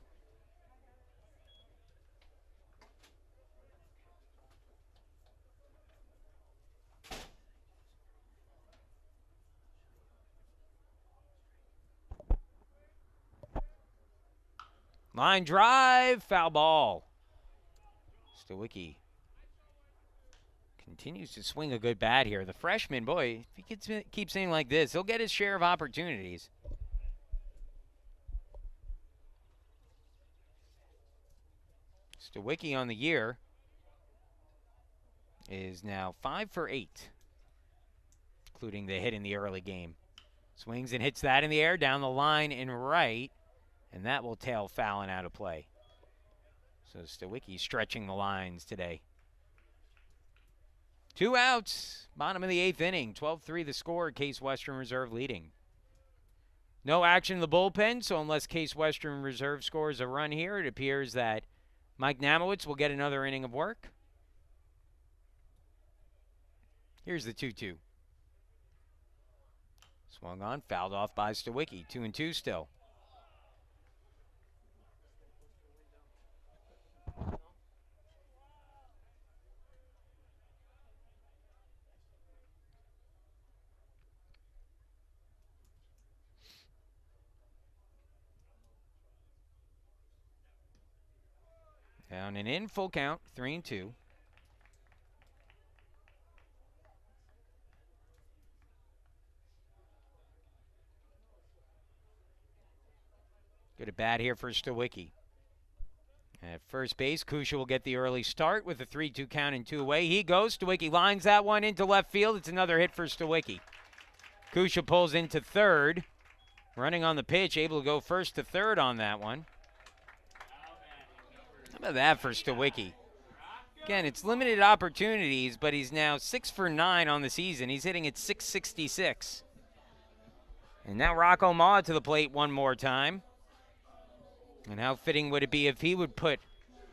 Line drive, foul ball. Stawicki continues to swing a good bat here. The freshman, boy, if he keeps hitting like this, he'll get his share of opportunities. Stawicki on the year is now 5 for 8, including the hit in the early game. Swings and hits that in the air down the line and right, and that will tail foul and out of play. So Stawicki stretching the lines today. 2 outs, bottom of the 8th inning. 12-3 the score, Case Western Reserve leading. No action in the bullpen, so unless Case Western Reserve scores a run here, it appears that Mike Namowitz will get another inning of work. Here's the 2-2. Swung on, fouled off by Stawicki. 2-2 still. Down and in, full count, 3-2. Good at bat here for Stawicki. At first base, Kusha will get the early start with a 3-2 count and 2 away. He goes. Stawicki lines that one into left field. It's another hit for Stawicki. Kusha pulls into third. Running on the pitch, able to go first to third on that one. How about that for Stawicki? Again, it's limited opportunities, but he's now 6 for 9 on the season. He's hitting at .666. And now Rocco Ma to the plate one more time. And how fitting would it be if he would put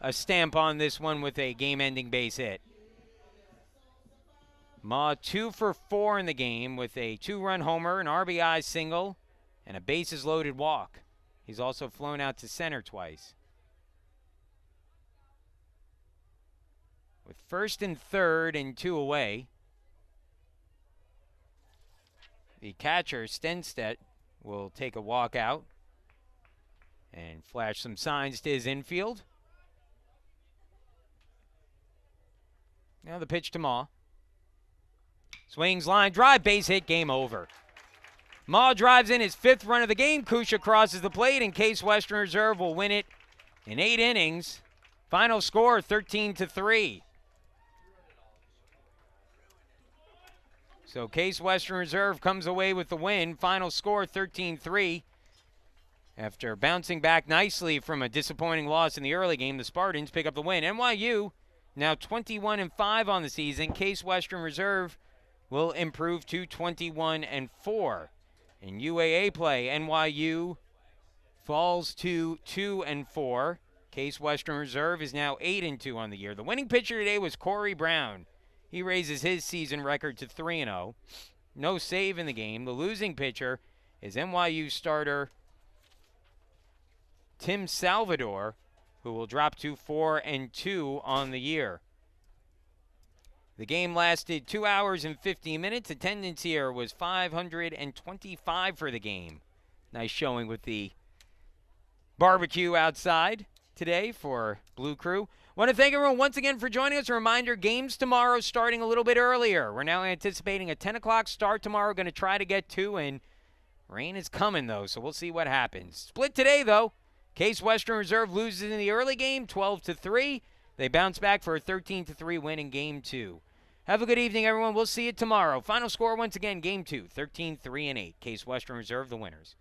a stamp on this one with a game-ending base hit? Ma 2 for 4 in the game with a 2-run homer, an RBI single, and a bases-loaded walk. He's also flown out to center twice. With first and third and 2 away, the catcher, Stenstedt, will take a walk out and flash some signs to his infield. Now the pitch to Ma. Swings, line drive, base hit, game over. Ma drives in his 5th run of the game. Kusha crosses the plate, and Case Western Reserve will win it in 8 innings. Final score, 13-3. So Case Western Reserve comes away with the win. Final score, 13-3. After bouncing back nicely from a disappointing loss in the early game, the Spartans pick up the win. NYU now 21-5 on the season. Case Western Reserve will improve to 21-4. In UAA play, NYU falls to 2-4. Case Western Reserve is now 8-2 on the year. The winning pitcher today was Corey Brown. He raises his season record to 3-0. No save in the game. The losing pitcher is NYU starter Tim Salvador, who will drop to 4-2 on the year. The game lasted 2 hours and 50 minutes. Attendance here was 525 for the game. Nice showing with the barbecue outside today for Blue Crew. Want to thank everyone once again for joining us. A reminder, games tomorrow starting a little bit earlier. We're now anticipating a 10 o'clock start tomorrow. Going to try to get 2, and rain is coming, though, so we'll see what happens. Split today, though. Case Western Reserve loses in the early game, 12-3. They bounce back for a 13-3 win in Game 2. Have a good evening, everyone. We'll see you tomorrow. Final score, once again, Game 2, 13-3-8. Case Western Reserve, the winners.